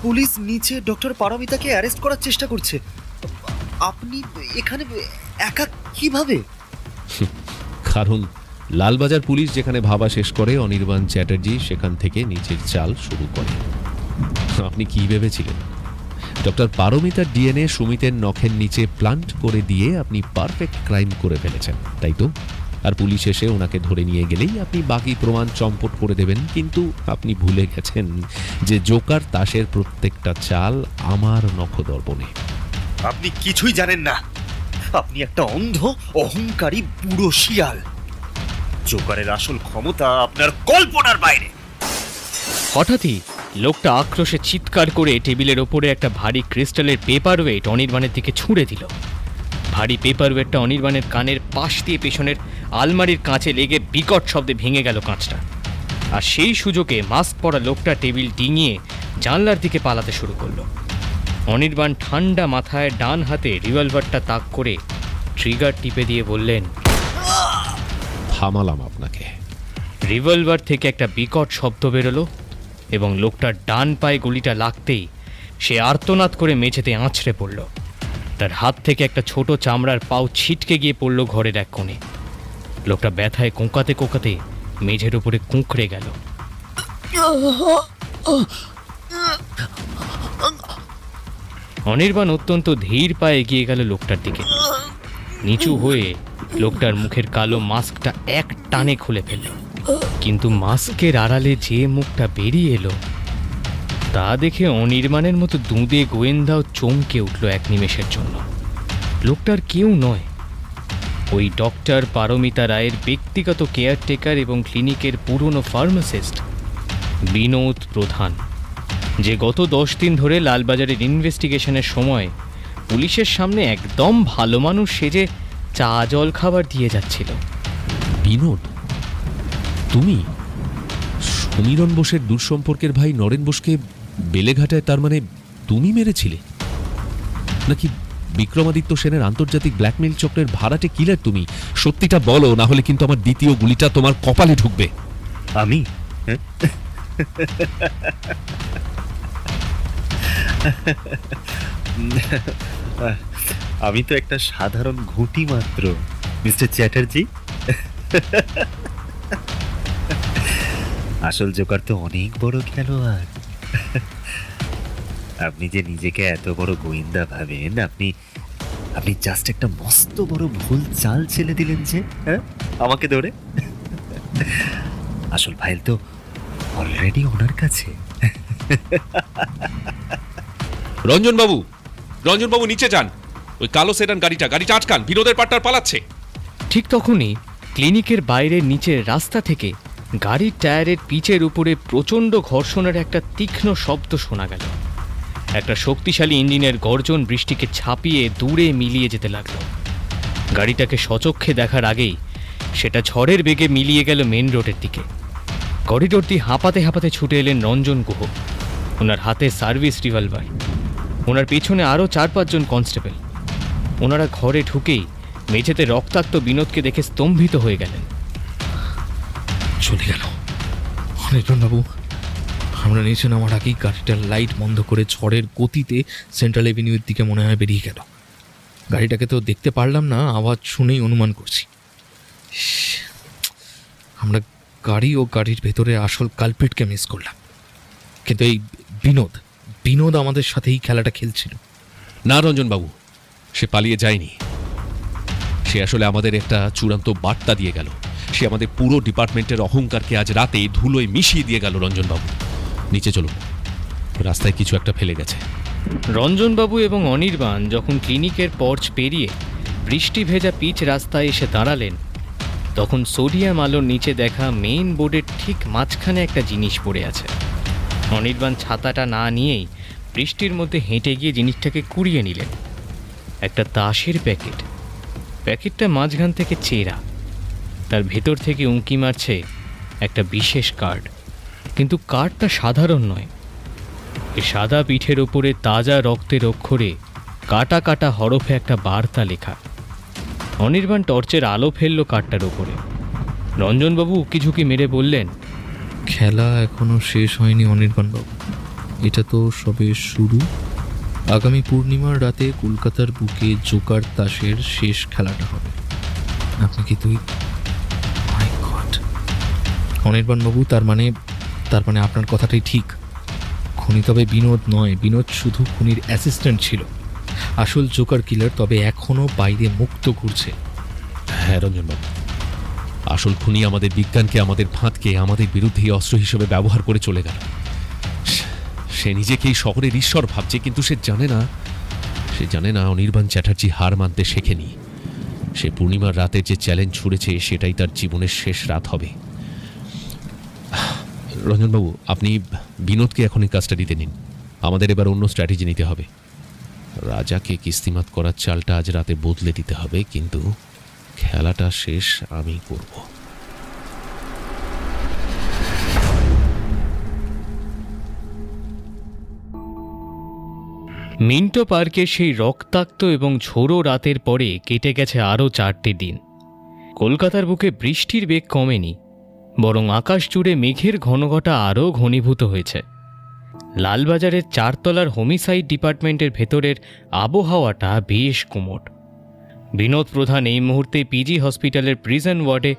পুলিশ নিচে ডক্টর পারমিতাকে অ্যারেস্ট করার চেষ্টা করছে। আপনি এখানে একা কিভাবে? কারণ লালবাজার পুলিশ যেখানে ভাবা শেষ করে, অনির্বাণ চ্যাটার্জি সেখান থেকে নিচের চাল শুরু করে। আপনি কি ভেবেছিলেন ডক্টর পারমিতার ডিএনএ সুমিতের নখের নিচে প্লান্ট করে দিয়ে আপনি পারফেক্ট ক্রাইম করে ফেলেছেন, তাই তো? আর পুলিশ এসে ওনাকে ধরে নিয়ে গেলেই আপনি বাকি প্রমাণ চম্পট করে দেবেন। কিন্তু আপনি ভুলে গেছেন যে জোকার তাসের প্রত্যেকটা চাল আমার নখদর্পণে। আপনি কিছুই জানেন না। আপনি একটা অন্ধ অহংকারী বুড়ো শিয়াল। জোকারের আসল ক্ষমতা আপনার কল্পনার বাইরে। হঠাৎই লোকটা আক্রোশে চিৎকার করে টেবিলের ওপরে একটা ভারী ক্রিস্টালের পেপার ওয়েট অনির্বাণের দিকে ছুঁড়ে দিল। ভারী পেপার ওয়েটটা অনির্বাণের কানের পাশ দিয়ে পেছনের আলমারির কাঁচে লেগে বিকট শব্দে ভেঙে গেল কাঁচটা। আর সেই সুযোগে মাস্ক পরা লোকটা টেবিল ডিঙিয়ে জানলার দিকে পালাতে শুরু করলো। অনির্বাণ ঠান্ডা মাথায় ডান হাতে রিভলভারটা তাক করে ট্রিগার টিপে দিয়ে বললেন, থামালাম আপনাকে। রিভলভার থেকে একটা বিকট শব্দ বেরোলো এবং লোকটার ডান পায়ে গুলিটা লাগতেই সে আর্তনাদ করে মেঝেতে আঁচড়ে পড়ল। তার হাত থেকে একটা ছোট চামড়ার পাও ছিটকে গিয়ে পড়ল ঘরের এক কোণে। লোকটা ব্যথায় কোঁকাতে কোঁকাতে মেঝের উপরে কুঁকড়ে গেল। অনির্বাণ অত্যন্ত ধীর পায়ে এগিয়ে গেল লোকটার দিকে। নিচু হয়ে লোকটার মুখের কালো মাস্কটা এক টানে খুলে ফেলল, কিন্তু মাস্কের আড়ালে যে মুখটা বেরিয়ে এলো তা দেখে অনির্বাণের মতো দুঁদে গোয়েন্দাও চমকে উঠল এক নিমেষের জন্য। লোকটার কেউ নয়, ওই ডক্টর পারমিতা রায়ের ব্যক্তিগত কেয়ারটেকার এবং ক্লিনিকের পুরনো ফার্মাসিস্ট বিনোদ প্রধান, যে গত 10 দিন ধরে লালবাজারের ইনভেস্টিগেশনের সময় পুলিশের সামনে একদম ভালো মানুষ সেজে চা জল খাবার দিয়ে যাচ্ছিল। বিনোদ, তুমি সমীরণ বোসের দূরসম্পর্কের ভাই নরেন বোসকে বেলেঘাটায়, তার মানে তুমি মেরেছিলে? নাকি বিক্রমাদিত্য সেনের আন্তর্জাতিক ব্ল্যাকমেইল চক্রের ভাড়াটে কিলার তুমি? সত্যিটা বলো, না হলে কিন্তু আমার দ্বিতীয় গুলিটা তোমার কপালে ঢুকবে। আমি আমি তো একটা সাধারণ ঘুঁটি মাত্র, মিস্টার চ্যাটার্জি। আসল জোকার তো অনেক বড় খেলোয়াড়। আপনি যে নিজেকে এত বড় গোয়েন্দা ভাবেন, আপনি আপনি জাস্ট একটা মস্ত বড় ভুল চাল ছেলে দিলেন যে, হ্যাঁ, আমাকে ধরে। আসল ফাইল তো অলরেডি ওনার কাছে। রঞ্জনবাবু, রঞ্জনবাবু নিচে যান। ওই কালো সেডান গাড়িটা আটকান, বিনোদের পার্টনার পালাচ্ছে। ঠিক তখনই ক্লিনিকের বাইরের নিচের রাস্তা থেকে গাড়ির টায়ারের পিচের উপরে প্রচণ্ড ঘর্ষণের একটা তীক্ষ্ণ শব্দ শোনা গেল। একটা শক্তিশালী ইঞ্জিনের গর্জন বৃষ্টিকে ছাপিয়ে দূরে মিলিয়ে যেতে লাগলো। গাড়িটাকে সচক্ষে দেখার আগেই সেটা ঝড়ের বেগে মিলিয়ে গেল মেন রোডের দিকে। করিডোর দিয়ে হাঁপাতে হাঁপাতে ছুটে এলেন রঞ্জন গুহ। ওনার হাতে সার্ভিস রিভলভার, ওনার পেছনে আরও 4-5 জন কনস্টেবল। ওনারা ঘরে ঢুকেই মেঝেতে রক্তাক্ত বিনোদকে দেখে স্তম্ভিত হয়ে গেলেন। চলে গেল অনির্বাণবাবু। আমরা নিচে নামার আগেই গাড়িটার লাইট বন্ধ করে ঝড়ের গতিতে সেন্ট্রাল এভিনিউর দিকে মনে হয় বেরিয়ে গেল। গাড়িটাকে তো দেখতে পারলাম না, আওয়াজ শুনেই অনুমান করছি। আমরা গাড়ি ও গাড়ির ভেতরে আসল কালপ্রিটকে মিস করলাম। কিন্তু এই বিনোদ আমাদের সাথে এই খেলাটা খেলছিল। না রঞ্জনবাবু, সে পালিয়ে যায়নি। সে আসলে আমাদের একটা চূড়ান্ত বার্তা দিয়ে গেল। সে আমাদের পুরো ডিপার্টমেন্টের অহংকারকে আজ রাতে ধুলোয় মিশিয়ে দিয়ে গেল। রঞ্জনবাবু, নিচে চলুন, রাস্তায় কিছু একটা ফেলে গেছে। রঞ্জনবাবু এবং অনির্বাণ যখন ক্লিনিকের পর্চ পেরিয়ে বৃষ্টি ভেজা পিচ রাস্তায় এসে দাঁড়ালেন, তখন সোডিয়াম আলোর নিচে দেখা মেইন বোর্ডের ঠিক মাঝখানে একটা জিনিস পড়ে আছে। অনির্বাণ ছাতাটা না নিয়েই বৃষ্টির মধ্যে হেঁটে গিয়ে জিনিসটাকে কুড়িয়ে নিলেন। একটা তাসের প্যাকেট। প্যাকেটটা মাঝখান থেকে চেরা, তার ভেতর থেকে উঁকি মারছে একটা বিশেষ কার্ড। কিন্তু কার্ডটা সাধারণ নয়। এই সাদা পিঠের ওপরে তাজা রক্তের অক্ষরে কাটা কাটা হরফে একটা বার্তা লেখা। অনির্বাণ টর্চের আলো ফেলল কার্ডটার ওপরে। রঞ্জনবাবু উকিঝুঁকি মেরে বললেন, খেলা এখনো শেষ হয়নি অনির্বাণবাবু, এটা তো সবে শুরু। আগামী পূর্ণিমার রাতে কলকাতার বুকে জোকার তাসের শেষ খেলাটা হবে। আপনি কি তুই? মাই গড অনির্বাণবাবু, তার মানে আপনার কথাটাই ঠিক। খুনি তবে বিনোদ নয়, বিনোদ শুধু খুনির অ্যাসিস্ট্যান্ট ছিল। আসল জোকার কিলার তবে এখনো বাইরে মুক্ত ঘুরছে। হ্যাঁ রঞ্জনবাবু, আসল খুনি আমাদের বিজ্ঞানকে, আমাদের ফাঁদকে আমাদের বিরুদ্ধে অস্ত্র হিসেবে ব্যবহার করে চলে গেল। সে নিজেকে এই শহরের ঈশ্বর ভাবছে, কিন্তু সে জানে না অনির্বাণ চ্যাটার্জি হার মানতে শেখেনি। সে পূর্ণিমার রাতে যে চ্যালেঞ্জ ছুড়েছে সেটাই তার জীবনের শেষ রাত হবে। রঞ্জনবাবু, আপনি বিনোদকে এখনই কাস্টাডিতে নিন। আমাদের এবার অন্য স্ট্র্যাটেজি নিতে হবে। রাজাকে কিস্তিমাত করার চালটা আজ রাতে বদলে দিতে হবে, কিন্তু খেলাটা শেষ আমি করব। মিন্টো পার্কের সেই রক্তাক্ত এবং ঝোড়ো রাতের পরে কেটে গেছে আরও 4টি দিন। কলকাতার বুকে বৃষ্টির বেগ কমেনি, বরং আকাশ জুড়ে মেঘের ঘনঘটা আরও ঘনীভূত হয়েছে। লালবাজারের 4তলার হোমিসাইড ডিপার্টমেন্টের ভেতরের আবহাওয়াটা বেশ কোমট। বিনোদ প্রধান এই মুহূর্তে পিজি হসপিটালের প্রিজন ওয়ার্ডে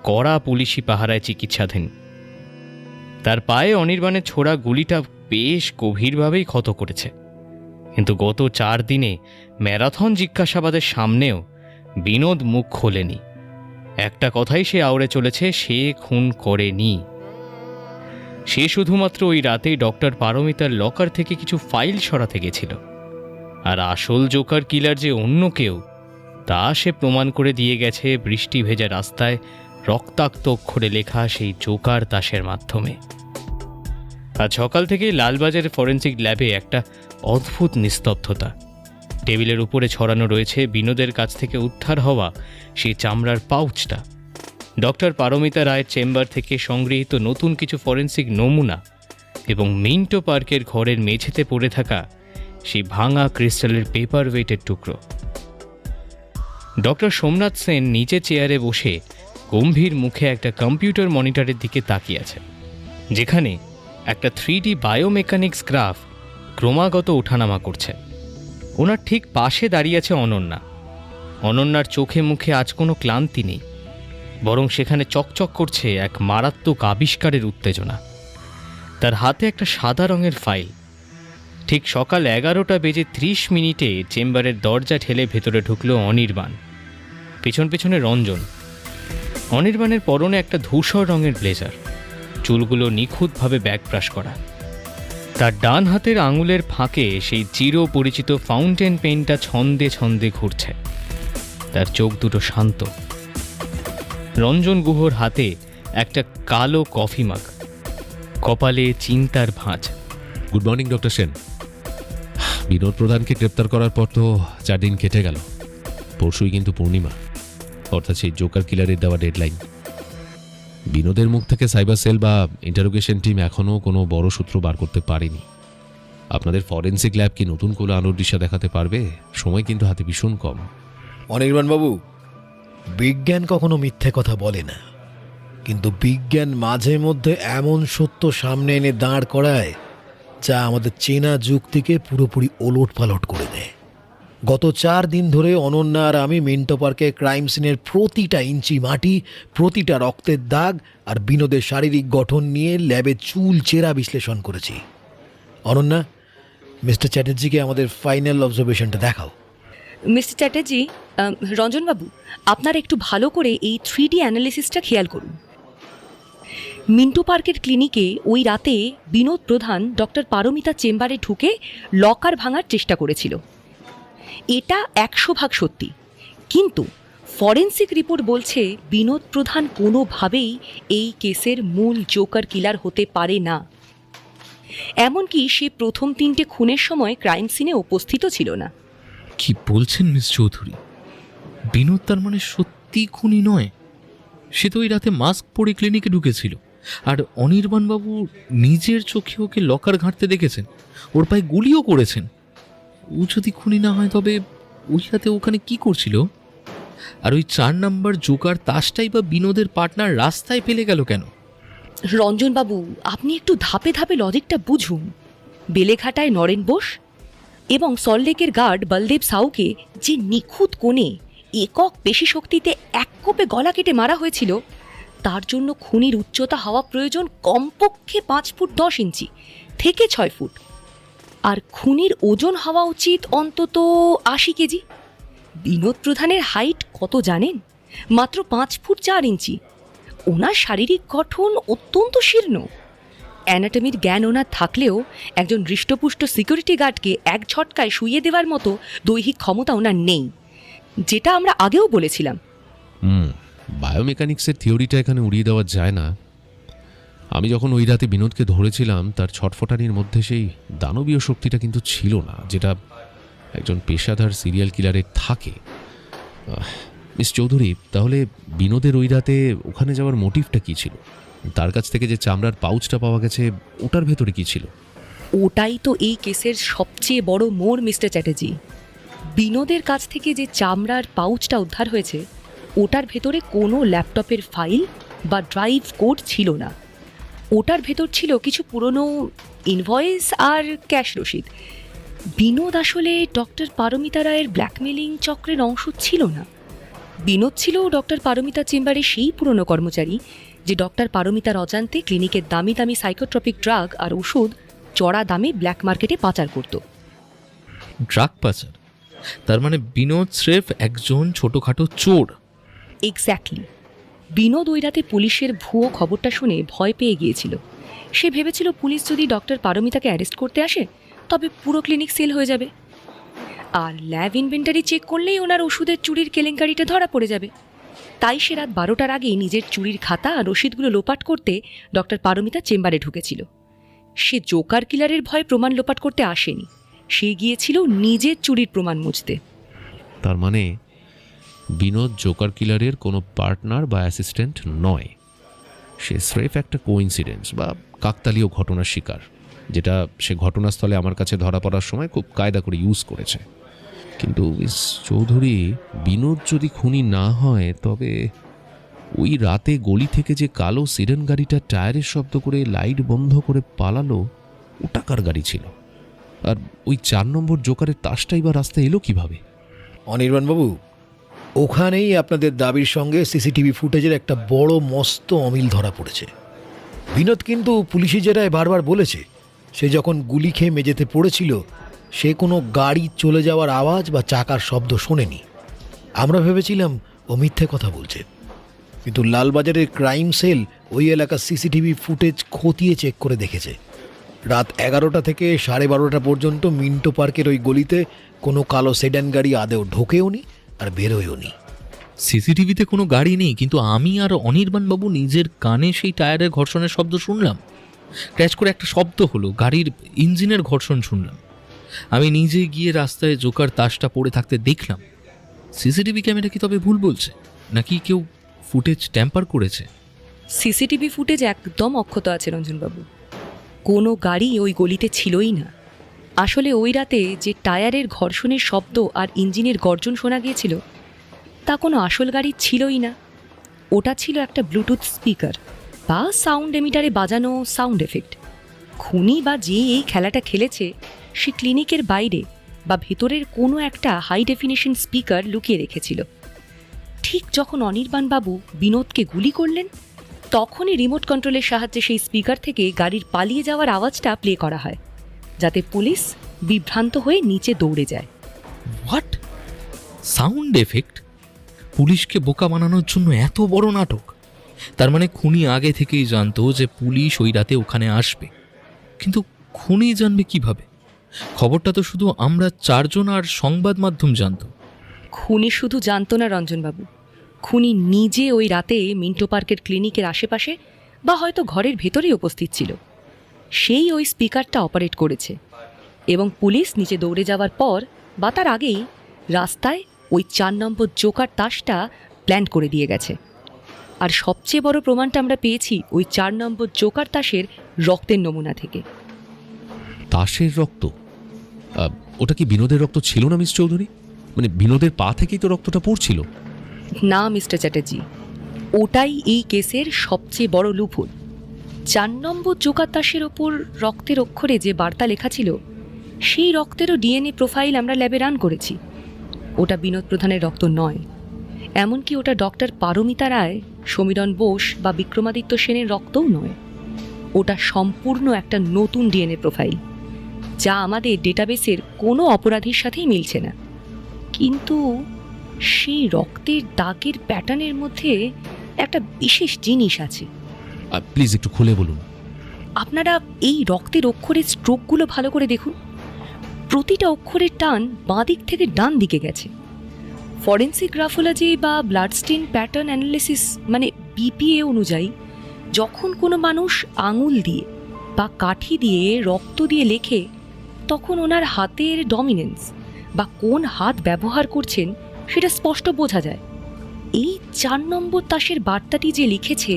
কড়া পুলিশি পাহারায় চিকিৎসাধীন। তার পায়ে অনির্বাণের ছোড়া গুলিটা বেশ গভীরভাবেই ক্ষত করেছে, কিন্তু গত 4 দিনে ম্যারাথন জিজ্ঞাসাবাদের সামনেও বিনোদ মুখ খোলেনি। একটা কথাই সে আওড়ে চলেছে, সে খুন করেনি। সে শুধুমাত্র ওই রাতেই ডক্টর পারমিতার লকার থেকে কিছু ফাইল সরাতে গেছিল, আর আসল জোকার কিলার যে অন্য কেউ তা সে প্রমাণ করে দিয়ে গেছে বৃষ্টি ভেজা রাস্তায় রক্তাক্ত অক্ষরে লেখা সেই জোকার তাসের মাধ্যমে। আজ সকাল থেকেই লালবাজারের ফরেন্সিক ল্যাবে একটা অদ্ভুত নিস্তব্ধতা। টেবিলের উপরে ছড়ানো রয়েছে বিনোদের কাছ থেকে উদ্ধার হওয়া সেই চামড়ার পাউচটা, ডক্টর পারমিতা রায়ের চেম্বার থেকে সংগৃহীত নতুন কিছু ফরেন্সিক নমুনা এবং মিন্টো পার্কের ঘরের মেঝেতে পড়ে থাকা সেই ভাঙা ক্রিস্টালের পেপার ওয়েটের টুকরো। ডক্টর সোমনাথ সেন নিচে চেয়ারে বসে গম্ভীর মুখে একটা কম্পিউটার মনিটরের দিকে তাকিয়ে আছে, যেখানে একটা 3D বায়োমেকানিক্স গ্রাফ ক্রমাগত ওঠানামা করছে। ওনার ঠিক পাশে দাঁড়িয়ে আছে অনন্যা। অনন্যার চোখে মুখে আজ কোনো ক্লান্তি নেই, বরং সেখানে চকচক করছে এক মারাত্মক আবিষ্কারের উত্তেজনা। তার হাতে একটা সাদা রঙের ফাইল। ঠিক সকাল 11:30 চেম্বারের দরজা ঠেলে ভেতরে ঢুকলো অনির্বাণ, পেছন পেছনে রঞ্জন। অনির্বাণের পরনে একটা ধূসর রঙের ব্লেজার, চুলগুলো নিখুঁতভাবে ব্যাকব্রাশ করা। তার ডান হাতের আঙুলের ফাঁকে সেই চিরপরিচিত ফাউন্টেন পেনটা ছন্দে ছন্দে ঘুরছে। তার চোখ দুটো শান্ত। রঞ্জন গুহর হাতে একটা কালো কফি মাগ, কপালে চিন্তার ভাঁজ। Good morning doctor Sen. Binod প্রধানকে গ্রেপ্তার করার পর তো 4 দিন কেটে গেল। পরশুই কিন্তু পূর্ণিমা, অর্থাৎ সেই জোকার কিলারের দেওয়া ডেডলাইন। বিনোদের মুখ থেকে সাইবার সেল বা ইন্টারোগেশন টিম এখনও কোনো বড় সূত্র বার করতে পারেনি। আপনাদের ফরেন্সিক ল্যাব কি নতুন কোনো আলোর দিশা দেখাতে পারবে? সময় কিন্তু হাতে ভীষণ কম। অনির্বাণবাবু, বিজ্ঞান কখনো মিথ্যে কথা বলে না, কিন্তু বিজ্ঞান মাঝে মধ্যে এমন সত্য সামনে এনে দাঁড় করায় যা আমাদের চেনা যুক্তিকে পুরোপুরি ওলটপালট করে দেয়। গত 4 দিন ধরে অনন্যা আর আমি মিন্টো পার্কে ক্রাইম সিনের প্রতিটা ইঞ্চি মাটি, প্রতিটা রক্তের দাগ আর বিনোদের শারীরিক গঠন নিয়ে ল্যাবে চুল চেরা বিশ্লেষণ করেছি। অনন্যা, মিস্টার চ্যাটার্জিকে আমাদের ফাইনাল অবজারভেশনটা দেখাও। মিস্টার চ্যাটার্জি, রঞ্জনবাবু, আপনার একটু ভালো করে এই 3D অ্যানালিসিসটা খেয়াল করুন। মিন্টো পার্কের ক্লিনিকে ওই রাতে বিনোদ প্রধান ডক্টর পারমিতা চেম্বারে ঢুকে লকার ভাঙার চেষ্টা করেছিল। এটা 100% সত্যি, কিন্তু ফরেন্সিক রিপোর্ট বলছে বিনোদ প্রধান কোনোভাবেই এই কেসের মূল জোকার কিলার হতে পারে না। এমনকি সে প্রথম 3টে খুনের সময় ক্রাইম সিনে উপস্থিত ছিল না। কি বলছেন মিস চৌধুরী? বিনোদ তার মানে সত্যি খুনি নয়? সে তো ওই রাতে মাস্ক পরে ক্লিনিকে ঢুকেছিল, আর অনির্বাণবাবু নিজের চোখে ওকে লকার ঘাঁটতে দেখেছেন, ওর পায়ে গুলিও করেছেন। ও যদি খুনি না হয়, তবে ওই রাতে ওখানে কি করছিল? আর ওই 4 নম্বর জোকার তাসটাই বা বিনোদের পার্টনার রাস্তায় ফেলে গেল কেন? রঞ্জনবাবু, আপনি একটু ধাপে ধাপে লজিকটা বুঝুন। বেলেঘাটায় নরেন বোস এবং সল্টলেকের গার্ড বলদেব সাউকে যে নিখুঁত কোণে একক পেশি শক্তিতে এক কোপে গলা কেটে মারা হয়েছিল, তার জন্য খুনির উচ্চতা হওয়া প্রয়োজন কমপক্ষে 5 ফুট 10 ইঞ্চি থেকে 6 ফুট, আর খুনির ওজন হওয়া উচিত অন্তত 80 কেজি। বিনোদ প্রধানের হাইট কত জানেন? মাত্র 5 ফুট 4 ইঞ্চি। ওনার শারীরিক গঠন অত্যন্ত শীর্ণ। অ্যানাটমির জ্ঞান ওনার থাকলেও একজন হৃষ্টপুষ্ট সিকিউরিটি গার্ডকে এক ঝটকায় শুইয়ে দেওয়ার মতো দৈহিক ক্ষমতা ওনার নেই, যেটা আমরা আগেও বলেছিলাম। বায়োমেকানিক্সের থিওরিটা এখানে উড়িয়ে দেওয়া যায় না। আমি যখন ওই রাতে বিনোদকে ধরেছিলাম, তার ছটফটানির মধ্যে সেই দানবীয় শক্তিটা কিন্তু ছিল না, যেটা একজন পেশাদার সিরিয়াল কিলারের থাকে। মিস চৌধুরী, তাহলে বিনোদের ওই রাতে ওখানে যাওয়ার মোটিভটা কী ছিল? তার কাছ থেকে যে চামড়ার পাউচটা পাওয়া গেছে ওটার ভেতরে কী ছিল? ওটাই তো এই কেসের সবচেয়ে বড় মোড় মিস্টার চ্যাটার্জি। বিনোদের কাছ থেকে যে চামড়ার পাউচটা উদ্ধার হয়েছে ওটার ভেতরে কোনো ল্যাপটপের ফাইল বা ড্রাইভ কোড ছিল না। ওটার ভেতর ছিল কিছু পুরনো ইনভয়েস আর ক্যাশ রসিদ। বিনোদ আসলে ডক্টর পারমিতা রায়ের ব্ল্যাকমেলিং চক্রের অংশ ছিল না। বিনোদ ছিল ডক্টর পারমিতা চেম্বারের সেই পুরনো কর্মচারী যে ডক্টর পারমিতার অজান্তে ক্লিনিকের দামি দামি সাইকোট্রপিক ড্রাগ আর ওষুধ চড়া দামে ব্ল্যাক মার্কেটে পাচার করত। ড্রাগ পাচার? তার মানে বিনোদ স্রেফ একজন ছোটোখাটো চোর। এক্স্যাক্টলি। বিনোদ ওই রাতে পুলিশের ভুয়ো খবরটা শুনে ভয় পেয়ে গিয়েছিল। সে ভেবেছিল পুলিশ যদি ডক্টর পারমিতাকে অ্যারেস্ট করতে আসে তবে পুরো ক্লিনিক সেল হয়ে যাবে, আর ল্যাব ইনভেন্টারি চেক করলেই ওনার ওষুধের চুরির কেলেঙ্কারিটা ধরা পড়ে যাবে। তাই সে রাত 12টার আগেই নিজের চুরির খাতা আর রসিদগুলো লোপাট করতে ডক্টর পারমিতা চেম্বারে ঢুকেছিল। সে জোকার কিলারের ভয়ে প্রমাণ লোপাট করতে আসেনি, সে গিয়েছিল নিজের চুরির প্রমাণ মুছতে। তার মানে বিনোদ জোকার কিলারের কোনো পার্টনার বা অ্যাসিস্ট্যান্ট নয়, সে স্রেফ একটা কোইন্সিডেন্স বা কাকতালীয় ঘটনার শিকার, যেটা সে ঘটনাস্থলে আমার কাছে ধরা পড়ার সময় খুব কায়দা করে ইউজ করেছে। কিন্তু মিস চৌধুরী, বিনোদ যদি খুনি না হয় তবে ওই রাতে গলি থেকে যে কালো সিরেন গাড়িটা টায়ারের শব্দ করে লাইট বন্ধ করে পালালো ওটা কার গাড়ি ছিল? আর ওই 4 নম্বর জোকারের তাসটাই বা রাস্তায় এলো কিভাবে? অনির্বাণবাবু, ওখানেই আপনাদের দাবির সঙ্গে সিসিটিভি ফুটেজের একটা বড় মস্ত অমিল ধরা পড়েছে। বিনোদ কিন্তু পুলিশি জেরায় বারবার বলেছে সে যখন গুলি খেয়ে মেঝেতে পড়েছিল সে কোনো গাড়ি চলে যাওয়ার আওয়াজ বা চাকার শব্দ শোনেনি। আমরা ভেবেছিলাম ও মিথ্যে কথা বলছে, কিন্তু লালবাজারের ক্রাইম সেল ওই এলাকার সিসিটিভি ফুটেজ খতিয়ে চেক করে দেখেছে রাত 11টা থেকে 12:30 পর্যন্ত মিন্টো পার্কের ওই গলিতে কোনো কালো সেডান গাড়ি আদেও ঢোকেও নি আর বেরোয়ও নি। সিসিটিভিতে কোনো গাড়ি নেই, কিন্তু আমি আর অনির্বাণবাবু নিজের কানে সেই টায়ারের ঘর্ষণের শব্দ শুনলাম। ক্র্যাচ করে একটা শব্দ হলো, গাড়ির ইঞ্জিনের ঘর্ষণ শুনলাম। আমি নিজে গিয়ে রাস্তায় জোকার তাসটা পড়ে থাকতে দেখলাম। সিসিটিভি ক্যামেরা কি তবে ভুল বলছে, নাকি কেউ ফুটেজ ট্যাম্পার করেছে? সিসিটিভি ফুটেজ একদম অক্ষত আছে রঞ্জনবাবু। কোনো গাড়ি ওই গলিতে ছিলই না। আসলে ওই রাতে যে টায়ারের ঘর্ষণের শব্দ আর ইঞ্জিনের গর্জন শোনা গিয়েছিল তা কোনো আসল গাড়ি ছিলই না। ওটা ছিল একটা ব্লুটুথ স্পিকার বা সাউন্ড এমিটারে বাজানো সাউন্ড এফেক্ট। খুনি বা যে এই খেলাটা খেলেছে সে ক্লিনিকের বাইরে বা ভেতরের কোনো একটা হাই ডেফিনিশন স্পিকার লুকিয়ে রেখেছিল। ঠিক যখন অনির্বাণবাবু বিনোদকে গুলি করলেন তখনই রিমোট কন্ট্রোলের সাহায্যে সেই স্পিকার থেকে গাড়ির পালিয়ে যাওয়ার আওয়াজটা প্লে করা হয়, যাতে পুলিশ বিভ্রান্ত হয়ে নিচে দৌড়ে যায়। হোয়াট? Sound effect? পুলিশকে বোকা বানানোর জন্য এত বড় নাটক? তার মানে খুনি আগে থেকেই জানতো যে পুলিশ ওই রাতে ওখানে আসবে, কিন্তু খুনি জানবে কিভাবে? খবরটা তো শুধু আমরা 4 জন আর সংবাদ মাধ্যম জানতো। খুনি শুধু জানতো না রঞ্জনবাবু, খুনি নিজে ওই রাতে মিন্টো পার্কের ক্লিনিকের আশেপাশে বা হয়তো ঘরের ভেতরেই উপস্থিত ছিল। সেই ওই স্পিকারটা অপারেট করেছে এবং পুলিশ নিচে দৌড়ে যাওয়ার পর বা তার আগেই রাস্তায় ওই 4 নম্বর জোকার তাসটা প্ল্যান্ট করে দিয়ে গেছে। আর সবচেয়ে বড় প্রমাণটা আমরা পেয়েছি ওই 4 নম্বর জোকার তাসের রক্তের নমুনা থেকে। তাসের রক্ত? ওটা কি বিনোদের রক্ত ছিল না মিস চৌধুরী? মানে বিনোদের পা থেকেই তো রক্তটা পড়ছিল। না মিস্টার চ্যাটার্জি, ওটাই এই কেসের সবচেয়ে বড় লুপহোল। 4 নম্বর জোকার তাসের ওপর রক্তের অক্ষরে যে বার্তা লেখা ছিল সেই রক্তেরও ডিএনএ প্রোফাইল আমরা ল্যাবে রান করেছি। ওটা বিনোদ প্রধানের রক্ত নয়, এমনকি ওটা ডক্টর পারমিতা রায়, সমীরণ বোস বা বিক্রমাদিত্য সেনের রক্তও নয়। ওটা সম্পূর্ণ একটা নতুন ডিএনএ প্রোফাইল, যা আমাদের ডেটাবেসের কোনো অপরাধীর সাথেই মিলছে না। কিন্তু সেই রক্তের দাগের প্যাটার্নের মধ্যে একটা বিশেষ জিনিস আছে। প্লিজ একটু খুলে বলুন। আপনারা এই রক্তের অক্ষরের স্ট্রোকগুলো ভালো করে দেখুন। প্রতিটা অক্ষরের টান বাঁ দিক থেকে ডান দিকে গেছে। ফরেন্সিক গ্রাফোলজি বা ব্লাড স্টেইন প্যাটার্ন অ্যানালিসিস মানে বিপিএ অনুযায়ী যখন কোনো মানুষ আঙুল দিয়ে বা কাঠি দিয়ে রক্ত দিয়ে লেখে তখন ওনার হাতের ডমিনেন্স বা কোন হাত ব্যবহার করছেন সেটা স্পষ্ট বোঝা যায়। এই 4 নম্বর তাসের বার্তাটি যে লিখেছে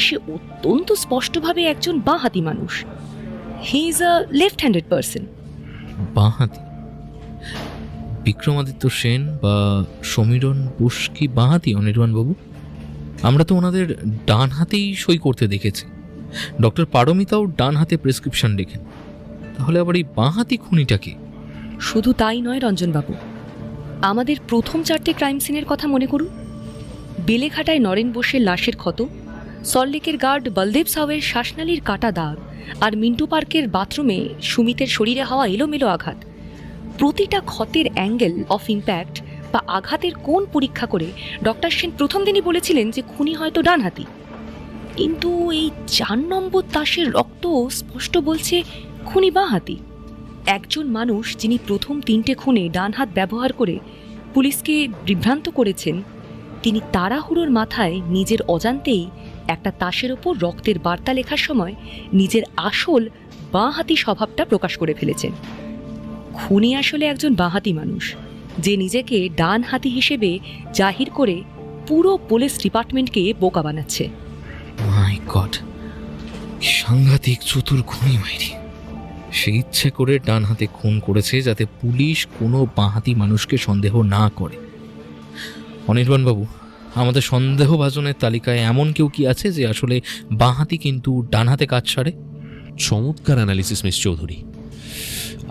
সে অত্যন্ত স্পষ্টভাবে একজন বাঁহাতি মানুষ। He is a left handed person. বাঁহাতি? বিক্রমাদিত্য সেন বা সমীরণ বোস কি বাঁহাতি অনির্বাণবাবু? আমরা তো ওনাদের ডান হাতেই সই করতে দেখেছি। ডক্টর পারমিতাও ডান হাতে প্রেসক্রিপশন লেখেন। তাহলে আবার এই বাঁহাতি খুনিটাকে? শুধু তাই নয় রঞ্জনবাবু, আমাদের প্রথম 4টে ক্রাইম সিনের কথা মনে করুন। বেলেঘাটায় নরেন বোসের লাশের ক্ষত, সল্টলেকের গার্ড বলদেব সাউয়ের শ্বাসনালীর কাটা দাগ, আর মিন্টু পার্কের বাথরুমে সুমিতের শরীরে হওয়া এলোমেলো আঘাত। প্রতিটা ক্ষতের অ্যাঙ্গেল অফ ইম্প্যাক্ট বা আঘাতের কোণ পরীক্ষা করে ডক্টর সেন প্রথম দিনই বলেছিলেন যে খুনি হয়তো ডানহাতি। কিন্তু এই 4 নম্বর তাসের রক্ত স্পষ্ট বলছে খুনি বাঁহাতি। একজন মানুষ যিনি প্রথম 3টে খুনে ডান হাত ব্যবহার করে পুলিশকে বিভ্রান্ত করেছেন, তিনি তাড়াহুড়োর মাথায় নিজের অজান্তেই একটা তাসের ওপর রক্তের বার্তা লেখার সময় নিজের আসল বাঁহাতি স্বভাবটা প্রকাশ করে ফেলেছেন। খুনি আসলে একজন বাঁহাতি মানুষ, যে নিজেকে ডান হাতি হিসেবে জাহির করে পুরো পুলিশ ডিপার্টমেন্টকে বোকা বানাচ্ছে। মাই গড, সাংঘাতিক চতুর খুনি মাইরি। সে ইচ্ছে করে ডান হাতে খুন করেছে যাতে পুলিশ কোনো বাঁহাতি মানুষকে সন্দেহ না করে। অনির্বাণবাবু, আমাদের সন্দেহভাজনের তালিকায় এমন কেউ কি আছে যে আসলে বাঁহাতি কিন্তু ডান হাতে কাজ সারে? চমৎকার অ্যানালিসিস মিস চৌধুরী।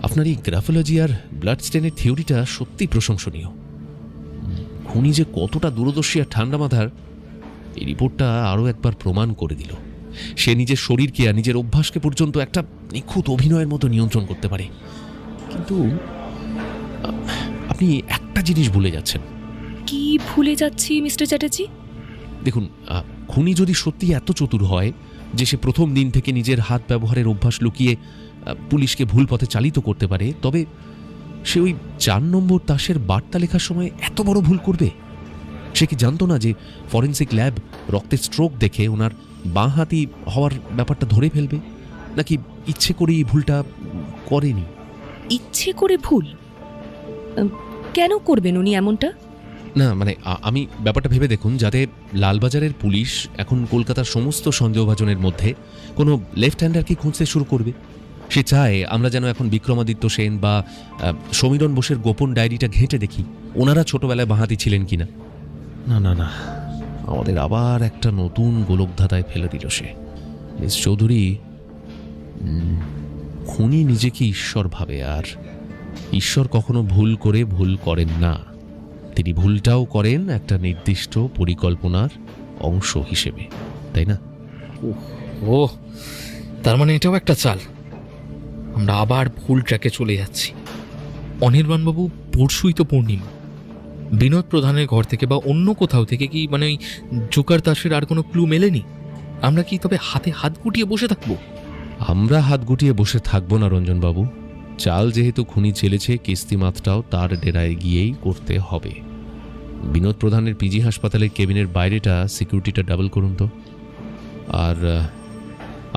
আপনার এই গ্রাফোলজি আর ব্লাড স্টেনের থিওরিটা সত্যি প্রশংসনীয়। খুনি যে কতটা দূরদর্শী আর ঠান্ডা মাথার এই রিপোর্টটা আরও একবার প্রমাণ করে দিল। সে নিজের শরীরকে আর নিজের অভ্যাসকে পর্যন্ত একটা নিখুঁত অভিনয়ের মতো নিয়ন্ত্রণ করতে পারে। কিন্তু আপনি একটা জিনিস ভুলে যাচ্ছেন। কি ভুলে যাচ্ছি মিস্টার চ্যাটার্জি? দেখুন, খুনি যদি সত্যি এত চতুর হয় যে সে প্রথম দিন থেকে নিজের হাত ব্যবহারের অভ্যাস লুকিয়ে পুলিশকে ভুল পথে চালিত করতে পারে, তবে সে ওই 4 নম্বর তাসের বার্তা লেখার সময় এত বড় ভুল করবে? সে কি জানতো না যে ফরেন্সিক ল্যাব রক্তের স্ট্রোক দেখে ওনার বাঁহাতি হওয়ার ব্যাপারটা ধরে ফেলবে? নাকি ইচ্ছে করে এই ভুলটা করেনি? ইচ্ছে করে ভুল কেন করবেন উনি এমনটা? না মানে আমি ব্যাপারটা ভেবে দেখুন, যাতে লালবাজারের পুলিশ এখন কলকাতার সমস্ত সন্দেহভাজনের মধ্যে কোনো লেফট হ্যান্ডারকে খুঁজতে শুরু করবে। সে চায় আমরা যেন এখন বিক্রমাদিত্য সেন বা সমীরণ বোসের গোপন ডায়েরিটা ঘেঁটে দেখি ওনারা ছোটবেলায় বাঁহাতি ছিলেন কিনা। না না না, আমাদের আবার একটা নতুন গোলকধাঁধায় ফেলে দিল সে। মিস চৌধুরী, খুনি নিজেকে ঈশ্বর ভাবে, আর ঈশ্বর কখনো ভুল করে ভুল করেন না। তিনি ভুলটাও করেন একটা নির্দিষ্ট পরিকল্পনার অংশ হিসেবে, তাই না? ও, তার মানে এটাও একটা চাল। আমরা আবার ভুল ট্র্যাকে চলে যাচ্ছি। অনির্বাণবাবু, পরশুই তো পূর্ণিমা। বিনোদ প্রধানের ঘর থেকে বা অন্য কোথাও থেকে কি মানে ওই জোকার তাসের আর কোনো ক্লু মেলেনি? আমরা কি তবে হাতে হাত গুটিয়ে বসে থাকবো? আমরা হাত গুটিয়ে বসে থাকবো না রঞ্জনবাবু। চাল যেহেতু খুনি চেলেছে, কিস্তিমাতটাও তার ডেরায় গিয়েই করতে হবে। বিনোদ প্রধানের পিজি হাসপাতালের কেবিনের বাইরেটা সিকিউরিটিটা ডাবল করুন তো। আর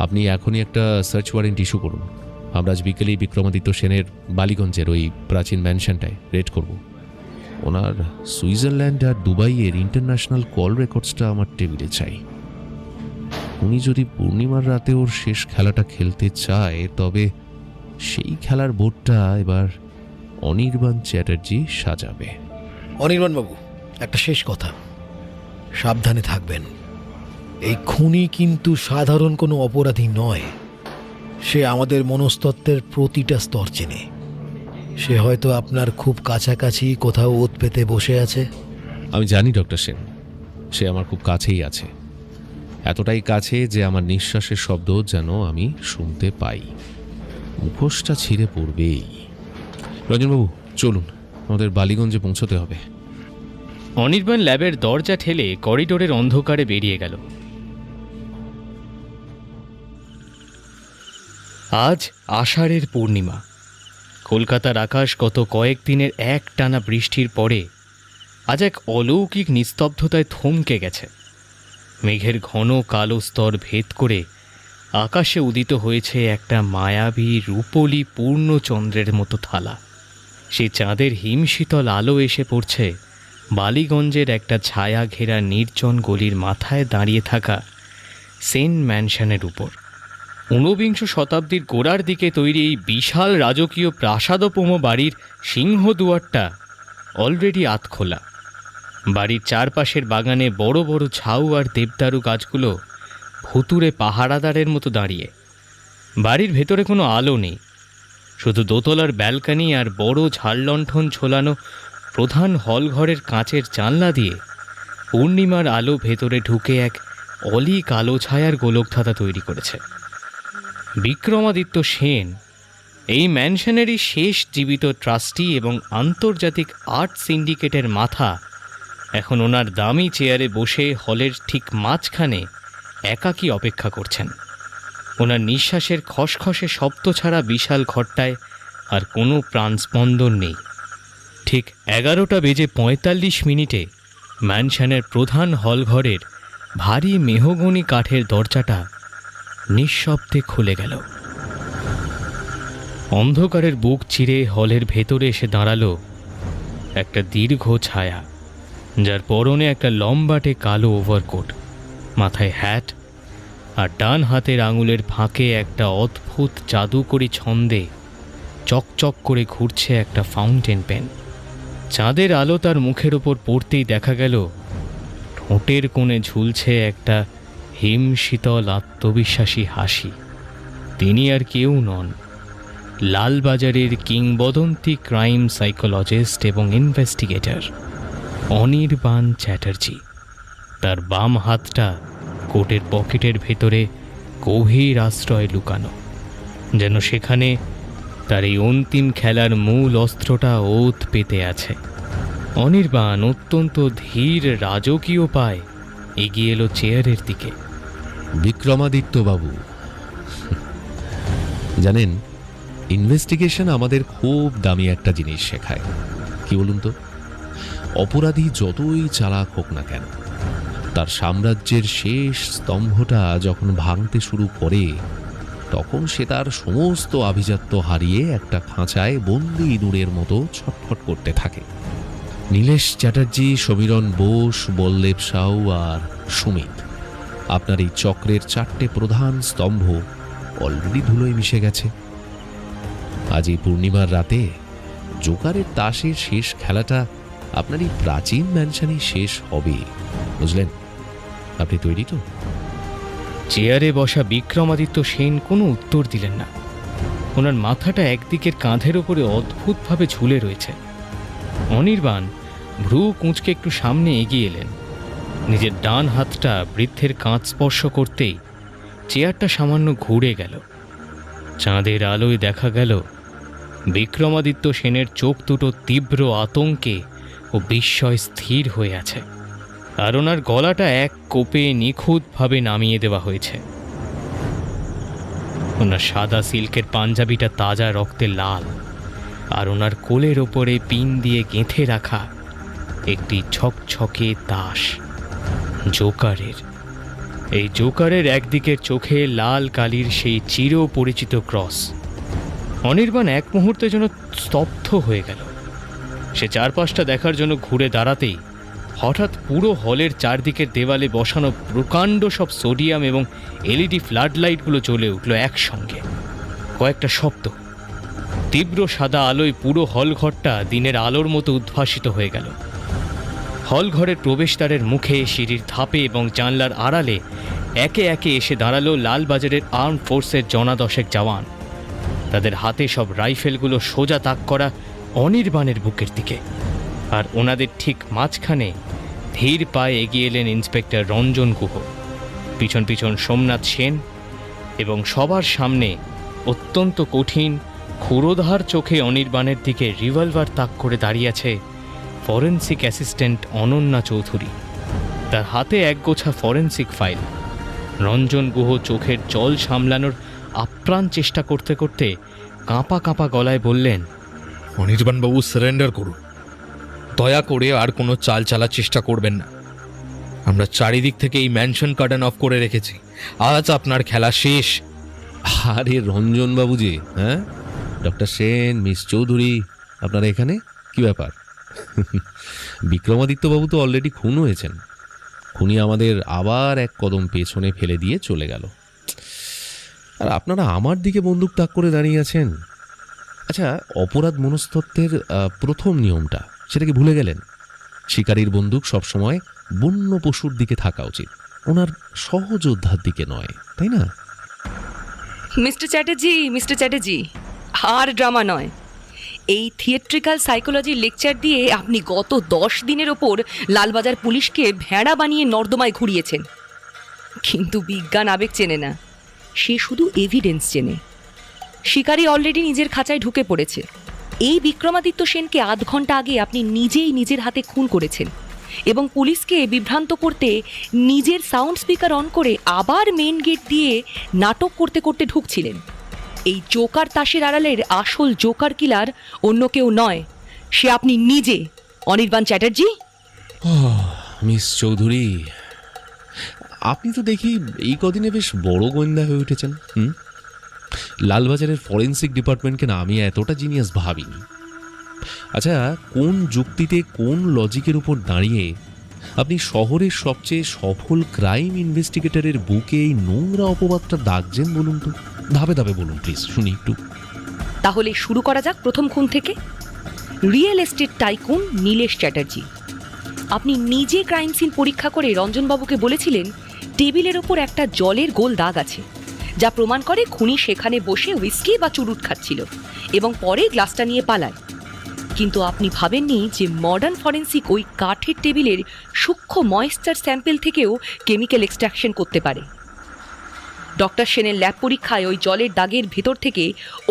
আপনি এখনই একটা সার্চ ওয়ারেন্ট ইস্যু করুন। আমরা আজ বিকেলেই বিক্রমাদিত্য সেনের বালিগঞ্জের ওই প্রাচীন ম্যানশনটায় রেড করব। ওনার সুইজারল্যান্ড আর দুবাইয়ের ইন্টারন্যাশনাল কল রেকর্ডসটা আমার টেবিলে চাই। উনি যদি পূর্ণিমার রাতে ওর শেষ খেলাটা খেলতে চায়, তবে সেই খেলার বোর্ডটা এবার অনির্বাণ চ্যাটার্জি সাজাবে। অনির্বাণবাবু, একটা শেষ কথা, সাবধানে থাকবেন। এই খুনি কিন্তু সাধারণ কোনো অপরাধী নয়। সে আমাদের মনস্তত্ত্বের প্রতিটা স্তর চেনে। সে হয়তো আপনার খুব কাছাকাছি কোথাও ওত পেতে বসে আছে। আমি জানি ডক্টর সেন, সে আমার খুব কাছেই আছে। এতটাই কাছে যে আমার নিঃশ্বাসের শব্দ যেন আমি শুনতে পাই। মুখোশটা ছিঁড়ে পড়বেই। রঞ্জনবাবু, চলুন, আমাদের বালিগঞ্জে পৌঁছতে হবে। অনির্বাণ ল্যাবের দরজা ঠেলে করিডোরের অন্ধকারে বেরিয়ে গেল। আজ আষাঢ়ের পূর্ণিমা। কলকাতার আকাশ গত কয়েকদিনের একটানা বৃষ্টির পরে আজ এক অলৌকিক নিস্তব্ধতায় থমকে গেছে। মেঘের ঘন কালো স্তর ভেদ করে আকাশে উদিত হয়েছে একটা মায়াবী রূপলি পূর্ণচন্দ্রের মতো থালা। সেই চাঁদের হিমশীতল আলো এসে পড়ছে বালিগঞ্জের একটা ছায়া ঘেরা নির্জন গলির মাথায় দাঁড়িয়ে থাকা সেন ম্যানশনের উপর। ঊনবিংশ শতাব্দীর গোড়ার দিকে তৈরি এই বিশাল রাজকীয় প্রাসাদোপম বাড়ির সিংহদুয়ারটা অলরেডি আতখোলা। বাড়ির চারপাশের বাগানে বড় বড় ঝাউ আর দেবদারু গাছগুলো ভুতুড়ে পাহারাদারের মতো দাঁড়িয়ে। বাড়ির ভেতরে কোনো আলো নেই, শুধু দোতলার ব্যালকনি আর বড় ঝাড়লণ্ঠন ঝোলানো প্রধান হলঘরের কাঁচের জানলা দিয়ে পূর্ণিমার আলো ভেতরে ঢুকে এক অলি কালো ছায়ার গোলকধাঁধা তৈরি করেছে। বিক্রমাদিত্য সেন এই ম্যানশনেরই শেষ জীবিত ট্রাস্টি এবং আন্তর্জাতিক আর্ট সিন্ডিকেটের মাথা এখন ওনার দামি চেয়ারে বসে হলের ঠিক মাঝখানে একাকী অপেক্ষা করছেন। ওনার নিঃশ্বাসের খসখসে শব্দ ছাড়া বিশাল ঘরটায় আর কোনো প্রাণস্পন্দন নেই। ঠিক 11:45 ম্যানশনের প্রধান হলঘরের ভারী মেহগনি কাঠের দরজাটা নিঃশব্দে খুলে গেল। অন্ধকারের বুক চিরে হলের ভেতরে এসে দাঁড়ালো একটা দীর্ঘ ছায়া, যার পরনে একটা লম্বাটে কালো ওভারকোট, মাথায় হ্যাট, আর ডান হাতের আঙুলের ফাঁকে একটা অদ্ভুত জাদুকরি ছন্দে চকচক করে ঘুরছে একটা ফাউন্টেন পেন। চাঁদের আলো তার মুখের ওপর পড়তেই দেখা গেল ঠোঁটের কোণে ঝুলছে একটা হিমশীতল আত্মবিশ্বাসী হাসি। তিনি আর কেউ নন, লালবাজারের কিংবদন্তি ক্রাইম সাইকোলজিস্ট এবং ইনভেস্টিগেটর অনির্বাণ চ্যাটার্জি। তার বাম হাতটা কোটের পকেটের ভেতরে গভীর আশ্রয় লুকানো, যেন সেখানে তার এই অন্তিম খেলার মূল অস্ত্রটা ওত পেতে আছে। অনির্বাণ অত্যন্ত ধীর রাজকীয় পায় এগিয়ে এলো চেয়ারের দিকে। বিক্রমাদিত্য বাবু, জানেন, ইনভেস্টিগেশন আমাদের খুব দামি একটা জিনিস শেখায়। কি বলুন তো, অপরাধী যতই চালাক হোক না কেন, তার সাম্রাজ্যের শেষ স্তম্ভটা যখন ভাঙতে শুরু করে, তখন সে তার সমস্ত আভিজাত্য হারিয়ে একটা খাঁচায় বন্দি ইঁদুরের মতো ছটফট করতে থাকে। নীলেশ চ্যাটার্জি, সমীরণ বোস, বল্লেভ সাউ আর সুমিত, আপনার এই চক্রের 4টে প্রধান স্তম্ভ অলরেডি ধুলোয় মিশে গেছে। আজ এই পূর্ণিমার রাতে জোকারের তাসের শেষ খেলাটা আপনার এই প্রাচীন ম্যানশনই শেষ হবে, বুঝলেন? আপনি তৈরি তো? চেয়ারে বসা বিক্রমাদিত্য সেন কোনো উত্তর দিলেন না। ওনার মাথাটা একদিকের কাঁধের ওপরে অদ্ভুতভাবে ঝুলে রয়েছে। অনির্বাণ ভ্রু কুঁচকে একটু সামনে এগিয়ে এলেন। নিজের ডান হাতটা বৃদ্ধের কাঁধ স্পর্শ করতেই চেয়ারটা সামান্য ঘুরে গেল। চাঁদের আলোয় দেখা গেল বিক্রমাদিত্য সেনের চোখ দুটো তীব্র আতঙ্কে ও বিস্ময় স্থির হয়ে আছে, আর ওনার গলাটা এক কোপে নিখুঁতভাবে নামিয়ে দেওয়া হয়েছে। ওনার সাদা সিল্কের পাঞ্জাবিটা তাজা রক্তে লাল, আর ওনার কোলের ওপরে পিন দিয়ে গেঁথে রাখা একটি ছকছকে তাস, জোকারের। এই জোকারের একদিকের চোখে লাল কালির সেই চিরপরিচিত ক্রস। অনির্বাণ এক মুহূর্তের জন্য স্তব্ধ হয়ে গেল। সে চারপাশটা দেখার জন্য ঘুরে দাঁড়াতেই হঠাৎ পুরো হলের চারদিকের দেওয়ালে বসানো প্রকাণ্ড সব সোডিয়াম এবং এলইডি ফ্লাড লাইটগুলো জ্বলে উঠল একসঙ্গে। কয়েকটা শব্দ, তীব্র সাদা আলোয় পুরো হলঘরটা দিনের আলোর মতো উদ্ভাসিত হয়ে গেল। হলঘরের প্রবেশদ্বারের মুখে, সিঁড়ির ধাপে এবং জানলার আড়ালে একে একে এসে দাঁড়ালো লালবাজারের আর্ম ফোর্সের জনা 10 জওয়ান। তাদের হাতে সব রাইফেলগুলো সোজা তাক করা অনির্বাণের বুকের দিকে, আর ওনাদের ঠিক মাঝখানে ধীর পায়ে এগিয়ে এলেন ইন্সপেক্টর রঞ্জন গুহ, পিছন পিছন সোমনাথ সেন, এবং সবার সামনে অত্যন্ত কঠিন ক্ষুরোধার চোখে অনির্বাণের দিকে রিভলভার তাক করে দাঁড়িয়ে আছে ফরেন্সিক অ্যাসিস্ট্যান্ট অনন্যা চৌধুরী। তার হাতে একগোছা ফরেন্সিক ফাইল। রঞ্জন গুহ চোখের জল সামলানোর আপ্রাণ চেষ্টা করতে করতে কাঁপা কাঁপা গলায় বললেন, অনির্বাণবাবু, সারেন্ডার করুন। দয়া করে আর কোনো চাল চালার চেষ্টা করবেন না। আমরা চারিদিক থেকে এই ম্যানশন কার্ডন অফ করে রেখেছি। আজ আপনার খেলা শেষ। আরে রঞ্জনবাবু যে, হ্যাঁ, ডক্টর সেন, মিস চৌধুরী, আপনারা এখানে কি ব্যাপার? বিক্রমাদিত্যবাবু তো অলরেডি খুন হয়েছেন। খুনি আমাদের আবার এক কদম পেছনে ফেলে দিয়ে চলে গেল, আর আপনারা আমার দিকে বন্দুক তাক করে দাঁড়িয়ে আছেন। আচ্ছা, অপরাধ মনস্তত্ত্বের প্রথম নিয়মটা সেটা কি ভুলে গেলেন? শিকারীর বন্দুক সবসময় বন্য পশুর দিকে থাকা উচিত, ওনার সহযোদ্ধার দিকে নয়, তাই না? মিস্টার চ্যাটার্জি, আর ড্রামা নয়। এই থিয়েট্রিক্যাল সাইকোলজি লেকচার দিয়ে আপনি গত 10 দিনের ওপর লালবাজার পুলিশকে ভেড়া বানিয়ে নর্দমায় ঘুরিয়েছেন। কিন্তু বিজ্ঞান আবেগ চেনে না, সে শুধু এভিডেন্স চেনে। শিকারী অলরেডি নিজের খাঁচায় ঢুকে পড়েছে। এই বিক্রমাদিত্য সেনকে আধ ঘন্টা আগে আপনি নিজেই নিজের হাতে খুন করেছেন এবং পুলিশকে বিভ্রান্ত করতে নিজের সাউন্ড স্পিকার অন করে আবার মেইন গেট দিয়ে নাটক করতে করতে ঢুকছিলেন। এই জোকার তাসের আড়ালের আসল জোকার কিলার অন্য কেউ নয়, সে আপনি নিজে, অনির্বাণ চ্যাটার্জি। মিস চৌধুরী, আপনি তো দেখি এই কদিনে বেশ বড় গোয়েন্দা হয়ে উঠেছেন। লালবাজারের ফরেন্সিক ডিপার্টমেন্টকে না আমি এতটা জিনিয়াস ভাবিনি। আচ্ছা, কোন যুক্তিতে, কোন লজিকের উপর দাঁড়িয়ে আপনি শহরের সবচেয়ে সফল ক্রাইম ইনভেস্টিগেটরের বুকে এই নোংরা অপবাদটা দাগছেন বলুন তো? ধাপে ধাপে বলুন প্লিজ, শুনি একটু। তাহলে শুরু করা যাক প্রথম খুন থেকে। Real estate tycoon Nilesh Chatterjee. আপনি নিজে ক্রাইম সিন পরীক্ষা করে রঞ্জনবাবুকে বলেছিলেন টেবিলের ওপর একটা জলের গোল দাগ আছে, যা প্রমাণ করে খুনি সেখানে বসে হুইস্কি বা চুরুট খাচ্ছিল এবং পরে গ্লাসটা নিয়ে পালায়। কিন্তু আপনি ভাবেননি যে মডার্ন ফরেন্সিক ওই কাঠের টেবিলের সূক্ষ্ম ময়েশ্চার স্যাম্পেল থেকেও কেমিক্যাল এক্সট্রাকশন করতে পারে। ডক্টর সেনের ল্যাব পরীক্ষায় ওই জলের দাগের ভেতর থেকে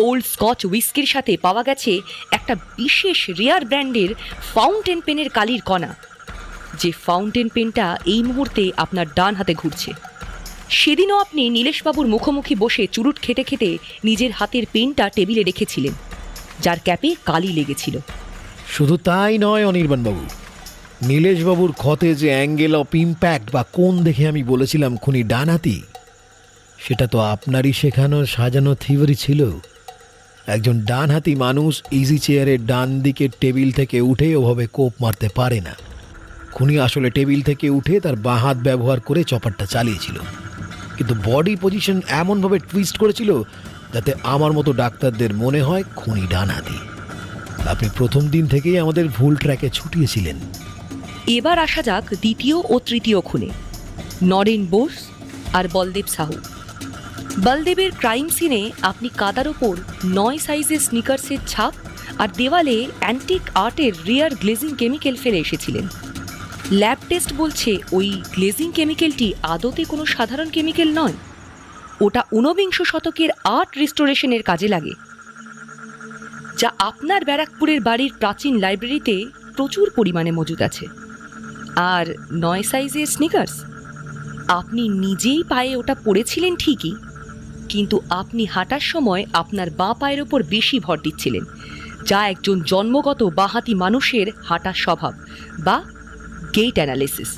ওল্ড স্কচ হুইস্কির সাথে পাওয়া গেছে একটা বিশেষ রেয়ার ব্র্যান্ডের ফাউন্টেন পেনের কালির কণা, যে ফাউন্টেন পেনটা এই মুহূর্তে আপনার ডান হাতে ঘুরছে। সেদিনও আপনি নীলেশবাবুর মুখোমুখি বসে চুরুট খেতে খেতে নিজের হাতের পেনটা টেবিলে রেখেছিলেন, যার ক্যাপে কালি লেগেছিল। শুধু তাই নয় অনির্বাণবাবু, নীলেশবাবুর ক্ষতে যে অ্যাঙ্গেল অফ ইম্প্যাক্ট বা কোণ দেখে আমি বলেছিলাম খুনি ডানহাতি, সেটা তো আপনারই শেখানো সাজানো থিওরি ছিল। একজন ডানহাতি মানুষ ইজি চেয়ারের ডান দিকের টেবিল থেকে উঠে ওভাবে কোপ মারতে পারে না। খুনি আসলে টেবিল থেকে উঠে তার বাঁ হাত ব্যবহার করে চপারটা চালিয়েছিল, কিন্তু বডি পজিশন এমনভাবে টুইস্ট করেছিল যাতে আমার মতো ডাক্তারদের মনে হয় খুনি ডানহাতি। আপনি প্রথম দিন থেকেই আমাদের ভুল ট্র্যাকে ছুটিয়েছিলেন। এবার আসা যাক দ্বিতীয় ও তৃতীয় খুনে, নরেন বোস আর বলদেব সাহু। বলদেবের ক্রাইম সিনে আপনি কাদার ওপর 9 সাইজের স্নিকার্সের ছাপ আর দেওয়ালে অ্যান্টিক আর্টের রিয়ার গ্লেজিং কেমিক্যাল ফেলে এসেছিলেন। ল্যাব টেস্ট বলছে ওই গ্লেজিং কেমিক্যালটি আদতে কোনো সাধারণ কেমিক্যাল নয়, ওটা 19বিংশ শতকের আর্ট রিস্টোরেশনের কাজে লাগে, যা আপনার ব্যারাকপুরের বাড়ির প্রাচীন লাইব্রেরিতে প্রচুর পরিমাণে মজুদ আছে। আর 9 সাইজের স্নিকার্স, আপনি নিজেই পায়ে ওটা পরেছিলেন ঠিকই, কিন্তু আপনি হাঁটার সময় আপনার বাঁ পায়ের ওপর বেশি ভর দিচ্ছিলেন, যা একজন জন্মগত বাঁহাতি মানুষের হাঁটার স্বভাব বা গেইট অ্যানালিসিস।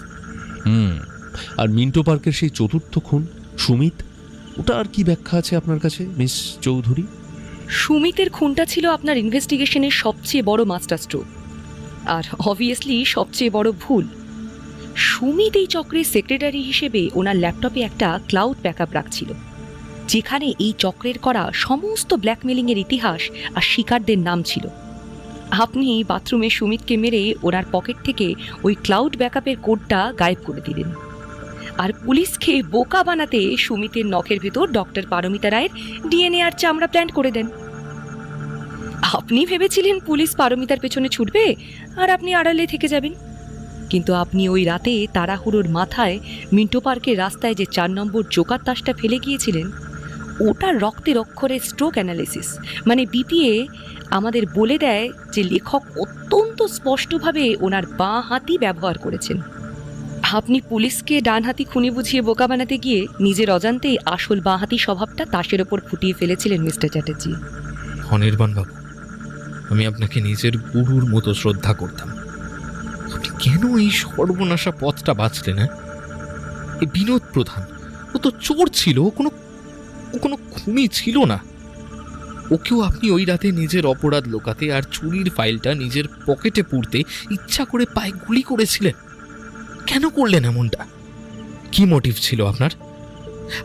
আর মিন্টো পার্কের সেই চতুর্থ খুন সুমিত, ওটা আর কি ব্যাখ্যা আছে আপনার কাছে মিস চৌধুরী? সুমিতের খুনটা ছিল আপনার ইনভেস্টিগেশনের সবচেয়ে বড় মাস্টার স্ট্রোক, আর অবভিয়াসলি সবচেয়ে বড় ভুল। সুমিত এই চক্রের সেক্রেটারি হিসেবে ওনার ল্যাপটপে একটা ক্লাউড ব্যাকআপ রাখছিল, যেখানে এই চক্রের করা সমস্ত ব্ল্যাকমেলিংয়ের ইতিহাস আর শিকারদের নাম ছিল। আপনি বাথরুমে সুমিতকে মেরে ওনার পকেট থেকে ওই ক্লাউড ব্যাকআপের কোডটা গায়েব করে দিলেন, আর পুলিশকে বোকা বানাতে সুমিতের নখের ভেতর ডক্টর পারমিতা রায়ের ডিএনএ আর চামড়া প্ল্যান্ট করে দেন। আপনি ভেবেছিলেন পুলিশ পারমিতার পেছনে ছুটবে আর আপনি আড়ালে থেকে যাবেন, কিন্তু আপনি ওই রাতে তাড়াহুড়োর মাথায় মিন্টো পার্কের রাস্তায় যে 4 নম্বর জোকার তাসটা ফেলে গিয়েছিলেন, ওটা রক্তের অক্ষরে স্ট্রোক অ্যানালিসিস মানে বিপিএ আমাদের বলে দেয় যে লেখক অত্যন্ত স্পষ্টভাবে ওনার বাঁ হাতই ব্যবহার করেছেন। আপনি পুলিশকে ডানহাতি খুনি বুঝিয়ে বোকা বানাতে গিয়ে নিজের অজান্তেই আসল বাঁহাতি স্বভাবটা তাসের ওপর ফুটিয়ে ফেলেছিলেন মিস্টার চ্যাটার্জি। অনির্বাণ বাবু, আমি আপনাকে নিজের গুরুর মতো শ্রদ্ধা করতাম। আপনি কেন এই সর্বনাশা পথটা বাঁচলেন? এই বিনোদ প্রধান, ও তো চোর ছিল, ও কোনো খুনি ছিল না। ওকেও আপনি ওই রাতে নিজের অপরাধ লোকাতে আর চুরির ফাইলটা নিজের পকেটে পুরতে ইচ্ছা করে পায়ে গুলি করেছিলেন। কেন করলেন এমনটা? কি মোটিভ ছিল আপনার?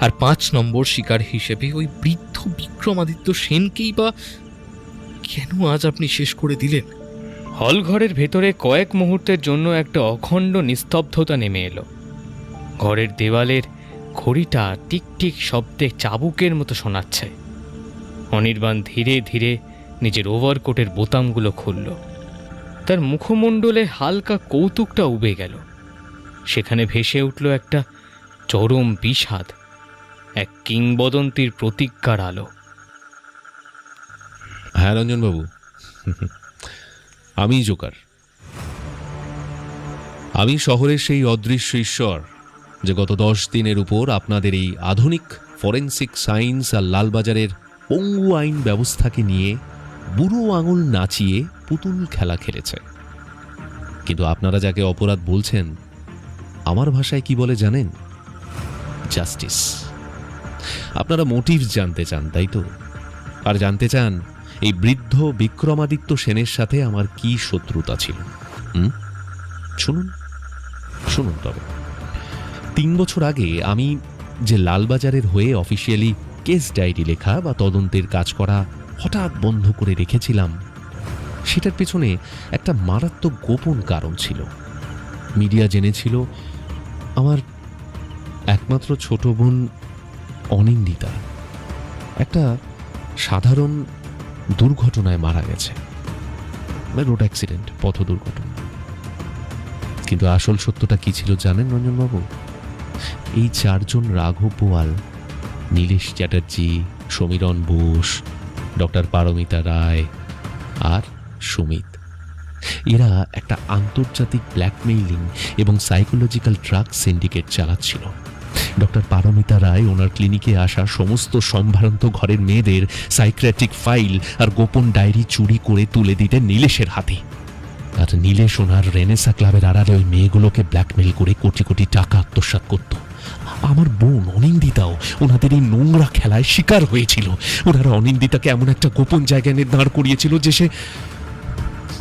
আর 5 নম্বর শিকার হিসেবে ওই বৃদ্ধ বিক্রমাদিত্য সেনকেই বা কেন আজ আপনি শেষ করে দিলেন? হলঘরের ভেতরে কয়েক মুহূর্তের জন্য একটা অখণ্ড নিস্তব্ধতা নেমে এলো। ঘরের দেওয়ালের ঘড়িটা টিকটিক শব্দে চাবুকের মতো শোনাচ্ছে। অনির্বাণ ধীরে ধীরে নিজের ওভারকোটের বোতামগুলো খুলল। তার মুখমণ্ডলে হালকা কৌতুকটা উবে গেল। সেখানে ভেসে উঠল একটা চরম বিষাদ, এক কিংবদন্তির প্রতিজ্ঞার আলো। হ্যাঁ রঞ্জনবাবু, আমি জোকার। আমি শহরের সেই অদৃশ্য ঈশ্বর যে গত 10 দিনের উপর আপনাদের এই আধুনিক ফরেন্সিক সায়েন্স আর লালবাজারের পঙ্গু আইন ব্যবস্থাকে নিয়ে বুড়ো আঙুল নাচিয়ে পুতুল খেলা খেলেছে। কিন্তু আপনারা যাকে অপরাধ বলছেন, আমার ভাষায় কি বলে জানেন? জাস্টিস। আপনারা মোটিভ জানতে চান, তাই তো? আর জানতে চান এই বৃদ্ধ বিক্রমাদিত্য সেনের সাথে আমার কি শত্রুতা ছিল। শুনুন শুনুন তবে 3 বছর আগে আমি যে লালবাজারের হয়ে অফিসিয়ালি কেস ডায়েরি লেখা বা তদন্তের কাজ করা হঠাৎ বন্ধ করে রেখেছিলাম, সেটার পেছনে একটা মারাত্মক গোপন কারণ ছিল। মিডিয়া জেনেছিল আমার একমাত্র ছোট বোন অনিন্দিতা একটা সাধারণ দুর্ঘটনায় মারা গেছে, রোড অ্যাক্সিডেন্ট, পথ দুর্ঘটনা। কিন্তু আসল সত্যটা কি ছিল জানেন রঞ্জনবাবু? এই 4 জন রাঘব বোয়াল, নীলেশ চ্যাটার্জি, সমীরণ বোস, ডক্টর পারমিতা রায় আর সুমিত, এরা একটা আন্তর্জাতিক ব্ল্যাকমেইলিং এবং সাইকোলজিক্যাল ড্রাগ সিন্ডিকেট চালাচ্ছিল। ডক্টর পারমিতা রায় ওনার ক্লিনিকে আসা সমস্ত সম্ভ্রান্ত ঘরের মেয়েদের সাইকিয়াট্রিক ফাইল আর গোপন ডায়েরি চুরি করে তুলে দিতেন নীলেশের হাতে। আর নীলেশ ওনার রেনেসা ক্লাবের আড়ালে ওই মেয়েগুলোকে ব্ল্যাকমেইল করে কোটি কোটি টাকা আত্মসাৎ করত। আমার বোন অনিন্দিতাও ওনাদের এই নোংরা খেলায় শিকার হয়েছিল। ওনারা অনিন্দিতাকে এমন একটা গোপন জায়গায় নিয়ে দাঁড় করিয়েছিল যে সে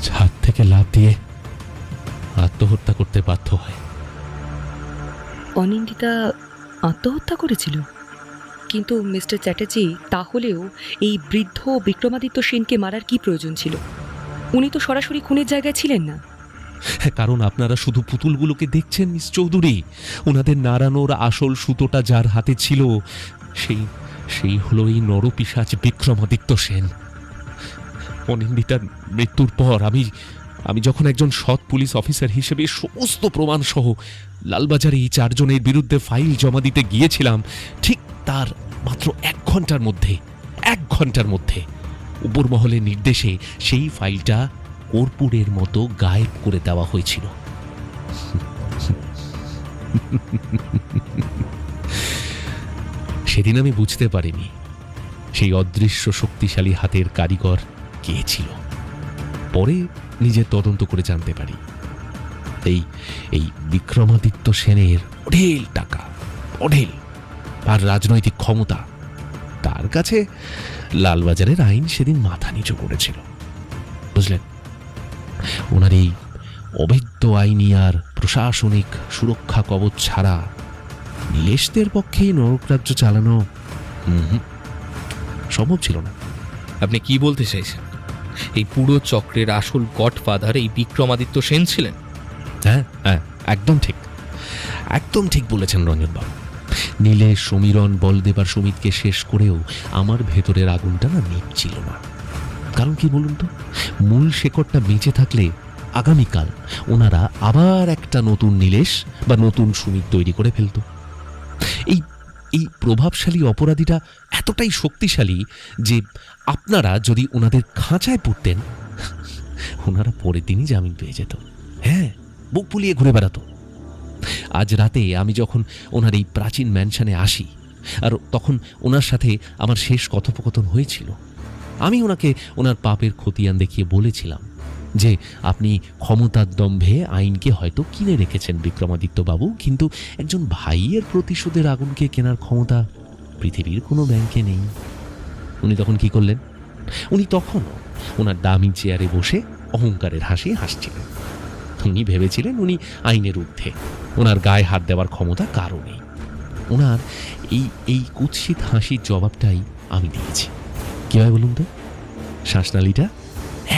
ছাদ থেকে লাফ দিয়ে আত্মহত্যা করতে বাধ্য হয়। অনিন্দিতা আত্মহত্যা করেছিল? কিন্তু মিস্টার চ্যাটার্জি, তাহলেও এই বৃদ্ধ বিক্রমাদিত্য সেনকে মারার কি প্রয়োজন ছিল? উনি তো সরাসরি খুনের জায়গায় ছিলেন না। কারণ আপনারা শুধু পুতুলগুলোকে দেখছেন মিস চৌধুরী। ওনাদের নাড়ানোর আসল সুতোটা যার হাতে ছিল সেই হলো এই নরপিশাচ বিক্রমাদিত্য সেন। অনিন্দিতার মৃত্যুর পর আমি যখন একজন সৎ পুলিশ অফিসার হিসেবে সমস্ত প্রমাণ সহ লালবাজারে এই 4 জনের বিরুদ্ধে ফাইল জমা দিতে গিয়েছিলাম, ঠিক তার মাত্র 1 ঘন্টার মধ্যে উপর মহলের নির্দেশে সেই ফাইলটা কর্পূরের মতো গায়েব করে দেওয়া হয়েছিল। সেদিন আমি বুঝতে পারিনি সেই অদৃশ্য শক্তিশালী হাতের কারিগর কে ছিল। পরে নিজের তদন্ত করে জানতে পারি এই বিক্রমাদিত্য সেনের অঢেল টাকা, অঢেল আর রাজনৈতিক ক্ষমতা, তার কাছে লালবাজারের আইন সেদিন মাথা নিচু করেছিল। বুঝলেন, ওনার এই অবৈধ আইনি আর প্রশাসনিক সুরক্ষা কবচ ছাড়া নীলেশদের পক্ষেই নরকরাজ্য চালানো সম্ভব ছিল না। আপনি কি বলতে চাইছেন? এই পুরো চক্রের আসল গডফাদার এই বিক্রমাদিত্য সেন ছিলেন? হ্যাঁ হ্যাঁ, একদম ঠিক বলেছেন রঞ্জনবাবু। নীলেশ, সমীরণ, বলদেব আর সুমিতকে শেষ করেও আমার ভেতরের আগুনটা না নিভছিল না। কারণ কি বলুন তো? মূল শেকড়টা বেঁচে থাকলে আগামীকাল ওনারা আবার একটা নতুন নীলেশ বা নতুন সুমিত তৈরি করে ফেলত। এই প্রভাবশালী অপরাধীরা এতটাই শক্তিশালী যে আপনারা যদি ওনাদের খাঁচায় পড়তেন, ওনারা পরের দিনই জামিন পেয়ে যেত। হ্যাঁ, বুক ফুলিয়ে ঘুরে বেড়াতো। আজ রাতে আমি যখন ওনার এই প্রাচীন ম্যানশনে আসি, আর তখন ওনার সাথে আমার শেষ কথোপকথন হয়েছিল, আমি ওনাকে ওনার পাপের খতিয়ান দেখিয়ে বলেছিলাম যে আপনি ক্ষমতার দম্ভে আইনকে হয়তো কিনে রেখেছেন বিক্রমাদিত্য বাবু, কিন্তু একজন ভাইয়ের প্রতিশোধের আগুনকে কেনার ক্ষমতা পৃথিবীর কোনো ব্যাংকে নেই। উনি তখন কি করলেন? উনি তখনও ওনার দামি চেয়ারে বসে অহংকারের হাসি হাসছিলেন। উনি ভেবেছিলেন উনি আইনের ঊর্ধ্বে, ওনার গায়ে হাত দেওয়ার ক্ষমতা কারও নেই। ওনার এই কুৎসিত হাসির জবাবটাই আমি দিয়েছি। কি হয় বলুন তো? শ্বাসনালীটা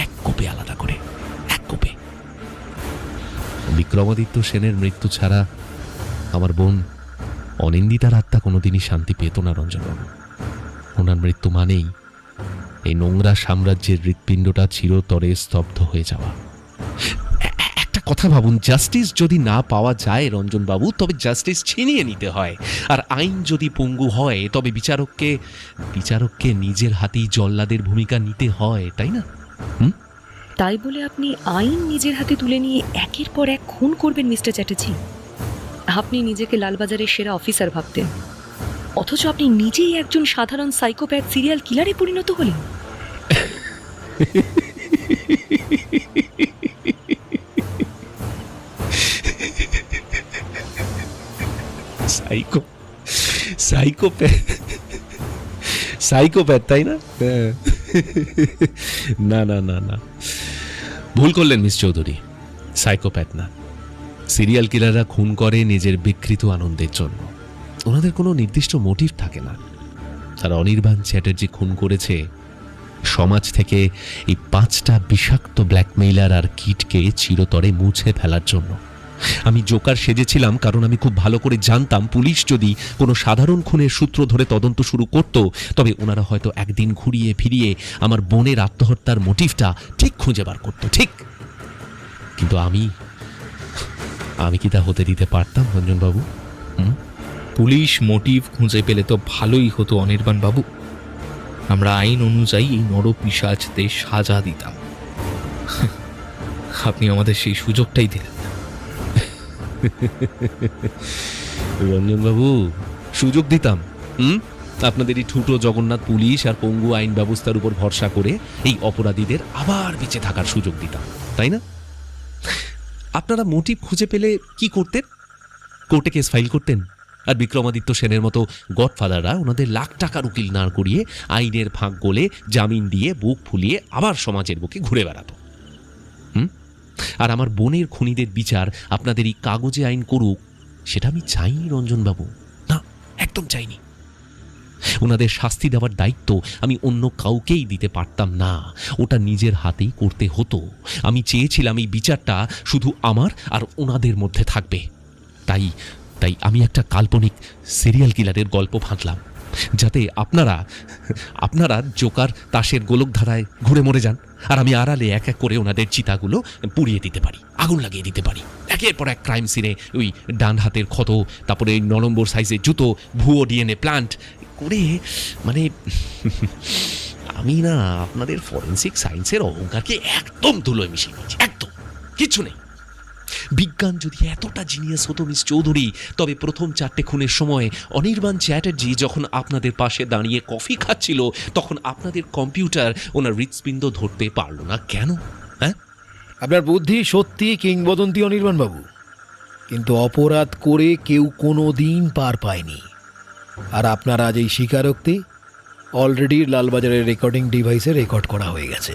এক কোপে আলাদা করে, এক কোপে। বিক্রমাদিত্য সেনের মৃত্যু ছাড়া আমার বোন অনিন্দিতার আত্মা কোনোদিনই শান্তি পেত না রঞ্জনবাবু। ওনার মৃত্যু মানেই এই নোংরা সাম্রাজ্যের হৃৎপিণ্ডটা চিরতরে স্তব্ধ হয়ে যাওয়া। একটা কথা ভাবুন, জাস্টিস যদি না পাওয়া যায় রঞ্জনবাবু, তবে জাস্টিস ছিনিয়ে নিতে হয়। আর আইন যদি পঙ্গু হয়, তবে বিচারককে নিজের হাতেই জল্লাদের ভূমিকা নিতে হয়, তাই না? তাই বলে আপনি আইন নিজের হাতে তুলে নিয়ে একের পর এক খুন করবেন মিস্টার চ্যাটার্জি? আপনি নিজেকে লালবাজারের সেরা অফিসার ভাবতেন, অথচ আপনি নিজেই একজন সাধারণ সাইকোপ্যাথ সিরিয়াল কিলারে পরিণত হলেন। সাইকোপ্যাথ, তাই না? না না না না, ভুল করলেন মিস চৌধুরী। সাইকোপ্যাথ না। সিরিয়াল কিলাররা খুন করে নিজের বিকৃত আনন্দের জন্য। ওনাদের কোনো নির্দিষ্ট মোটিভ থাকে না। আর অনির্বাণ চ্যাটার্জি খুন করেছে সমাজ থেকে এই 5টা বিষাক্ত ব্ল্যাকমেইলার আর কিটকে চিরতরে মুছে ফেলার জন্য। আমি জোকার সেজেছিলাম কারণ আমি খুব ভালো করে জানতাম পুলিশ যদি কোনো সাধারণ খুনের সূত্র ধরে তদন্ত শুরু করত, তবে ওনারা হয়তো একদিন ঘুরিয়ে ফিরিয়ে আমার বোনের আত্মহত্যার মোটিভটা ঠিক খুঁজে বার করতো, ঠিক। কিন্তু আমি কি তা হতে দিতে পারতাম রঞ্জনবাবু? পুলিশ মোটিভ খুঁজে পেলে তো ভালোই হতো অনির্বাণ বাবু। আমরা আইন অনুযায়ী এই নরপিশাচদের সাজা দিতাম। আপনি আমাদের সেই সুযোগটাই দিলেন। রঞ্জনবাবু, সুযোগ দিতাম? আপনাদের এই ঠুটো জগন্নাথ পুলিশ আর পঙ্গু আইন ব্যবস্থার উপর ভরসা করে এই অপরাধীদের আবার বেঁচে থাকার সুযোগ দিতাম, তাই না? আপনারা মোটিভ খুঁজে পেলে কি করতেন? কোর্টে কেস ফাইল করতেন। আর বিক্রমাদিত্য সেনের মতো গডফাদাররা ওনাদের লাখ টাকার উকিল না করিয়ে আইনের ফাঁক গোলে জামিন দিয়ে বুক ফুলিয়ে আবার সমাজের বুকে ঘুরে বেড়াতো। আর আমার বোনের খুনিদের বিচার আপনাদের এই কাগজে আইন করুক, সেটা আমি চাইনি রঞ্জনবাবু, না, একদম চাইনি। ওনাদের শাস্তি দেওয়ার দায়িত্ব আমি অন্য কাউকেই দিতে পারতাম না, ওটা নিজের হাতেই করতে হতো। আমি চেয়েছিলাম এই বিচারটা শুধু আমার আর ওনাদের মধ্যে থাকবে। তাই আমি একটা কাল্পনিক সিরিয়াল কিলারের গল্প ফাঁদলাম, যাতে আপনারা জোকার তাসের গোলকধারায় ঘুরে মরে যান, আর আমি আড়ালে এক এক করে ওনাদের চিতাগুলো পুড়িয়ে দিতে পারি, আগুন লাগিয়ে দিতে পারি। একের পর এক ক্রাইম সিনে ওই ডান হাতের ক্ষত, তারপরে 9 নম্বর সাইজের জুতো, ভুয়ো ডিএনএ প্লান্ট করে, মানে আমি না আপনাদের ফরেন্সিক সায়েন্সের অহংকারকে একদম ধুলোয় মিশিয়ে দিয়েছি, একদম কিচ্ছু নেই। বিজ্ঞান যদি এতটা জিনিয়াস হতো মিস চৌধুরী, তবে প্রথম 4টে খুনের সময় অনির্বাণ চ্যাটার্জি যখন আপনাদের পাশে দাঁড়িয়ে কফি খাচ্ছিল, তখন আপনাদের কম্পিউটার ওনার হৃৎপিণ্ড ধরতে পারলো না কেন? হ্যাঁ, আপনার বুদ্ধি সত্যি কিংবদন্তি অনির্বাণ বাবু, কিন্তু অপরাধ করে কেউ কোনো দিন পার পায়নি। আর আপনার আজ এই স্বীকারোক্তি অলরেডি লালবাজারের রেকর্ডিং ডিভাইসে রেকর্ড করা হয়ে গেছে।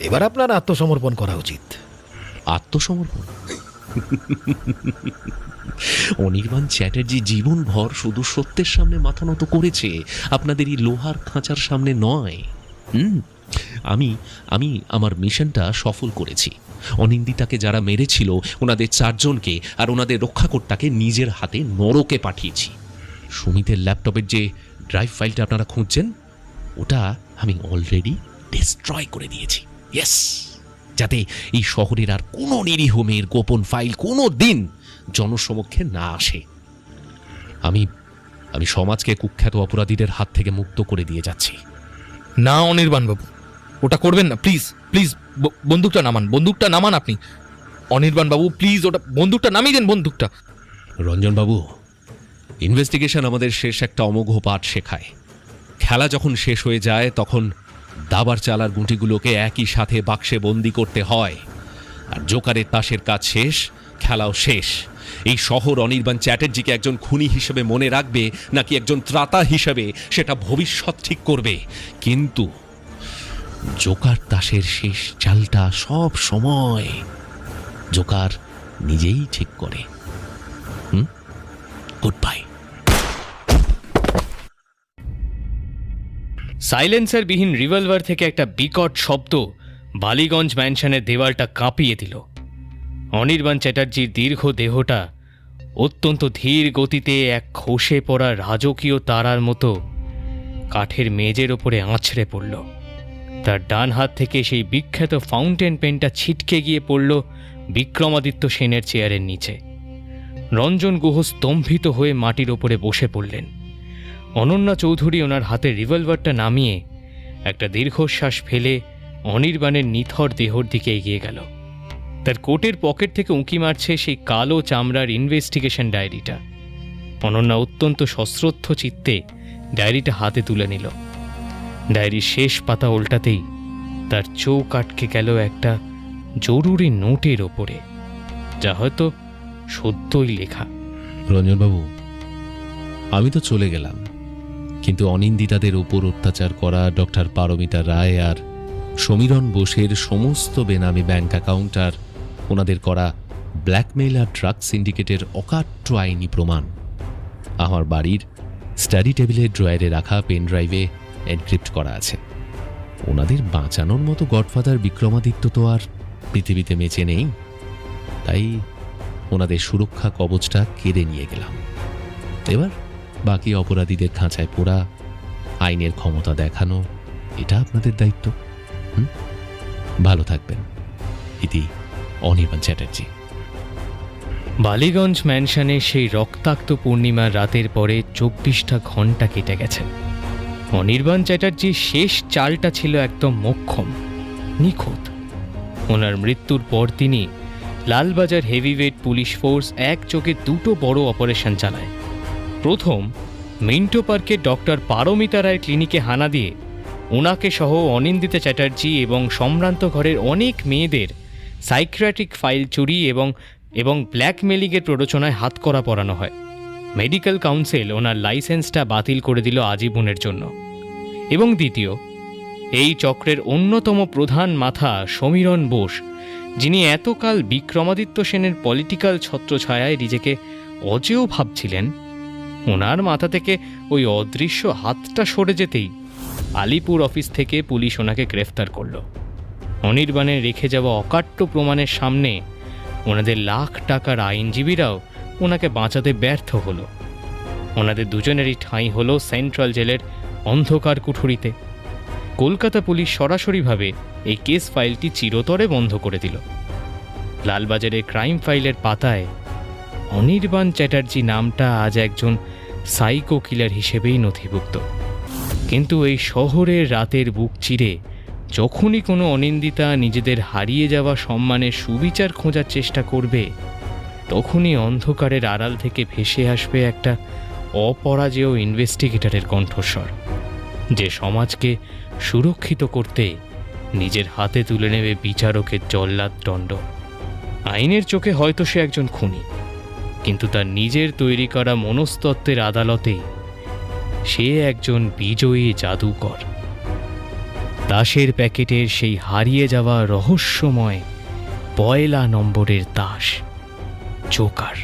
এবার আপনার আত্মসমর্পণ করা উচিত। আত্মসমর্পণ? অনির্বাণ চ্যাটার্জি জীবনভর শুধু সত্যের সামনে মাথা নত করেছে, আপনাদের এই লোহার খাঁচার সামনে নয়। আমি আমার মিশনটা সফল করেছি। অনিন্দিতাকে যারা মেরেছিল ওনাদের 4 জনকে আর ওনাদের রক্ষাকর্তাকে নিজের হাতে নরকে পাঠিয়েছি। সুমিতের ল্যাপটপের যে ড্রাইভ ফাইলটা আপনারা খুঁজছেন, ওটা আমি অলরেডি ডিস্ট্রয় করে দিয়েছি। ইয়েস, যাতে এই শহরের আর কোনো নিরীহ মেয়ের গোপন ফাইল কোনো দিন জনসমক্ষে না আসে। আমি সমাজকে কুখ্যাত অপরাধীদের হাত থেকে মুক্ত করে দিয়ে যাচ্ছি। না অনির্বাণ বাবু, ওটা করবেন না, প্লিজ প্লিজ। বন্দুকটা নামান আপনি। অনির্বাণ বাবু প্লিজ, ওটা বন্দুকটা নামিয়ে দেন, বন্দুকটা। রঞ্জনবাবু, ইনভেস্টিগেশন আমাদের শেষ একটা অমোঘ পাঠ শেখায়। খেলা যখন শেষ হয়ে যায়, তখন দাবার চালার গুটিগুলোকে একই সাথে বাক্সে বন্দি করতে হয়। আর জোকারের তাসের কাজ শেষ, খেলাও শেষ। এই শহর অনির্বাণ চ্যাটার্জিকে একজন খুনি হিসেবে মনে রাখবে নাকি একজন ত্রাতা হিসেবে, সেটা ভবিষ্যৎ ঠিক করবে। কিন্তু জোকার তাসের শেষ চালটা সব সময় জোকার নিজেই ঠিক করে। Good bye. সাইলেন্সারবিহীন রিভলভার থেকে একটা বিকট শব্দ বালিগঞ্জ ম্যানশনের দেওয়ালটা কাঁপিয়ে দিল। অনির্বাণ চ্যাটার্জির দীর্ঘ দেহটা অত্যন্ত ধীর গতিতে এক খসে পড়া রাজকীয় তারার মতো কাঠের মেজের ওপরে আছড়ে পড়ল। তার ডান হাত থেকে সেই বিখ্যাত ফাউন্টেন পেনটা ছিটকে গিয়ে পড়ল বিক্রমাদিত্য সেনের চেয়ারের নিচে। রঞ্জন গুহ স্তম্ভিত হয়ে মাটির ওপরে বসে পড়লেন। অনন্যা চৌধুরী ওনার হাতে রিভলভারটা নামিয়ে একটা দীর্ঘশ্বাস ফেলে অনির্বাণের নিথর দেহর দিকে এগিয়ে গেল। তার কোটের পকেট থেকে উঁকি মারছে সেই কালো চামড়ার ইনভেস্টিগেশন ডায়েরিটা। অনন্যা অত্যন্ত সশ্রদ্ধ চিত্তে ডায়েরিটা হাতে তুলে নিল। ডায়েরির শেষ পাতা উল্টাতেই তার চোখ আটকে গেল একটা জরুরি নোটের ওপরে, যা হয়তো সত্যই লেখা। রঞ্জনবাবু, আমি তো চলে গেলাম, কিন্তু অনিন্দিতাদের উপর অত্যাচার করা ডক্টর পারমিতা রায় আর সমীরণ বোসের সমস্ত বেনামি ব্যাংক অ্যাকাউন্ট আর ওনাদের করা ব্ল্যাকমেইল আর ড্রাগ সিন্ডিকেটের অকাট্য আইনি প্রমাণ আমার বাড়ির স্টাডি টেবিলের ড্রয়ারে রাখা পেন ড্রাইভে এনক্রিপ্ট করা আছে। ওনাদের বাঁচানোর মতো গডফাদার বিক্রমাদিত্য তো আর পৃথিবীতে বেঁচে নেই, তাই ওনাদের সুরক্ষা কবচটা কেড়ে নিয়ে গেলাম। এবার বাকি অপরাধীদের খাঁচায় পোড়া, আইনের ক্ষমতা দেখানো, এটা আপনাদের দায়িত্ব। ভালো থাকবেন। ইতি অনির্বাণ চ্যাটার্জি। বালিগঞ্জ ম্যানশনে সেই রক্তাক্ত পূর্ণিমার রাতের পরে 24টা ঘন্টা কেটে গেছে। অনির্বাণ চ্যাটার্জির শেষ চালটা ছিল একদম মোক্ষম, নিখুঁত। ওনার মৃত্যুর পর তিনি লালবাজার হেভিওয়েট পুলিশ ফোর্স একযোগে দুটো বড় অপারেশন চালায়। প্রথম, মিন্টো পার্কে ডক্টর পারমিতা রায়ের ক্লিনিকে হানা দিয়ে ওনাকে সহ অনিন্দিতা চ্যাটার্জি এবং সম্ভ্রান্ত ঘরের অনেক মেয়েদের সাইকিয়াট্রিক ফাইল চুরি এবং ব্ল্যাকমেলিংয়ের প্ররোচনায় হাতকড়া পরানো হয়। মেডিকেল কাউন্সিল ওনার লাইসেন্সটা বাতিল করে দিল আজীবনের জন্য। এবং দ্বিতীয়, এই চক্রের অন্যতম প্রধান মাথা সমীরণ বোস, যিনি এতকাল বিক্রমাদিত্য সেনের পলিটিক্যাল ছত্রছায়ায় নিজেকে অজেয় ভাবছিলেন, ওনার মাথা থেকে ওই অদৃশ্য হাতটা সরে যেতেই আলিপুর অফিস থেকে পুলিশ ওনাকে গ্রেফতার করল। অনির্বাণের রেখে যাওয়া অকাট্য প্রমাণের সামনে ওনাদের লাখ টাকার আইনজীবীরাও ওনাকে বাঁচাতে ব্যর্থ হলো। ওনাদের দুজনেরই ঠাঁই হলো সেন্ট্রাল জেলের অন্ধকার কুঠুরিতে। কলকাতা পুলিশ সরাসরিভাবে এই কেস ফাইলটি চিরতরে বন্ধ করে দিল। লালবাজারের ক্রাইম ফাইলের পাতায় অনির্বাণ চ্যাটার্জি নামটা আজ একজন সাইকো কিলার হিসেবেই নথিভুক্ত। কিন্তু এই শহরের রাতের বুক চিরে যখনই কোনো অনিন্দিতা নিজেদের হারিয়ে যাওয়া সম্মানের সুবিচার খোঁজার চেষ্টা করবে, তখনই অন্ধকারের আড়াল থেকে ভেসে আসবে একটা অপরাজেয় ইনভেস্টিগেটরের কণ্ঠস্বর, যে সমাজকে সুরক্ষিত করতে নিজের হাতে তুলে নেবে বিচারকের জল্লাদ দণ্ড। আইনের চোখে হয়তো সে একজন খুনি, কিন্তু তার নিজের তৈরি করা মনস্তত্ত্বের আদালতে সে একজন বিজয়ী জাদুকর। তাসের প্যাকেটের সেই হারিয়ে যাওয়া রহস্যময় 1 নম্বরের তাস, জোকার।